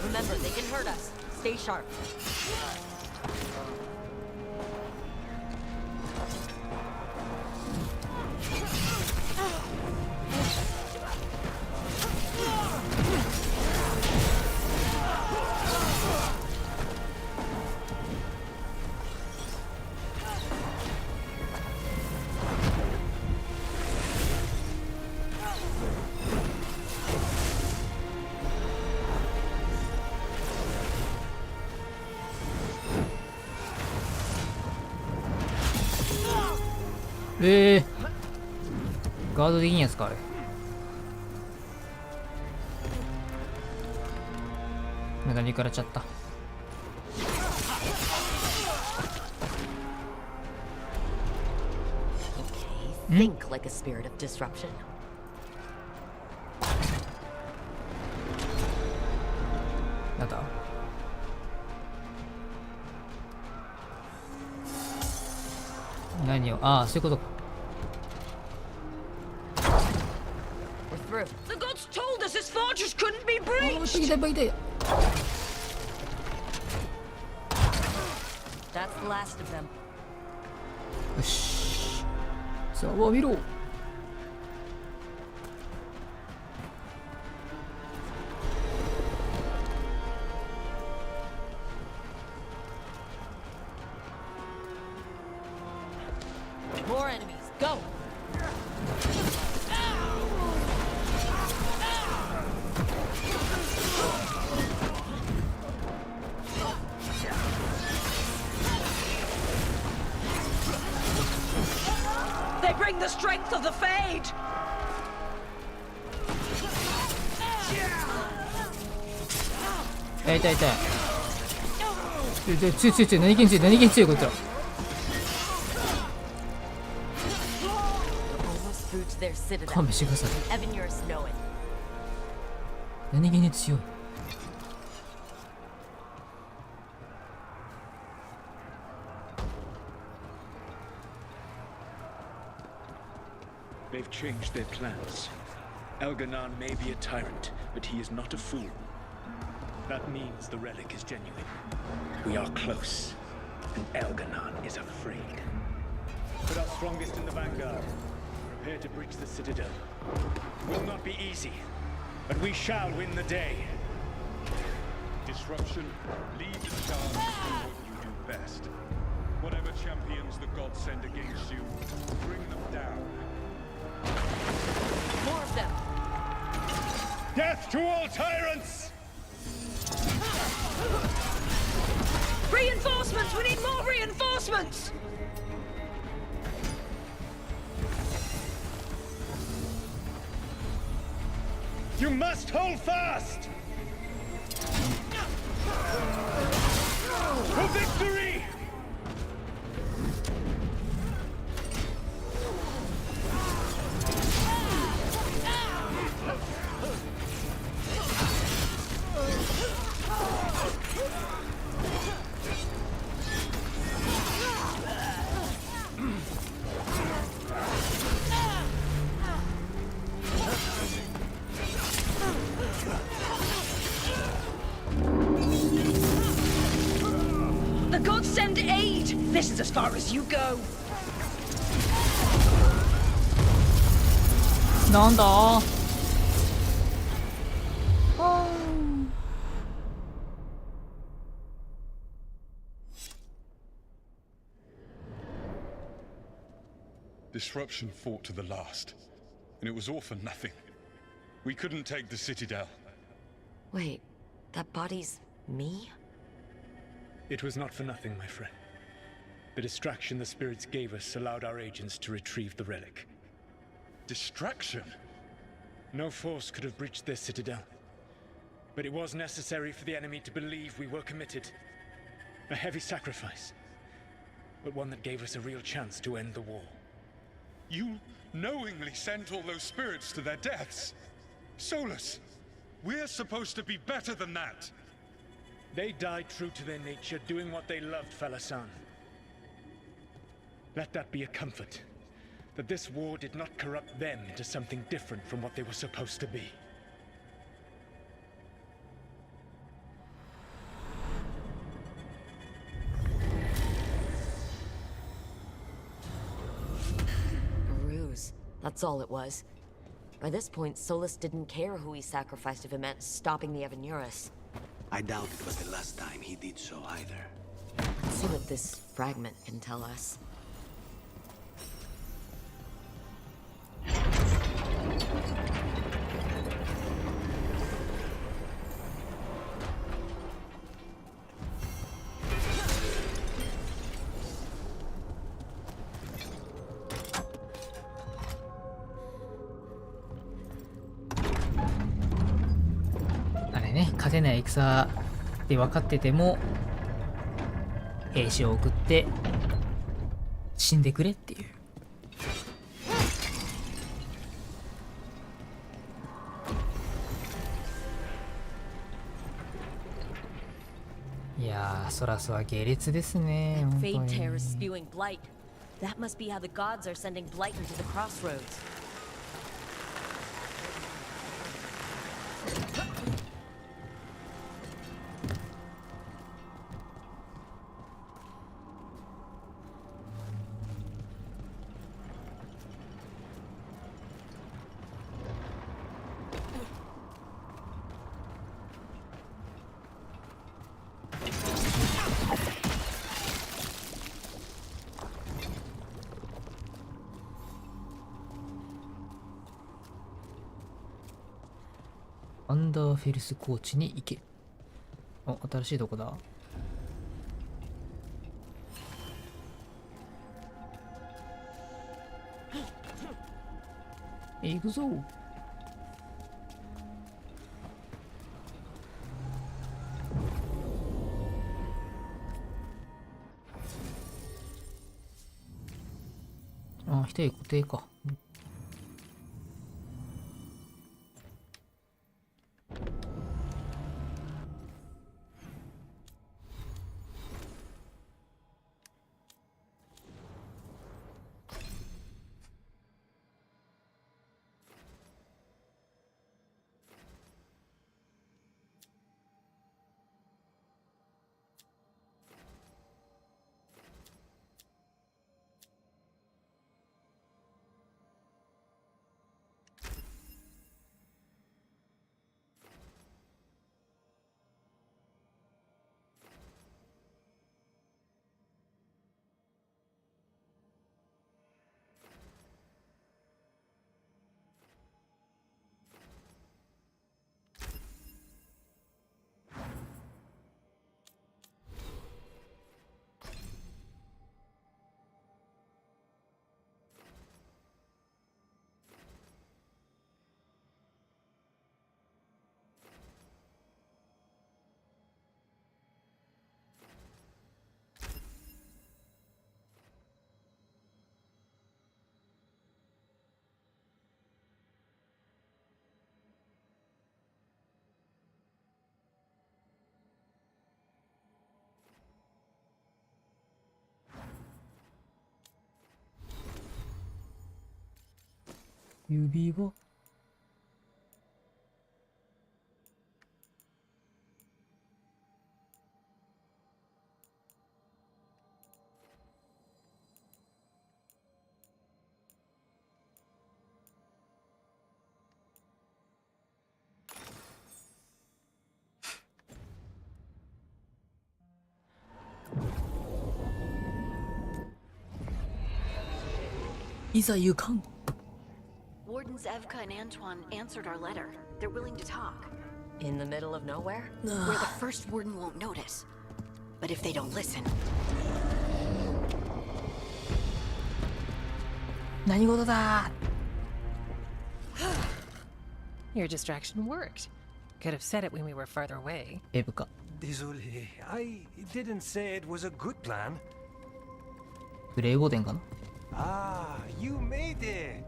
Remember, they can hurt us. Stay sharp.ガードできんやつかあれ。メダルからちゃった。Think like a spirit of disruption. なんだ何をああそういうことか。We're through. The gods told us this fortress couldn't be breached! That's the last of them. よし。さあ見ろ。More enemies. Go! They bring the strength of the Fade! 痛い痛い。強い何気に強い何気に強いこいつら。勘弁してください。何気に強い。They've changed their plans. Elganon may be a tyrant, but he is not a fool. That means the relic is genuine. We are close, and Elganon is afraid. Put our strongest in the vanguard. Prepare to breach the citadel. Will not be easy, but we shall win the day. Disruption, lead the charge, do what you do best. Whatever champions the gods send against you, bring them down. More of them. Death to all tyrants! Reinforcements! We need more reinforcements! You must hold fast! For victory! The gods send aid! This is as far as you go! なんだDisruption fought to the last, and it was all for nothing. We couldn't take the Citadel. Wait, that body's me? It was not for nothing, my friend. The distraction the spirits gave us allowed our agents to retrieve the relic. Distraction? No force could have breached their citadel. But it was necessary for the enemy to believe we were committed. A heavy sacrifice, but one that gave us a real chance to end the war. You knowingly sent all those spirits to their deaths. Solus, we're supposed to be better than that. They died true to their nature, doing what they loved, Falasan. Let that be a comfort. That this war did not corrupt them into something different from what they were supposed to be. A ruse. That's all it was. By this point, Solus didn't care who he sacrificed if it meant stopping the Evanuris. I doubt it was the last time he did so either. Let's see what this fragment can tell us.あれね、勝てない戦で分かってても兵士を送って死んでくれっていう。いやー、ソラスは下劣ですね。本当 Fade に。 tear is spewing blight. That must be how the gods are sending blight into the crossroads.アンダーフェルス高地に行け。お、新しいとこだ。行くぞ。あ、一人固定か。指輪。いざ行かん。 Wardens Evka and Antoine answered our letter. They're willing to talk. In the middle of nowhere? Where the first warden won't notice. But if they don't listen... 何事だ Your distraction worked. Could have said it when we were farther away. エブか。 Désolé, I didn't say it was a good plan. グレーゴーデンかな Ah, you made it!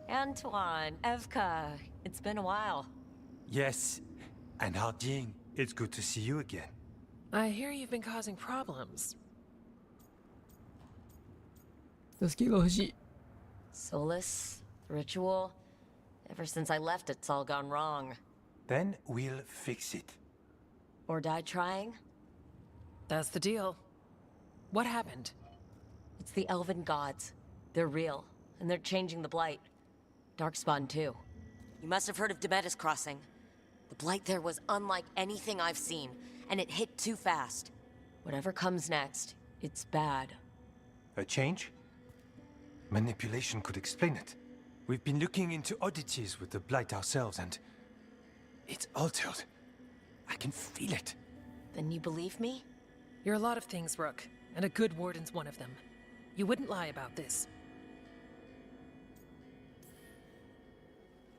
Antoine, Evka, it's been a while. Yes, and Harding, it's good to see you again. I hear you've been causing problems. 助けが欲しい。 Solace, ritual. Ever since I left, it's all gone wrong. Then we'll fix it. Or die trying? That's the deal. What happened? It's the elven gods. They're real, and they're changing the Blight. Darkspawn, too. You must have heard of Demetis Crossing. The Blight there was unlike anything I've seen, and it hit too fast. Whatever comes next, it's bad. A change? Manipulation could explain it. We've been looking into oddities with the Blight ourselves, and it's altered. I can feel it. Then you believe me? You're a lot of things, Rook, and a good warden's one of them. You wouldn't lie about this.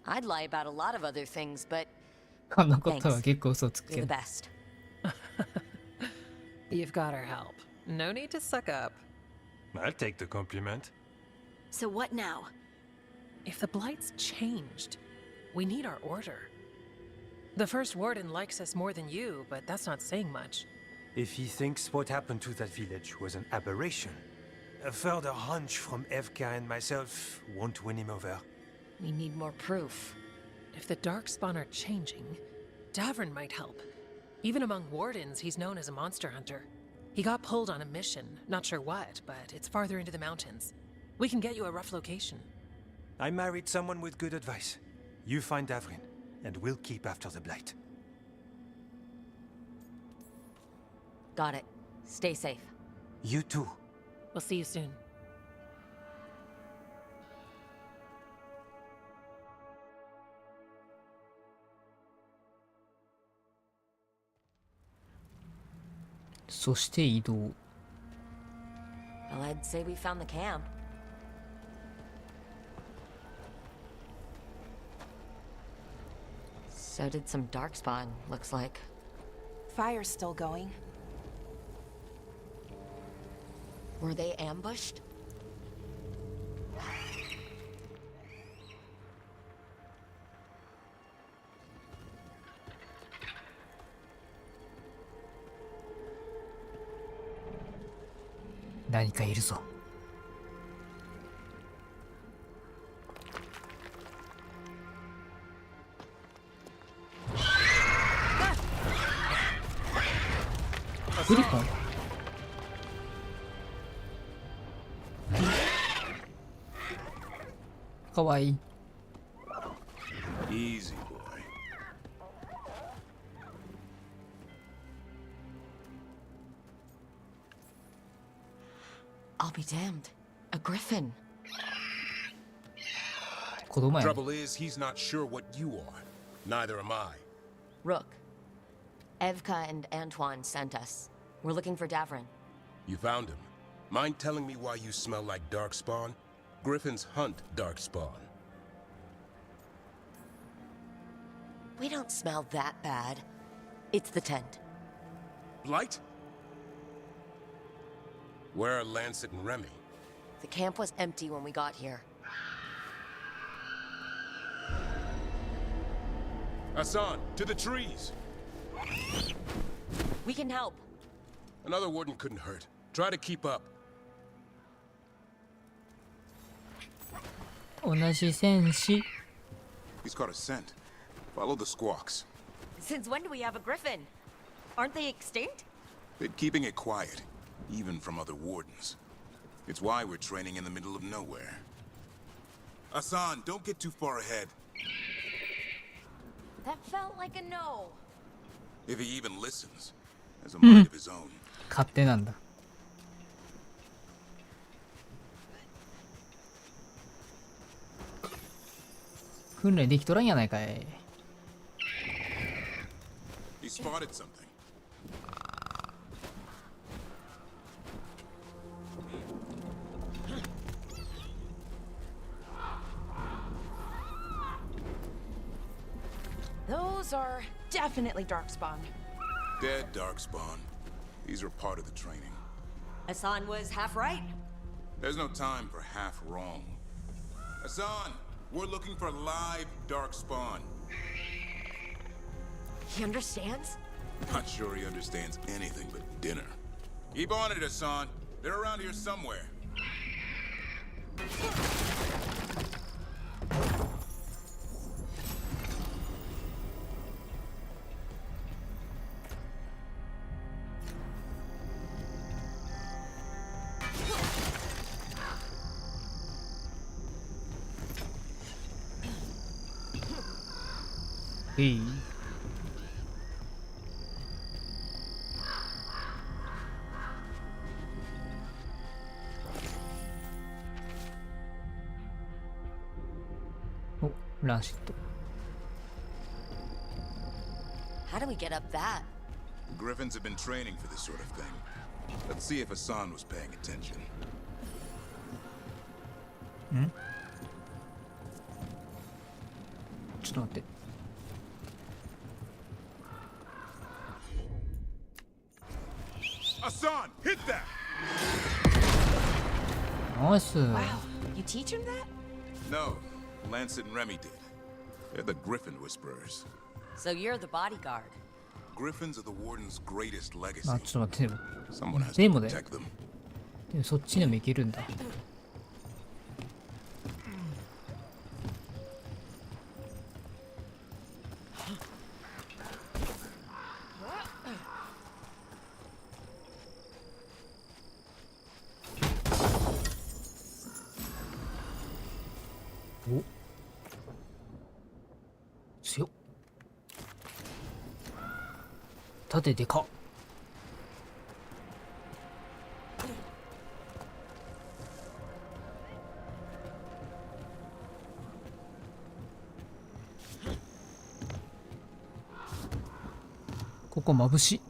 I'd lie about a lot of other things, but こんなことは結構嘘つく you're け the ど。 best. You've got our help. No need to suck up. I'll take the compliment. So what now? If the Blight's changed, we need our order. The first warden likes us more than you, but that's not saying much. If he thinks what happened to that village was an aberration, a further hunch from Evka and myself won't win him over. We need more proof. If the Darkspawn are changing, Davern might help. Even among wardens, he's known as a monster hunter. He got pulled on a mission, not sure what, but it's farther into the mountains. We can get you a rough location. I married someone with good advice. You find Davrin, and we'll keep after the Blight. Got it. Stay safe. You too. We'll see you soon. そして移動。 Well, I'd say we found the camp. So did some Darkspawn, looks like. Fire's still going. Were they ambushed?「何かいるぞ」。グリフォン？かわいい。 Easy, boy. I'll be damned. A griffin. 子供やね。 Trouble is, he's not sure what you are. Neither am I. Rook. Evka and Antoine sent us. We're looking for Davrin. You found him. Mind telling me why you smell like Darkspawn? Griffins hunt Darkspawn. We don't smell that bad. It's the tent. Blight? Where are Lancet and Remy? The camp was empty when we got here. Hassan, to the trees! We can help. Another warden couldn't hurt. Try to keep up. 同じ戦士。 He's caught a scent. Follow the squawks. Since when do we have a griffin? Aren't they extinct? Been keeping it quiet, even from other wardens. It's why we're training in the middle of nowhere. Hassan, don't get too far ahead. That felt like a no. If he even listens, has a mind of his own. 勝手なんだ。訓練できとらんやないかい。 He spotted something. Those are definitely Darkspawn. Dead Darkspawn. These are part of the training. Hassan was half right. There's no time for half wrong. Hassan, we're looking for live Darkspawn. He understands? Not sure he understands anything but dinner. Keep on it, Hassan. They're around here somewhere. お、ランシット。 How do we get up that? The Griffins have been training for this sort of thing. Let's see if Hassan was paying attention. ん？ちょっと待って。Hassan, hit that! ナイス。 Wow, you teach him that? No, Lancet and Remy did. They're the Griffin Whisperers. So you're the bodyguard. Griffins are the Warden's greatest legacy. あ、ちょっと待って。 Someone has で to もね。 protect them. でもそっちにも行けるんだ。お、強っ。盾でかっ。ここ眩しい。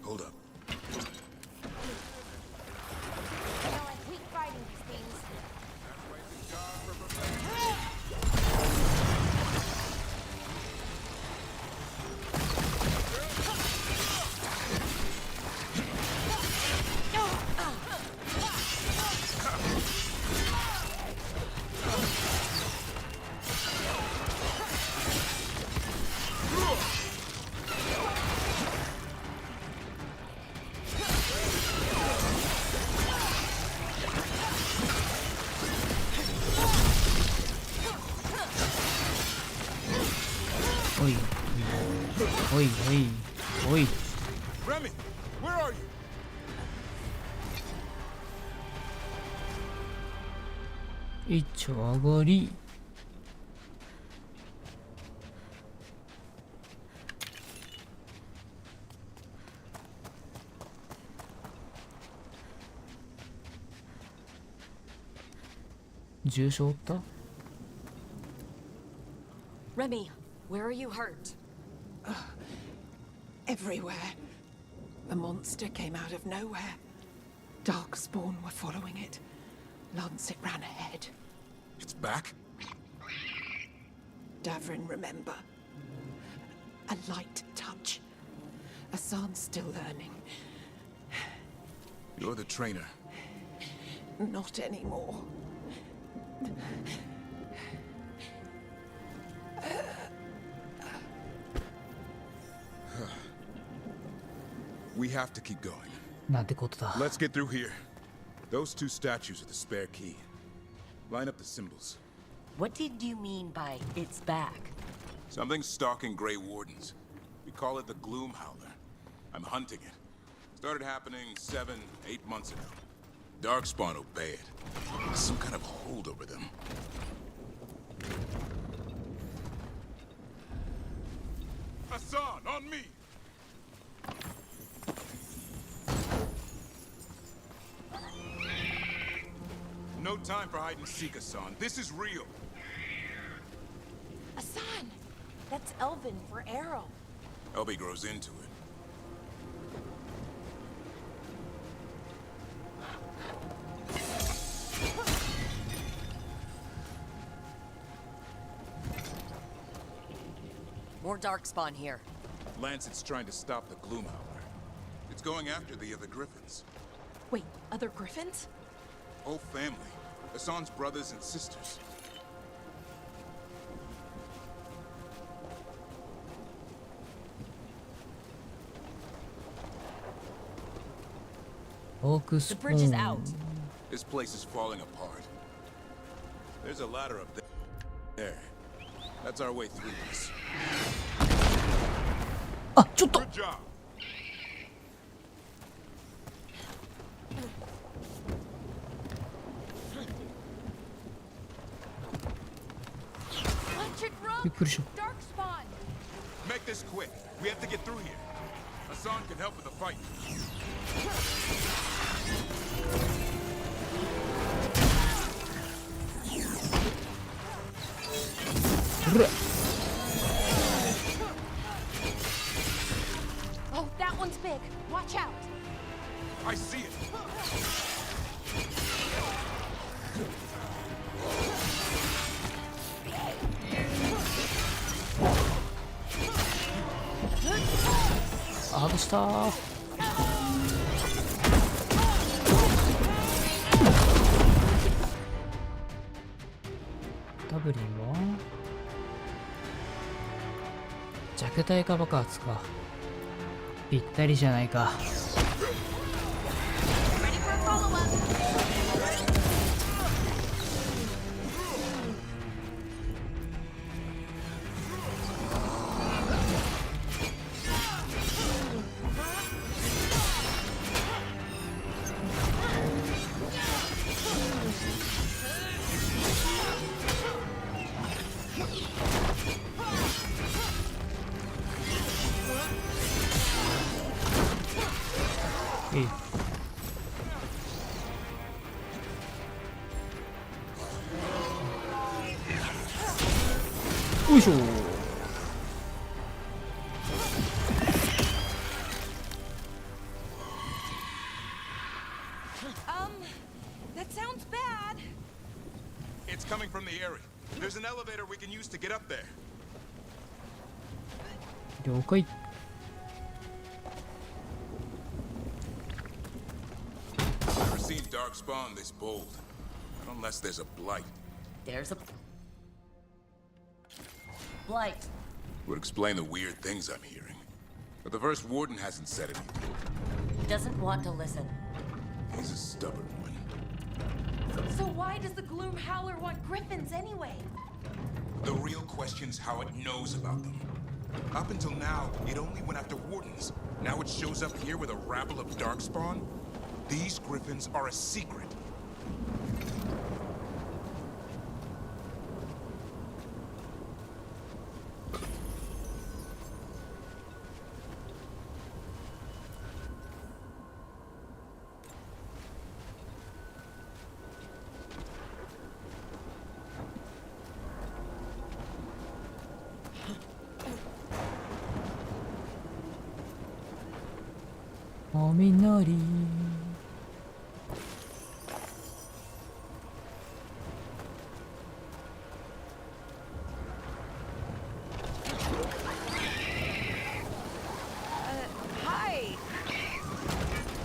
Hold up. I hate fighting these things.おいおいおいおい。 Remy, where are you? 一丁上がり。重傷負った？ Remy, where are you hurt? Everywhere. The monster came out of nowhere. Darkspawn were following it. Lancet ran ahead. It's back? Davrin, remember. A light touch. Hassan's still learning. You're the trainer. Not anymore. We have to keep going. なんてことだ。 Let's get through here. Those two statues are the spare key. Line up the symbols. What did you mean by it's back? Something's stalking Grey Wardens. We call it the Gloom Howler. I'm hunting it. Started happening 7, 8 months ago. Darkspawn obey it. There's some kind of hold over them. Hassan, on me! No time for hide and seek, Hassan. This is real. Hassan! That's Elven for arrow. Elby grows into it. More darkspawn here. Lancet's trying to stop the Gloom Howler. It's going after the other Griffins. Wait, other Griffins? Whole family. Hassan's brothers and sisters. The bridge is out. This place is falling apart. There's a ladder up there. That's our way through this. あ、ちょっと。 Good job. Make this quick. We have to get through here. Hassan can help with the fight. Oh, that one's big. Watch out. I see it. Ah, das da. W は弱体化爆発か。ぴったりじゃないか。よいしょ。That sounds bad. It's coming from the area. There's an elevator we can use to get up there. 了解。Never seen Darkspawn this bold. Not unless there's a blight. There's a blight. Would explain the weird things I'm hearing. But the first warden hasn't said anything. He doesn't want to listen. He's a stubborn one. So why does the Gloom Howler want griffins anyway? The real question's how it knows about them. Up until now, it only went after wardens. Now it shows up here with a rabble of Darkspawn? These griffins are a secret. Aminari. Hi.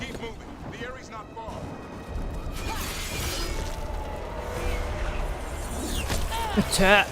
Keep moving. The area's not far. Attack.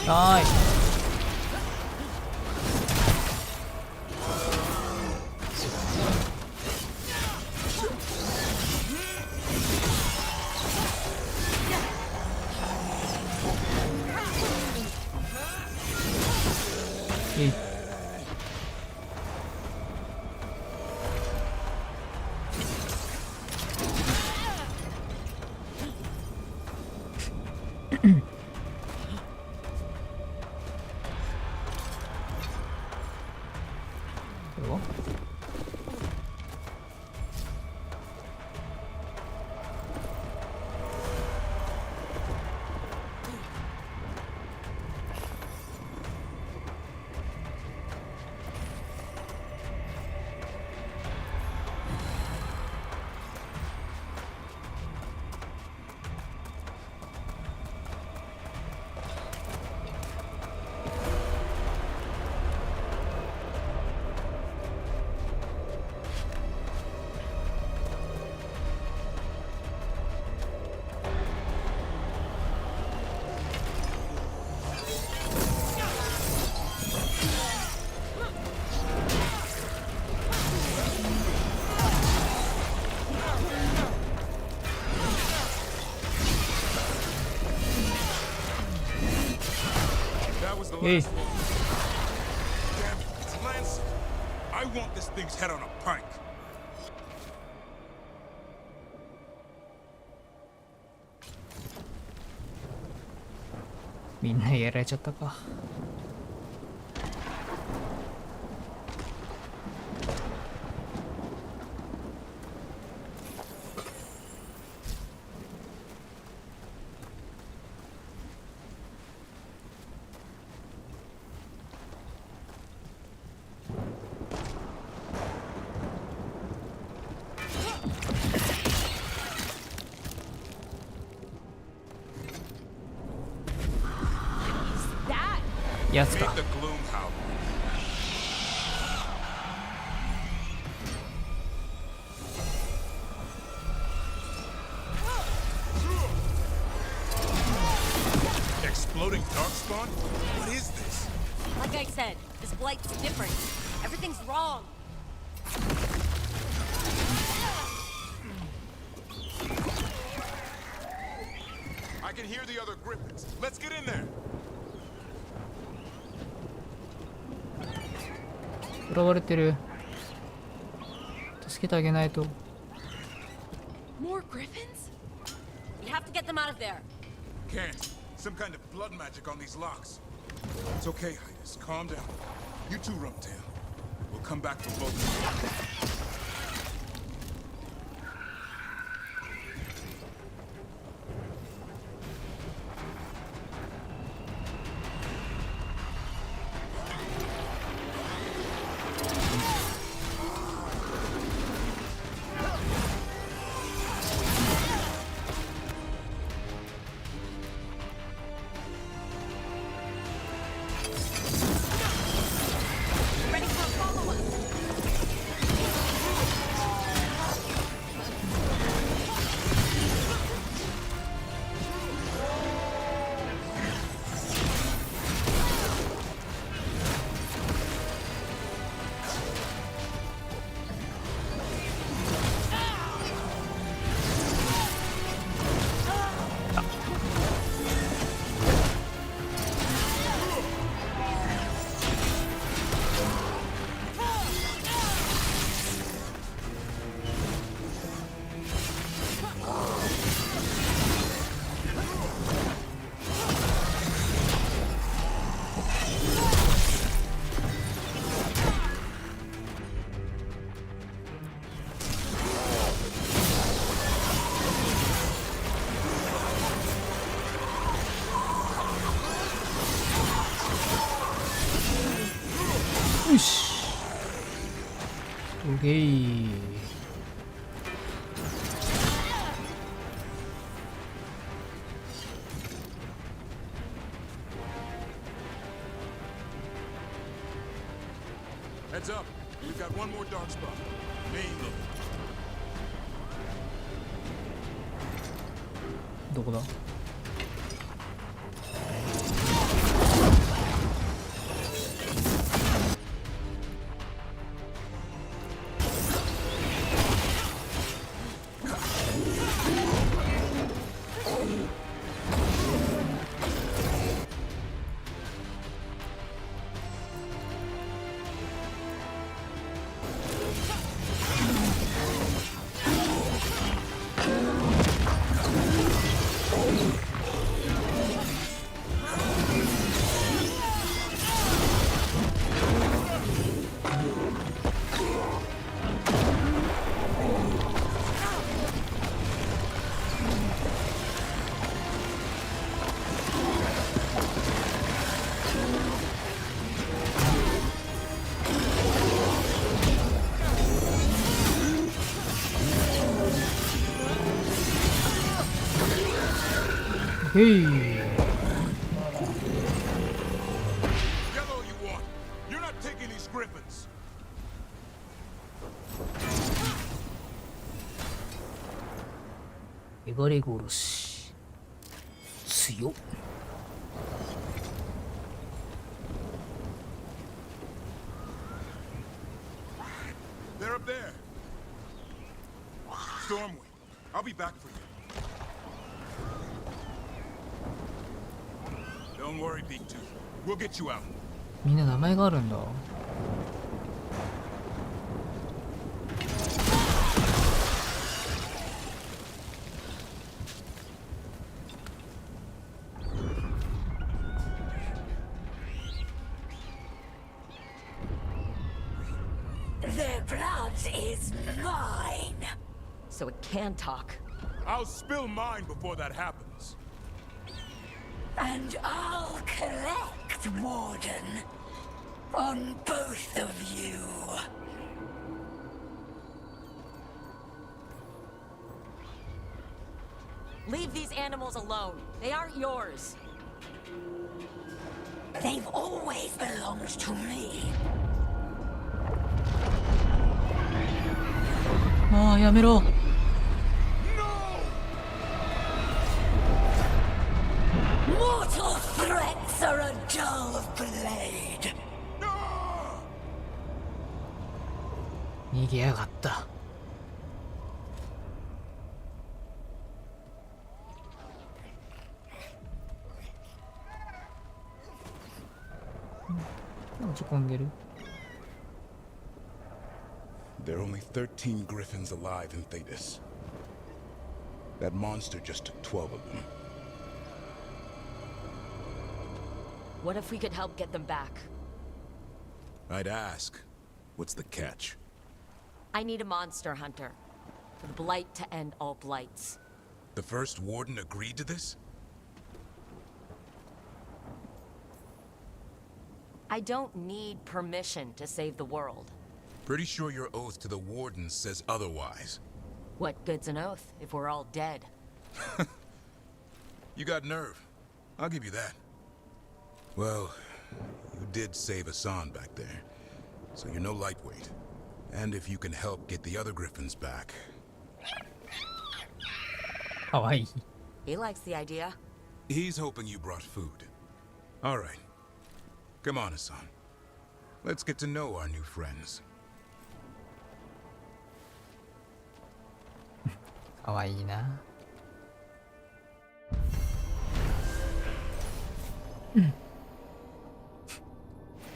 Nice. Damn it, it's Lance. I want this thing's head on a pike. みんなやられちゃったか。やつか。Exploding darkspawn? What is this? Like I said, this blight's different. Everything's wrong. I can hear the other griffins. Let's get in there. 囚われてる。助けてあげないと。More griffins? You have to get them out of there. Can't. Some kind of blood magic on these locks. It's okay, Highness. Calm down. You too, Rumtail. We'll come back for both of you.よし。オッケー。Heads up. We've got one more dark spot. Main level. どこだ？へい。Get all you want. You're not taking these griffins. エガレ殺し。強っ。They're up there. Stormwind, I'll be back for you. Don't worry, Vtuber. We'll get you out. みんな名前があるんだ。Their blood is mine. So it can talk. I'll spill mine before that happens. And I'll collect, Warden, on both of you. Leave these animals alone. They aren't yours. They've always belonged to me. ああ、やめろ。Mortal threats are a dull blade. 逃げやがった。落ち込んでる。There are only 13 griffins alive in Thetis. That monster just took 12 of them. What if we could help get them back? I'd ask, what's the catch? I need a monster hunter. For the blight to end all blights. The first warden agreed to this? I don't need permission to save the world. Pretty sure your oath to the warden says otherwise. What good's an oath if we're all dead? You got nerve. I'll give you that. Well, you did save Hassan back there, so you're no lightweight. And if you can help get the other griffins back... Kawaii. He likes the idea. He's hoping you brought food. All right. Come on, Hassan. Let's get to know our new friends. かわいいな。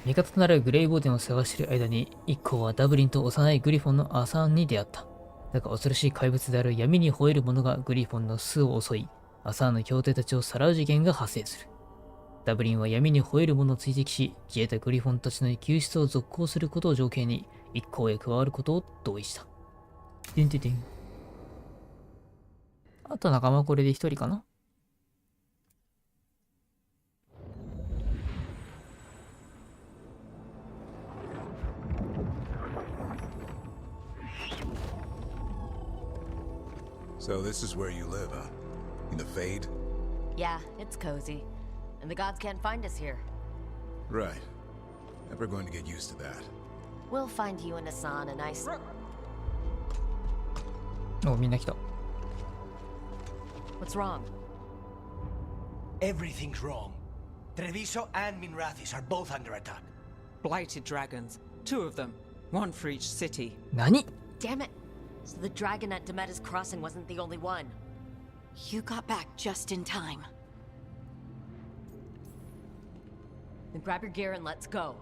味方となるグレイボーデンを探している間に、一行はダブリンと幼いグリフォンのアサーンに出会った。だが恐ろしい怪物である闇に吠える者がグリフォンの巣を襲い、アサーンの兄弟たちをさらう事件が発生する。ダブリンは闇に吠える者を追跡し、消えたグリフォンたちの救出を続行することを条件に、一行へ加わることを同意した。てんてんてん。あと仲間はこれで一人かな。So this is where you live, huh? In the Fade? Yeah, it's cozy. And the gods can't find us here. Right. Never going to get used to that. We'll find you and Hassan a nice... お、みんな来た。What's wrong? Everything's wrong. Treviso and Minrathis are both under attack. Blighted dragons. 2 of them. 1 for each city. 何? Damn it. So the dragon at Demeter's Crossing wasn't the only one. You got back just in time. Then grab your gear and let's go.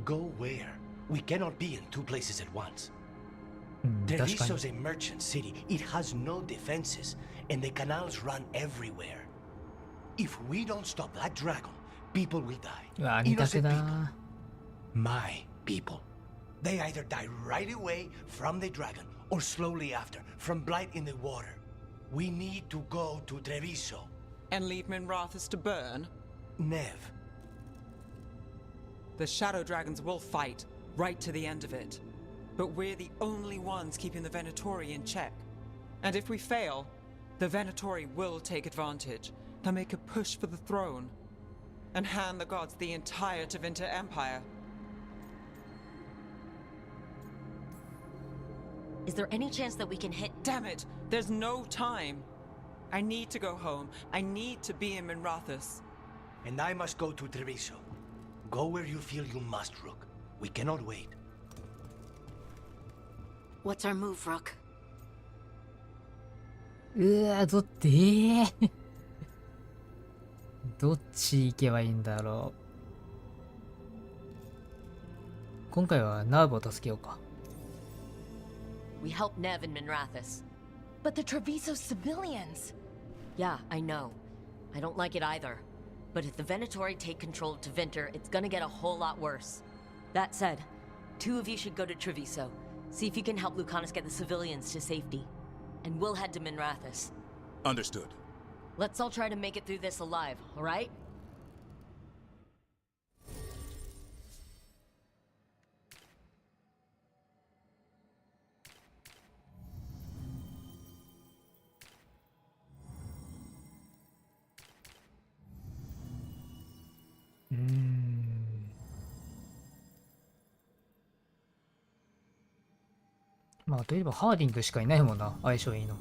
Go where? We cannot be in 2 places at once. 確かに。 Treviso's a merchant city. It has no defenses, and the canals run everywhere. If we don't stop that dragon, people will die. うわ、似たて Innocent だ people. My people. They either die right away from the dragon, or slowly after, from blight in the water. We need to go to Treviso. And leave Minrathis to burn? Nev. The shadow dragons will fight, right to the end of it. But we're the only ones keeping the Venatori in check. And if we fail, the Venatori will take advantage. They'll make a push for the throne. And hand the gods the entire Tevinter Empire. Is there any chance that we can hit... Damn it! There's no time! I need to go home. I need to be in Minrathis. And I must go to Treviso. Go where you feel you must, Rook. We cannot wait. What's our move, Rook? うわ、どっち行けばいいんだろ今回はナーブを助けようか。 We help Nev and Minrathous. But the Treviso civilians! Yeah, I know. I don't like it either. But if the Venatori take control of Tevinter, it's gonna get a whole lot worse. That said, 2 of you should go to Treviso. See if you can help Lucanus get the civilians to safety. And we'll head to Minrathous. Understood. Let's all try to make it through this alive, alright? Hmm. まあといえばハーディングしかいないもんな、相性いいの。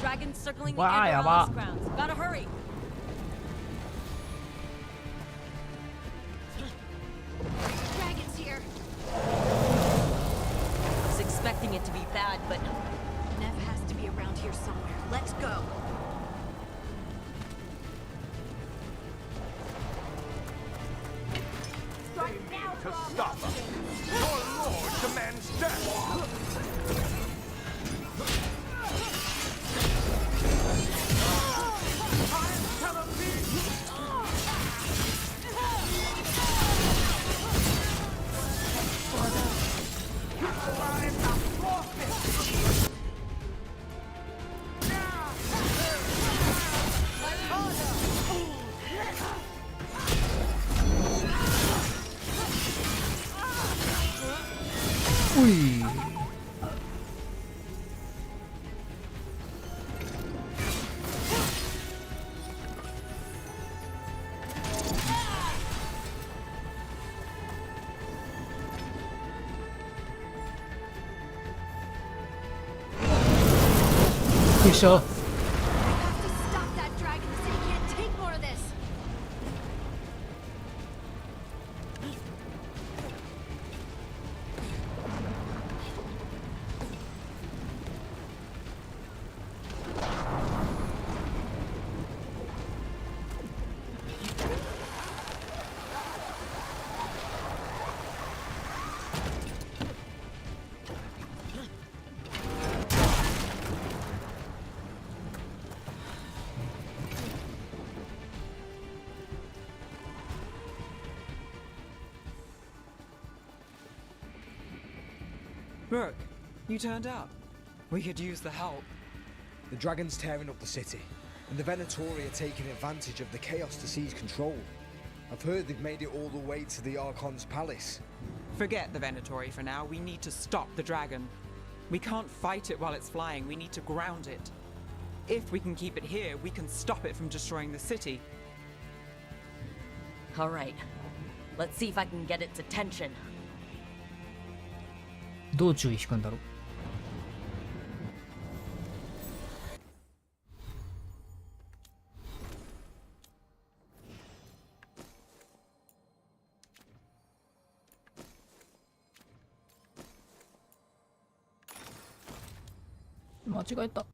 Dragons circling the Why, Andor Abba? Palace grounds. Gotta hurry. Dragons here. I was expecting it to be bad, but Nev has to be around here somewhere. Let's go. To stop us. Your lord demands death. Ui. Sure. We have to stop that dragon. The city can't take more of this. Brooke, you turned up. We could use the help. The dragon's tearing up the city, and the Venatori are taking advantage of the chaos to seize control. I've heard they've made it all the way to the Archon's palace. Forget the Venatori for now. We need to stop the dragon. We can't fight it while it's flying. We need to ground it. If we can keep it here, we can stop it from destroying the city. alright. Let's see if I can get its attention. どう注意引くんだろう。間違えた。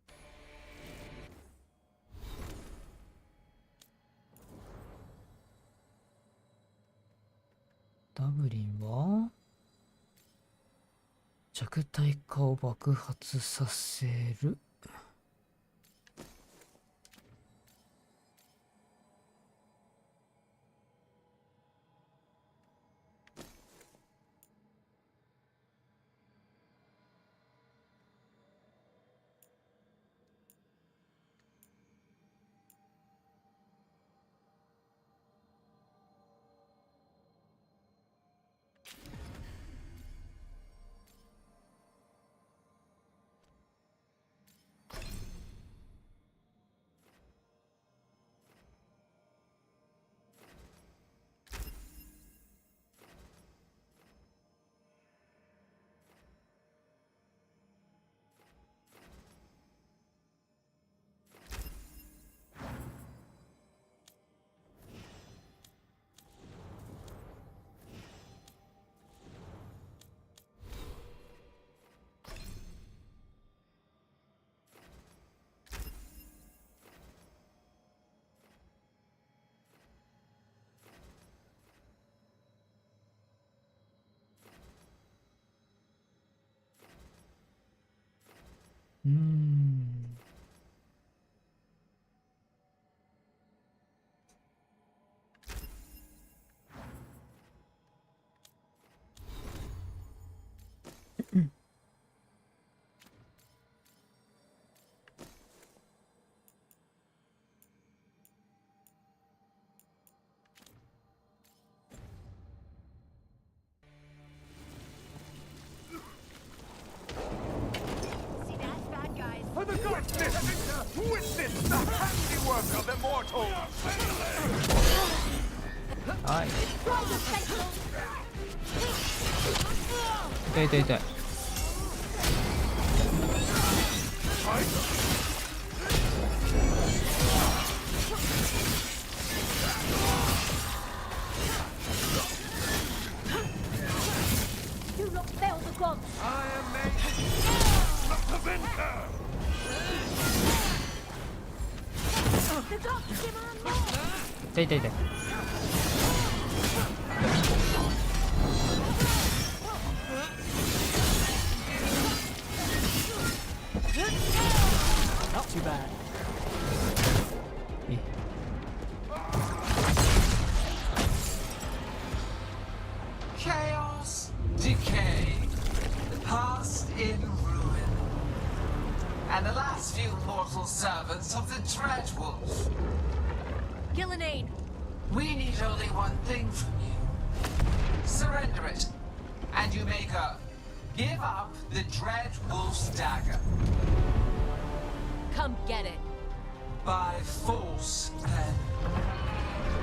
ダブリンは弱体化を爆発させる。Witness the handiwork of immortals! はい。痛い痛い痛い。Do not fail the gods. I am made not to venture! The gods demand more. 痛い痛い痛い。Not too bad. Chaos, decay, the past in ruin, and the last few mortal servants of the Dreadwolf. Gillenane! We need only one thing from you. Surrender it, and you may go. Give up the Dreadwolf's dagger. Come get it. By force, then.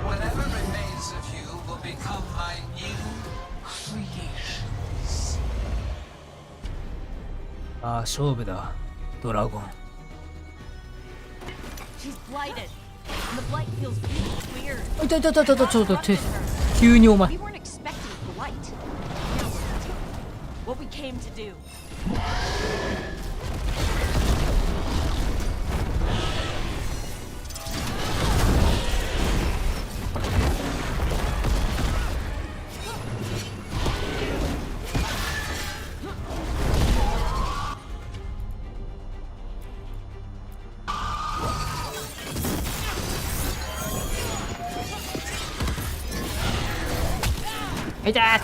Whatever remains of you will become my new creations. ああ、勝負だ。ドラゴン。She's blighted. And the blight feels really weird. 痛い痛い痛い痛い、ちょっと待って。急にお前。 We weren't expecting blight. Now we're what we came to do. 痛い。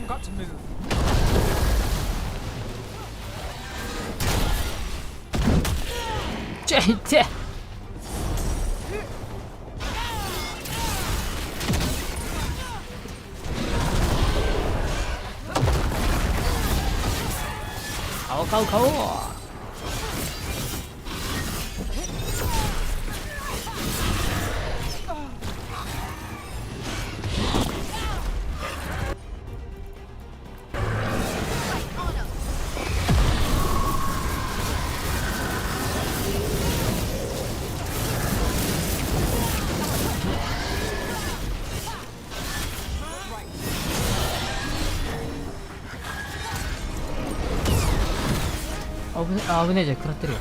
Got to move. ちょい痛い。顔顔顔。危ねえじゃん、食らってるよ。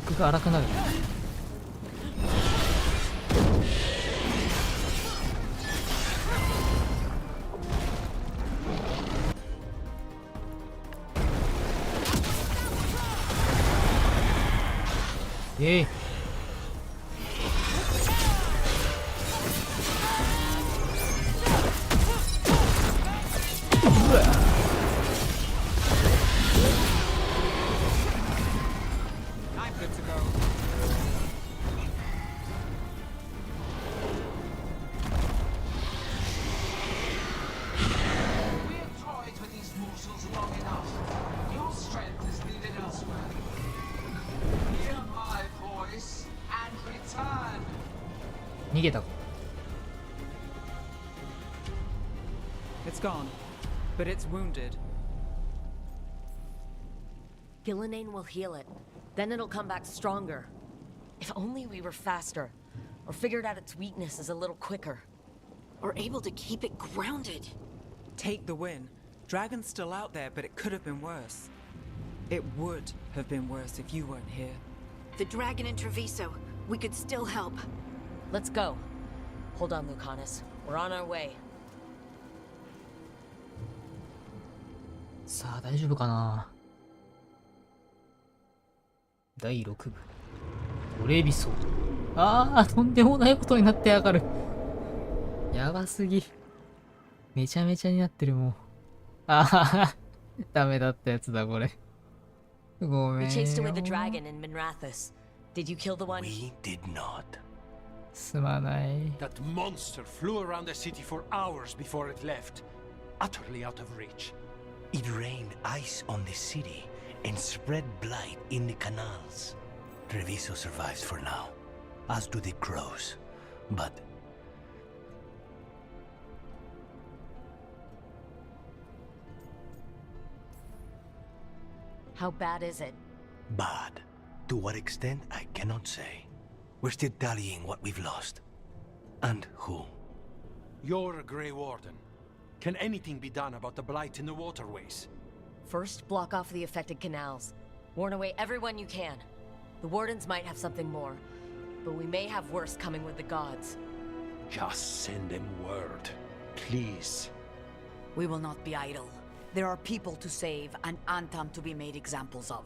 僕が荒くなる。逃げた。 It's gone, but it's wounded. Gillenane will heal it. Then it'll come back stronger. If only we were faster, or figured out its weaknesses a little quicker. Or able to keep it grounded. Take the win. Dragon's still out there, but it could have been worse. It would have been worse if you weren't here. The dragon in Treviso. We could still help. Let's go. Hold on, Lucanus. We're on our way. さあ大丈夫かな。第6部トレビソー。ああ、とんでもないことになってやがる。やばすぎ。めちゃめちゃになってるもん。あはは。ダメだったやつだこれ。ごめ We ん chased away よ。 the dragon in Minrathous. Did you kill the one? We did not. すまない。 That monster flew around the city for hours before it left, utterly out of reach. It rained ice on the city and spread blight in the canals. Treviso survives for now, as do the crows. But How bad is it? bad. To what extent, I cannot say. We're still tallying what we've lost. And who. You're a Grey Warden. Can anything be done about the blight in the waterways? First, block off the affected canals. Warn away everyone you can. The Wardens might have something more, but we may have worse coming with the gods. Just send them word, please. We will not be idle. There are people to save and Antam to be made examples of.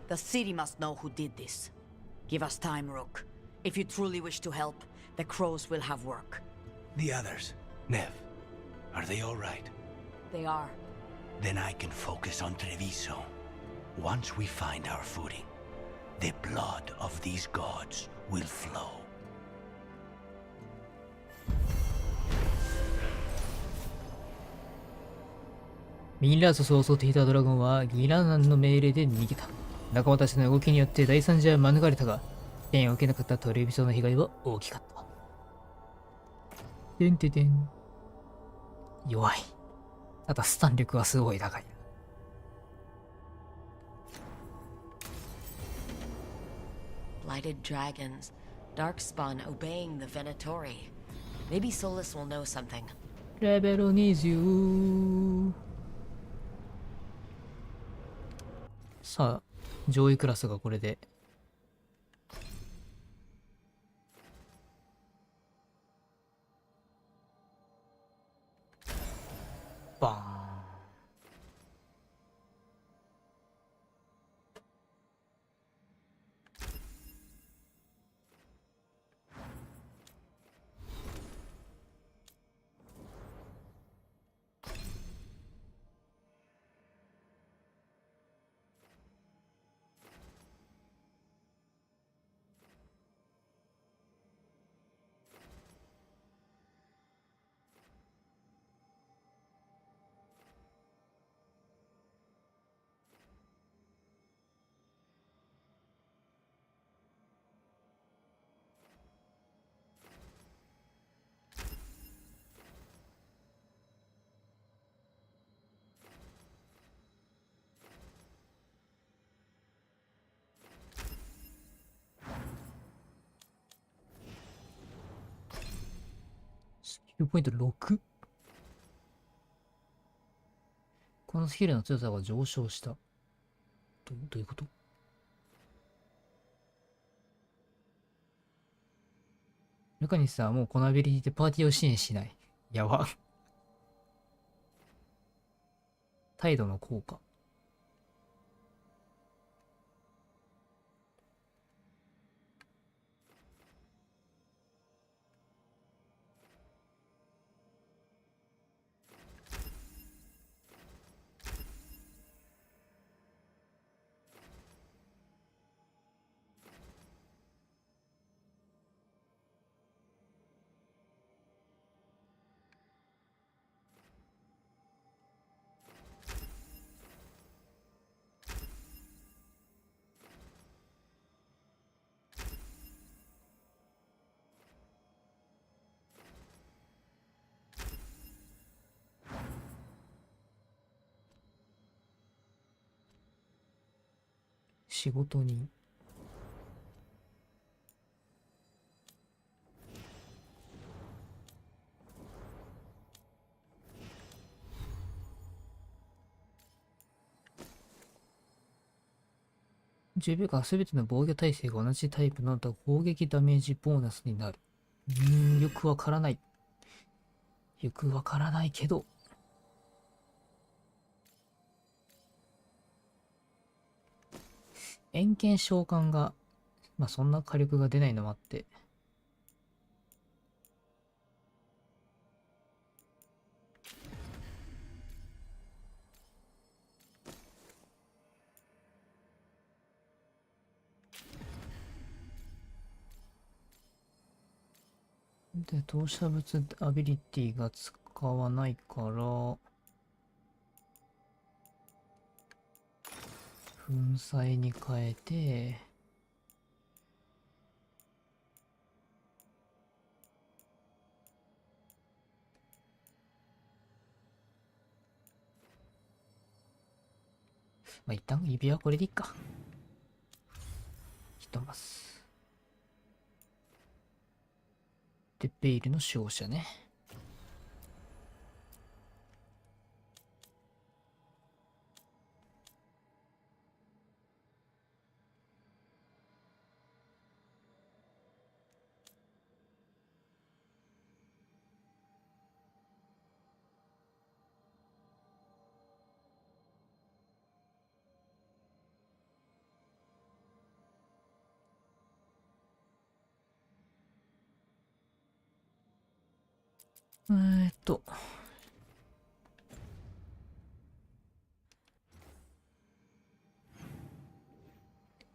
The city must know who did this. Give us time, Rook. If you truly wish to help, the crows will have work. The others, Nev, are they all right? They are. Then I can focus on Treviso. Once we find our footing, the blood of these gods will flow. ミンラーソスを襲っていたドラゴンはギラナンの命令で逃げた。仲間たちの動きによって大惨事は免れたが、支援を受けなかったトレビソの被害は大きかった。てんててん。弱い。ただスタン力はすごい高い。Blighted dragons. Darkspawn obeying the Venatori. Maybe Solus will know something. レベル20。さあ、上位クラスがこれで。バーン。スキルポイント 6？ このスキルの強さが上昇した。どういうこと？中西さんはもうこのアビリティでパーティーを支援しない。やば。態度の効果。仕事人。10秒間すべての防御耐性が同じタイプの攻撃ダメージボーナスになる。よくわからない。よくわからないけど。遠見召喚が、まあそんな火力が出ないのもあって。で、投射物アビリティが使わないから、粉砕に変えて、まあ、一旦指輪これでいいか。ひとます。で、ベイルの守護者ね。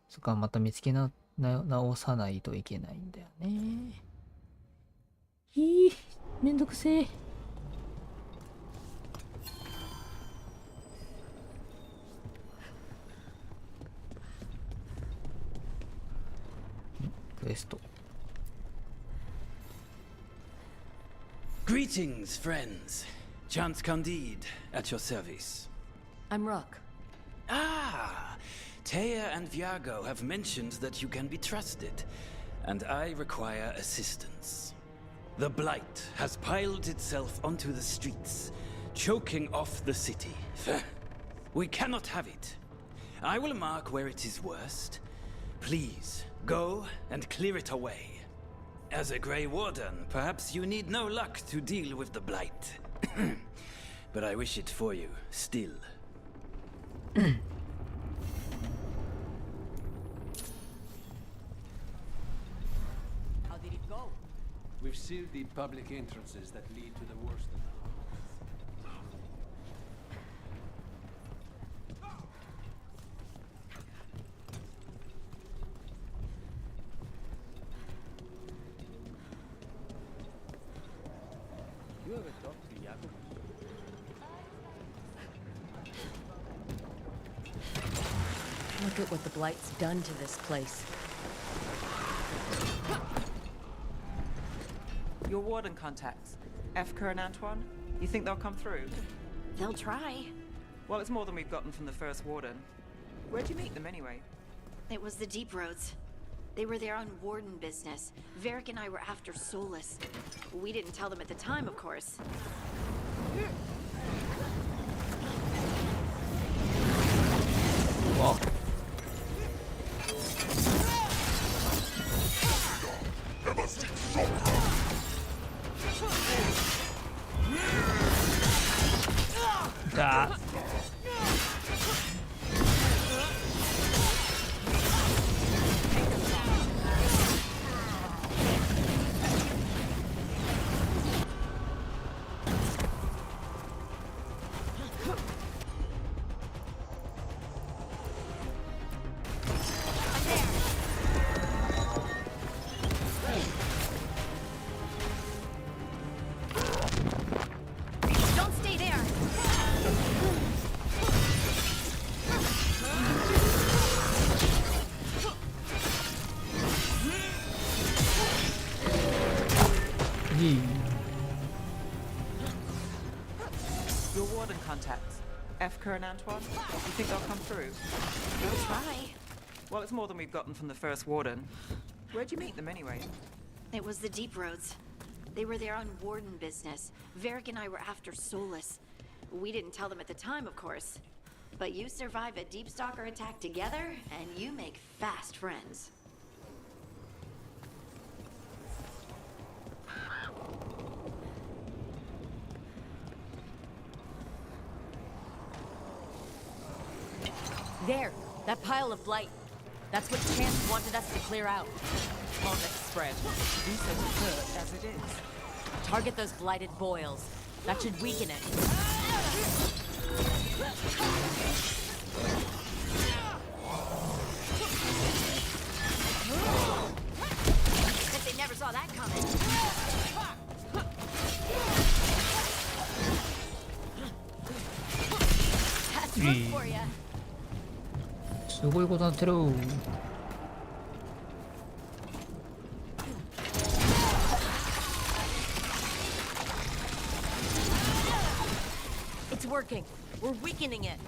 そっか、また見つけ直さないといけないんだよね。めんどくせえ。クエスト。Greetings, friends. Chance Candide, at your service. I'm Rook. Ah, Taya and Viago have mentioned that you can be trusted, and I require assistance. The Blight has piled itself onto the streets, choking off the city. We cannot have it. I will mark where it is worst. Please, go and clear it away. As a Grey Warden, perhaps you need no luck to deal with the Blight. But I wish it for you, still. How did it go? We've sealed the public entrances that lead to the worst of them. You ever talked to Jacob? Look at what the Blight's done to this place. Your warden contacts, Efka and Antoine, you think they'll come through? They'll try. Well, it's more than we've gotten from the first warden. Where'd you meet them anyway? It was the Deep Roads. They were there on warden business. Varric and I were after Solus. We didn't tell them at the time, of course. Whoa. Don't stay there! Your warden contacts, Efka and Antoine, you think they'll come through? They'll try. Well, it's more than we've gotten from the first warden. Where'd you meet them anyway? It was the Deep Roads. They were there on warden business. Varric and I were after Solus. We didn't tell them at the time, of course. But you survive a deep stalker attack together, and you make fast friends. There, that pile of blight. That's what Chance wanted us to clear out. On it spread. Do so hurt as it is. Target those blighted boils. That should weaken it. Bet they never saw that coming. That's room for ya. すごいことになってる。It's working. We're weakening it.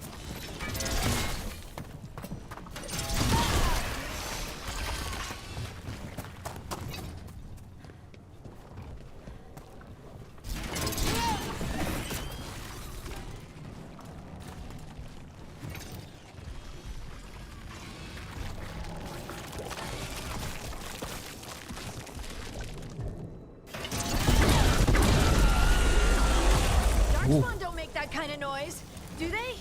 Darkspawn don't make that kind of noise, do they?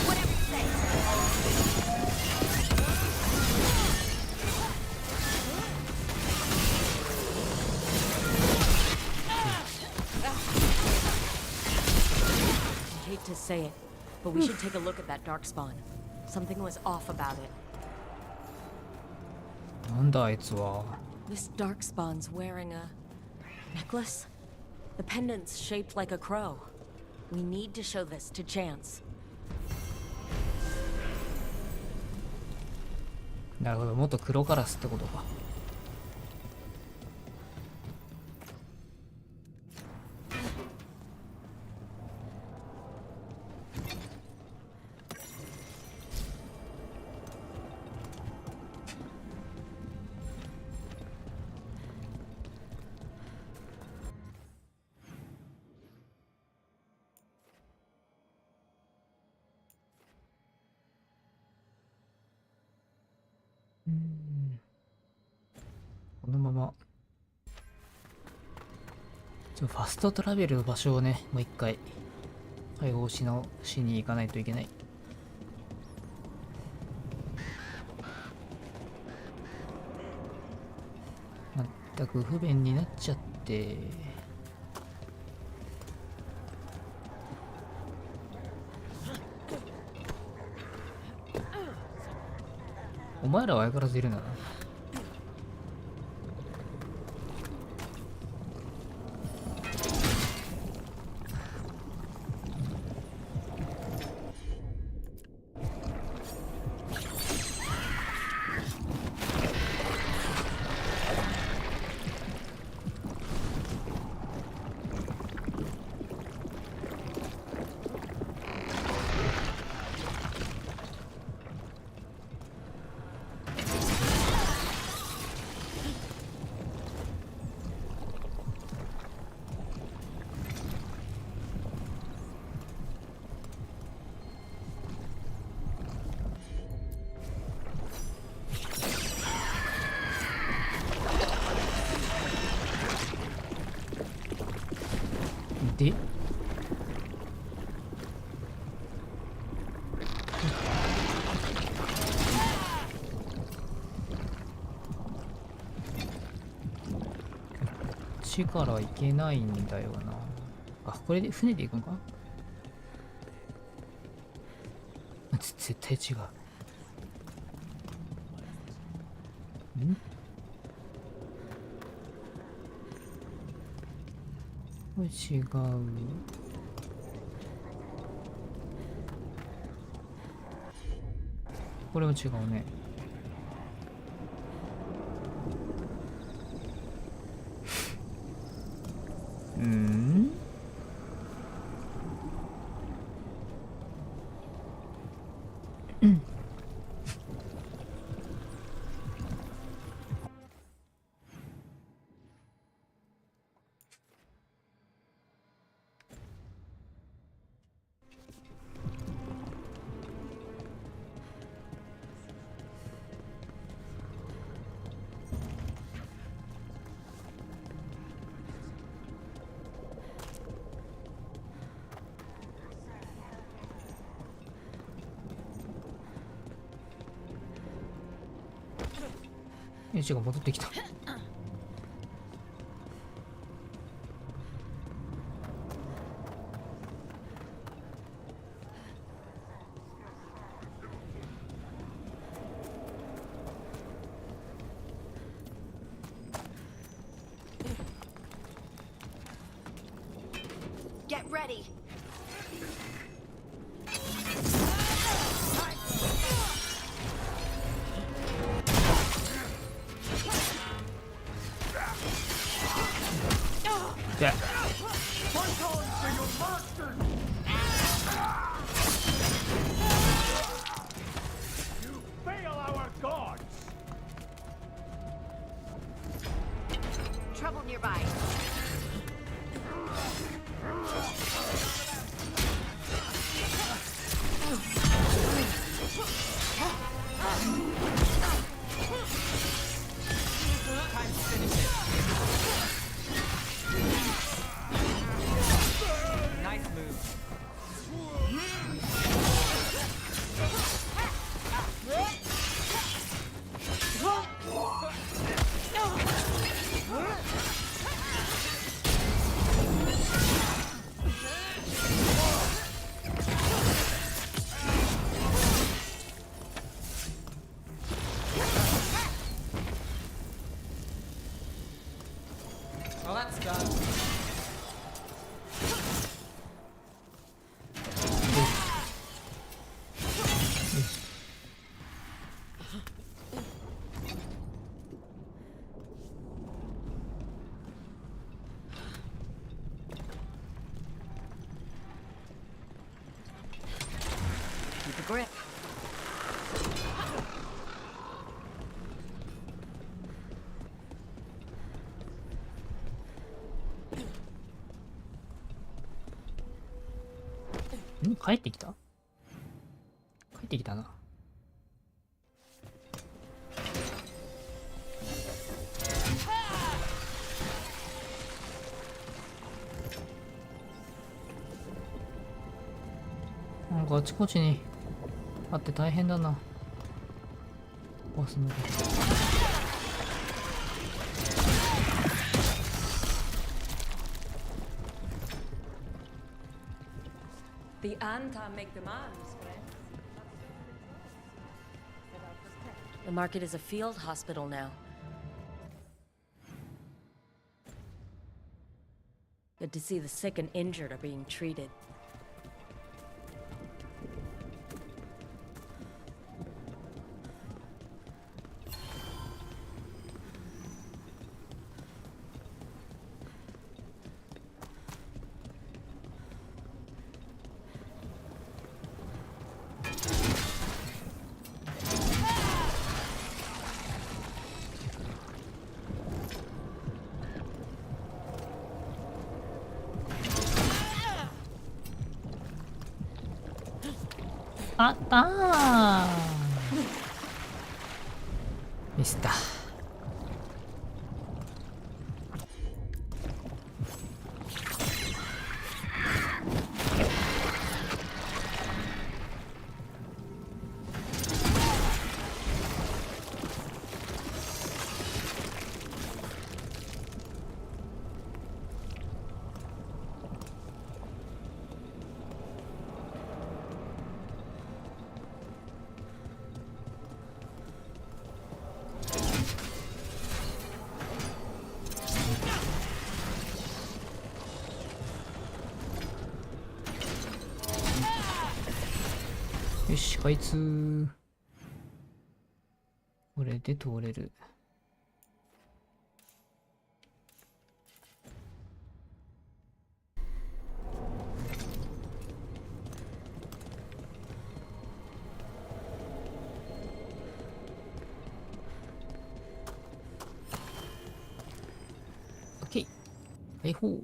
Whatever you say. I hate to say it, but we should take a look at that Darkspawn. Something was off about it. なんだあいつは。 This Darkspawn's wearing a necklace? The pendant's shaped like a crow. We need to show this to Chance. なるほど、元黒カラスってことか。このままファストトラベルの場所をね、もう一回解放しに行かないといけない。全く不便になっちゃって。お前らは相変わらずいるんだな。でこっちから行けないんだよな。あ、これで船で行くのか。絶対違う。んこれ違う。これも違うね。エイジが戻ってきた。Get ready. Yeah. You fail our gods. Trouble nearby. Time to finish it. Nice move. Well, that's done. Keep a grip. Hmm, 帰ってきた？帰ってきたな。なんかあちこちにあって大変だな。壊すのが。The Anta make demands, friend. The market is a field hospital now. Good to see the sick and injured are being treated.あったー。ミスった。よし、開通。これで通れる。オッケー。はいほう。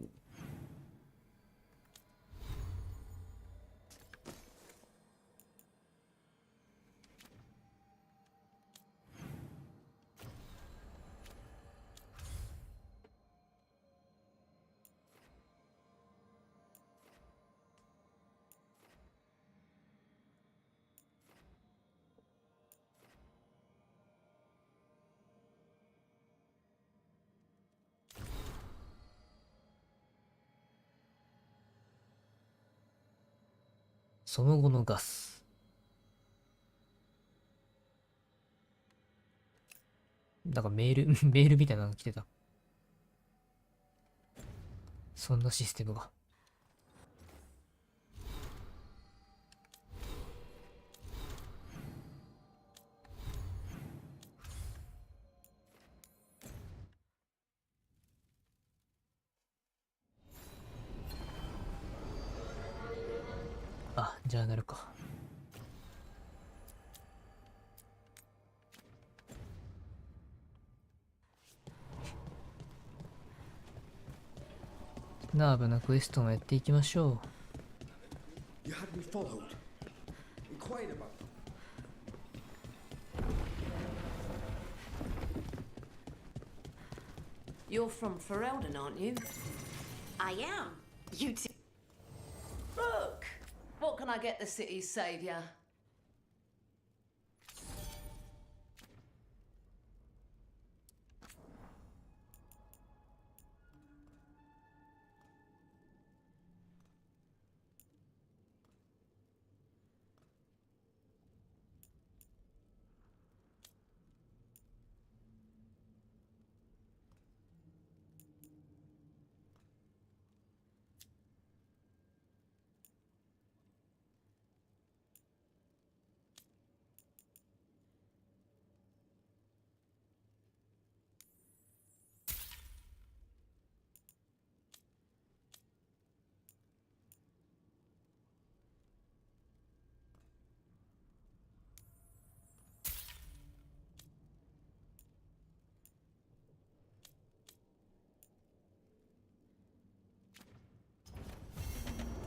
その後のガス。だからメールメールみたいなの来てた。そんなシステムが。あ、ジャーナルか。ナーブなクエストもやっていきましょう。You had me followed. Inquired about them. You're from Ferelden, aren't you? I am. You too. Look! What can I get the city's saviour?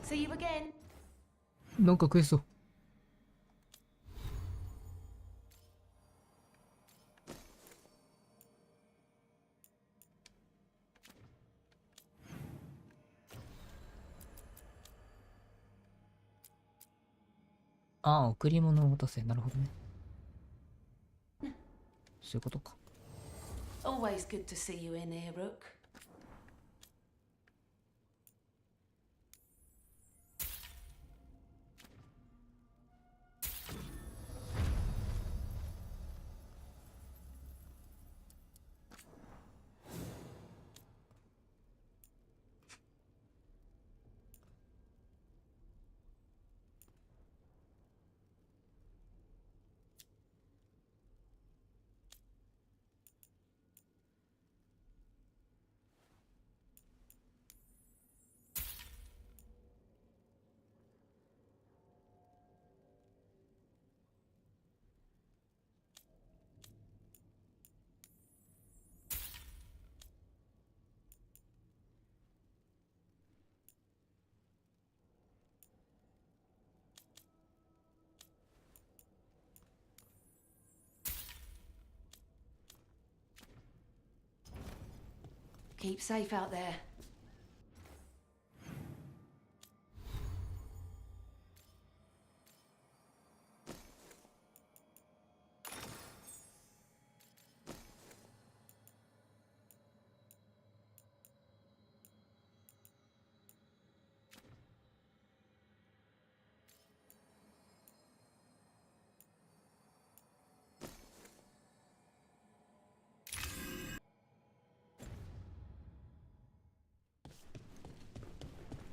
See you again. なんかクエスト。ああ、贈り物を渡せ。なるほどね。そういうことか。Always good to see you in here, Rook. Keep safe out there.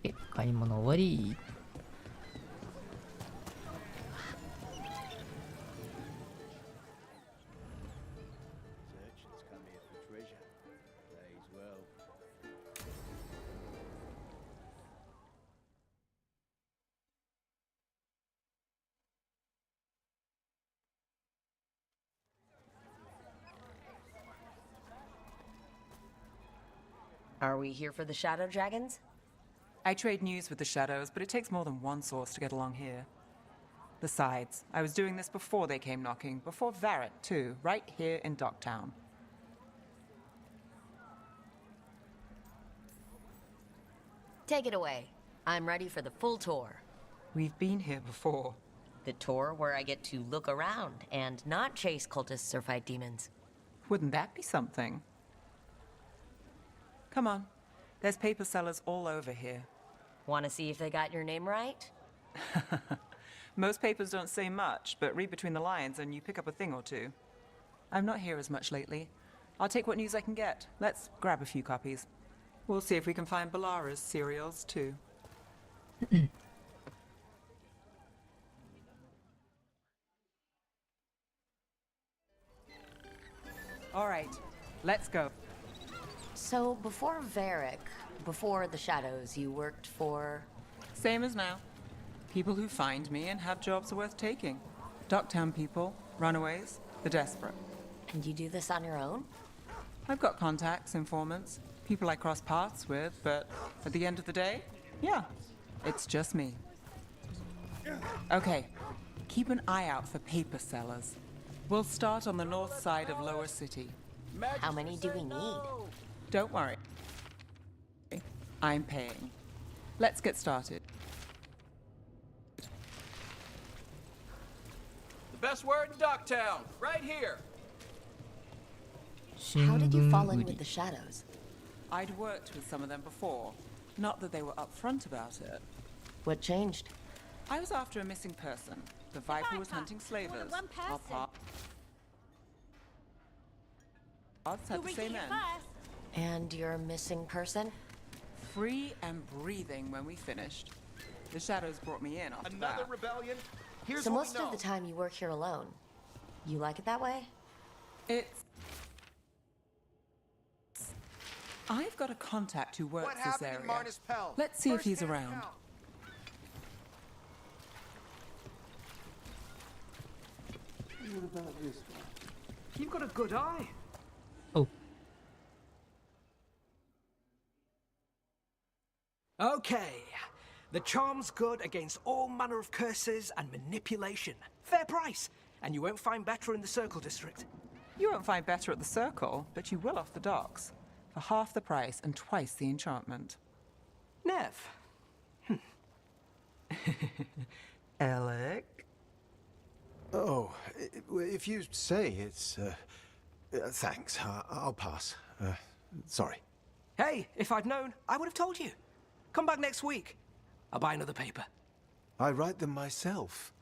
Okay, 買い物終わり。Are we here for the Shadow Dragons? I trade news with the Shadows, but it takes more than one source to get along here. Besides, I was doing this before they came knocking, before Varret, too, right here in Docktown. Take it away. I'm ready for the full tour. We've been here before. The tour where I get to look around and not chase cultists or fight demons. Wouldn't that be something? Come on. There's paper sellers all over here. Want to see if they got your name right? Most papers don't say much, but read between the lines and you pick up a thing or two. I'm not here as much lately. I'll take what news I can get. Let's grab a few copies. We'll see if we can find Balara's serials, too. All right, let's go. So, before Varric, before the Shadows, you worked for... Same as now. People who find me and have jobs worth taking. Docktown people, runaways, the desperate. And you do this on your own? I've got contacts, informants, people I cross paths with, but at the end of the day, yeah, it's just me. Okay, keep an eye out for paper sellers. We'll start on the north side of Lower City. How many do we need? Don't worry. I'm paying. Let's get started. The best word in Docktown, right here. How did you fall in with the Shadows? I'd worked with some of them before. Not that they were upfront about it. What changed? I was after a missing person. The Viper was hunting slavers. Our paths had the same end. And your missing person? Free and breathing when we finished. The Shadows brought me in after Another that. rebellion? Here's So what most we know. of the time you work here alone. You like it that way? I've got a contact who works What this happened area. in Marnus Pell? Let's see if he's around. What about this one? You've got a good eye. Oh. Okay. The charm's good against all manner of curses and manipulation. Fair price. And you won't find better in the Circle District. You won't find better at the Circle, but you will off the docks. For half the price and twice the enchantment. Nev. Alec? Oh, if you say it's... thanks. I'll pass. Sorry. Hey, if I'd known, I would have told you. Come back next week. I'll buy another paper. I write them myself.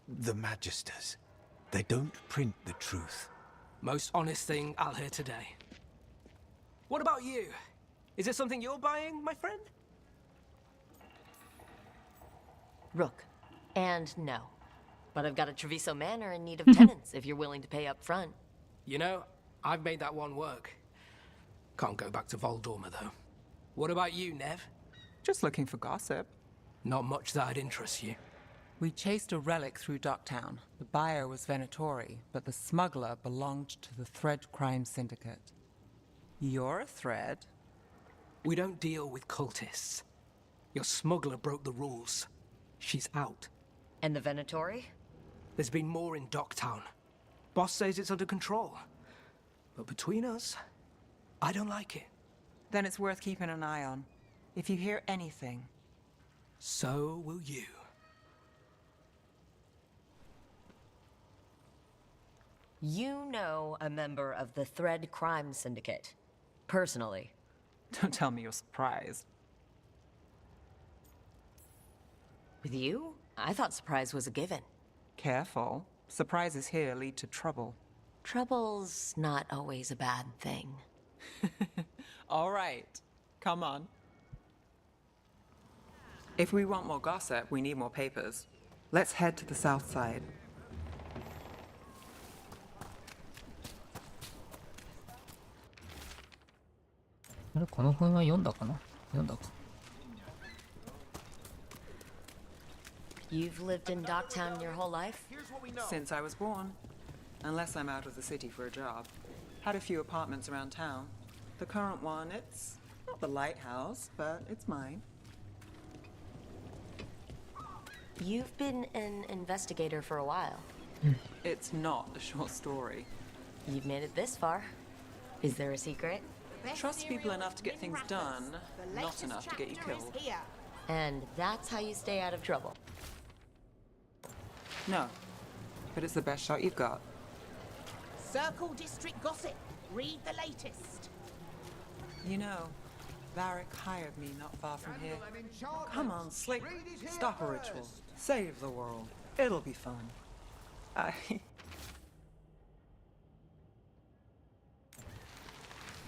The Magisters. They don't print the truth. Most honest thing I'll hear today. What about you? Is it something you're buying, my friend? Rook. And no. But I've got a Treviso Manor in need of tenants if you're willing to pay up front. You know, I've made that one work. Can't go back to Voldorma, though. What about you, Nev? Just looking for gossip. Not much that'd interest you. We chased a relic through Docktown. The buyer was Venatori, but the smuggler belonged to the Thread Crime Syndicate. You're a Thread? We don't deal with cultists. Your smuggler broke the rules. She's out. And the Venatori? There's been more in Docktown. Boss says it's under control. But between us, I don't like it. Then it's worth keeping an eye on. If you hear anything. So will you. You know a member of the Thread Crime Syndicate. Personally. Don't tell me you're surprised. With you? I thought surprise was a given. Careful. Surprises here lead to trouble. Trouble's not always a bad thing. All right. Come on. If we want more gossip, we need more papers. Let's head to the south side.あれ、この本は読んだかな？読んだか。You've lived in Docktown your whole life? Since I was born. Unless I'm out of the city for a job. Had a few apartments around town. The current one, it's not the lighthouse, but it's mine. You've been an investigator for a while. It's not a short story. You've made it this far. Is there a secret? Trust people enough to get things done, not enough to get you killed. And that's how you stay out of trouble. No, but it's the best shot you've got. Circle District gossip. Read the latest. You know, Varric hired me not far from here. Come on, Slick. Stop a ritual. Save the world. It'll be fun. I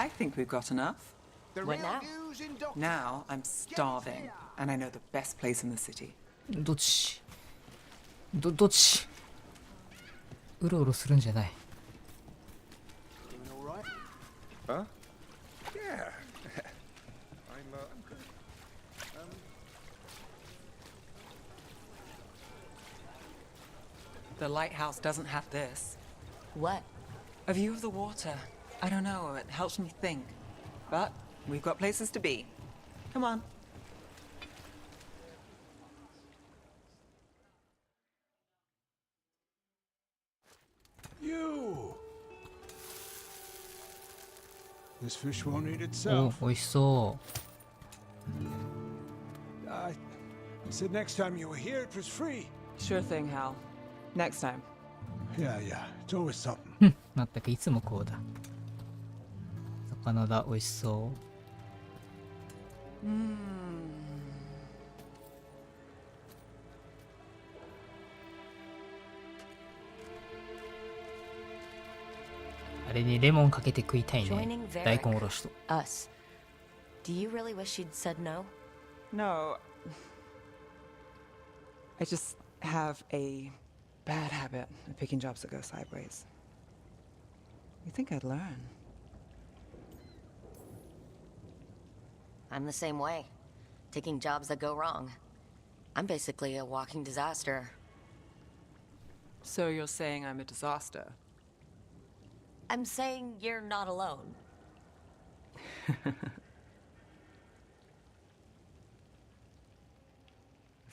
think we've got enough. What now? Now I'm starving, and I know the best place in the city. どっちうろうろするんじゃない。Huh? Yeah. I'm good. The lighthouse doesn't have this. What? A view of the water. I don't know, it helps me think. But we've got places to be. Come on. You. This fish won't eat お、 itself. 美味しそ I said next time you were here it was free. Sure thing, Hal. Next time. Yeah, it's always something. う。まったくいつもこうだ。魚だ、美味しそう。あれにレモンかけて食いたいね。 Joining 大 Varric. 根おろしと。 Us. Do you really wish you'd said no? No. I just have a bad habit of picking jobs that go sideways. You think I'd learn? I'm the same way. Taking jobs that go wrong. I'm basically a walking disaster. So you're saying I'm a disaster? I'm saying you're not alone.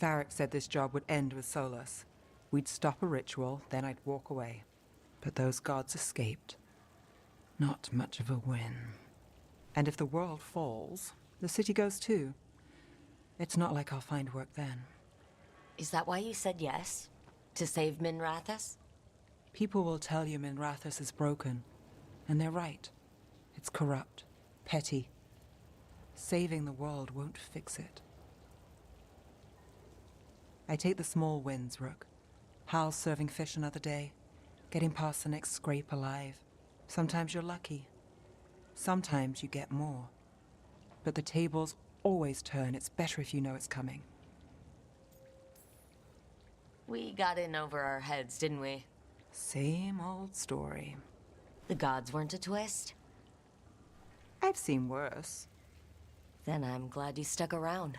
Varric said this job would end with Solus. We'd stop a ritual, then I'd walk away. But those gods escaped. Not much of a win. And if the world falls, the city goes too. It's not like I'll find work then. Is that why you said yes? To save Minrathous? People will tell you Minrathous is broken. And they're right. It's corrupt, petty. Saving the world won't fix it. I take the small wins, Rook. Hal serving fish another day. Getting past the next scrape alive. Sometimes you're lucky. Sometimes you get more. But the tables always turn. It's better if you know it's coming. We got in over our heads, didn't we? Same old story. The gods weren't a twist? I've seen worse. Then I'm glad you stuck around.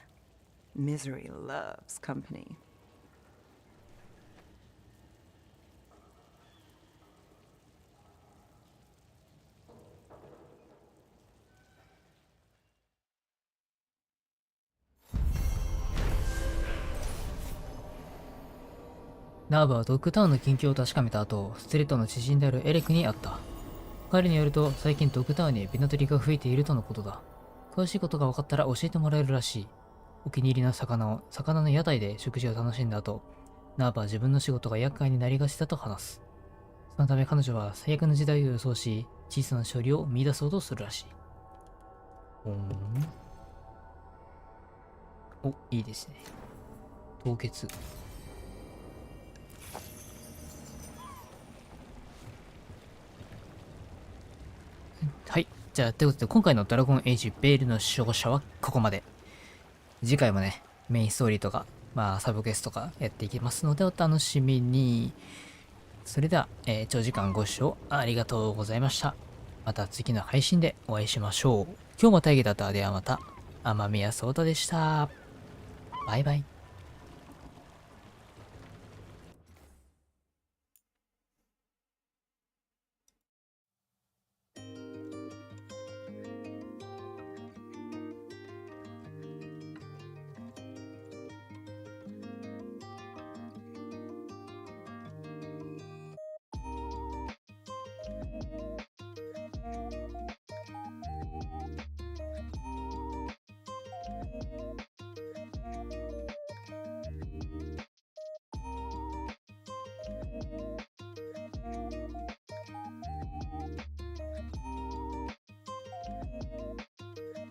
Misery loves company. Nerve はドッグタウンの近況を確かめた後、ステレットの知人であるエレクに会った。彼によると、最近ドッグタウンにビナトリが増えているとのことだ。詳しいことが分かったら教えてもらえるらしい。お気に入りの魚の屋台で食事を楽しんだ後、ナーバは自分の仕事が厄介になりがちだと話す。そのため彼女は最悪の時代を予想し、小さな勝利を見出そうとするらしい。お、いいですね。凍結。はい。じゃあ、ということで、今回のドラゴンエイジベールの守護者はここまで。次回もね、メインストーリーとか、サブクエストとかやっていきますので、お楽しみに。それでは、長時間ご視聴ありがとうございました。また次の配信でお会いしましょう。今日も大義だった。ではまた、雨宮そうたでした。バイバイ。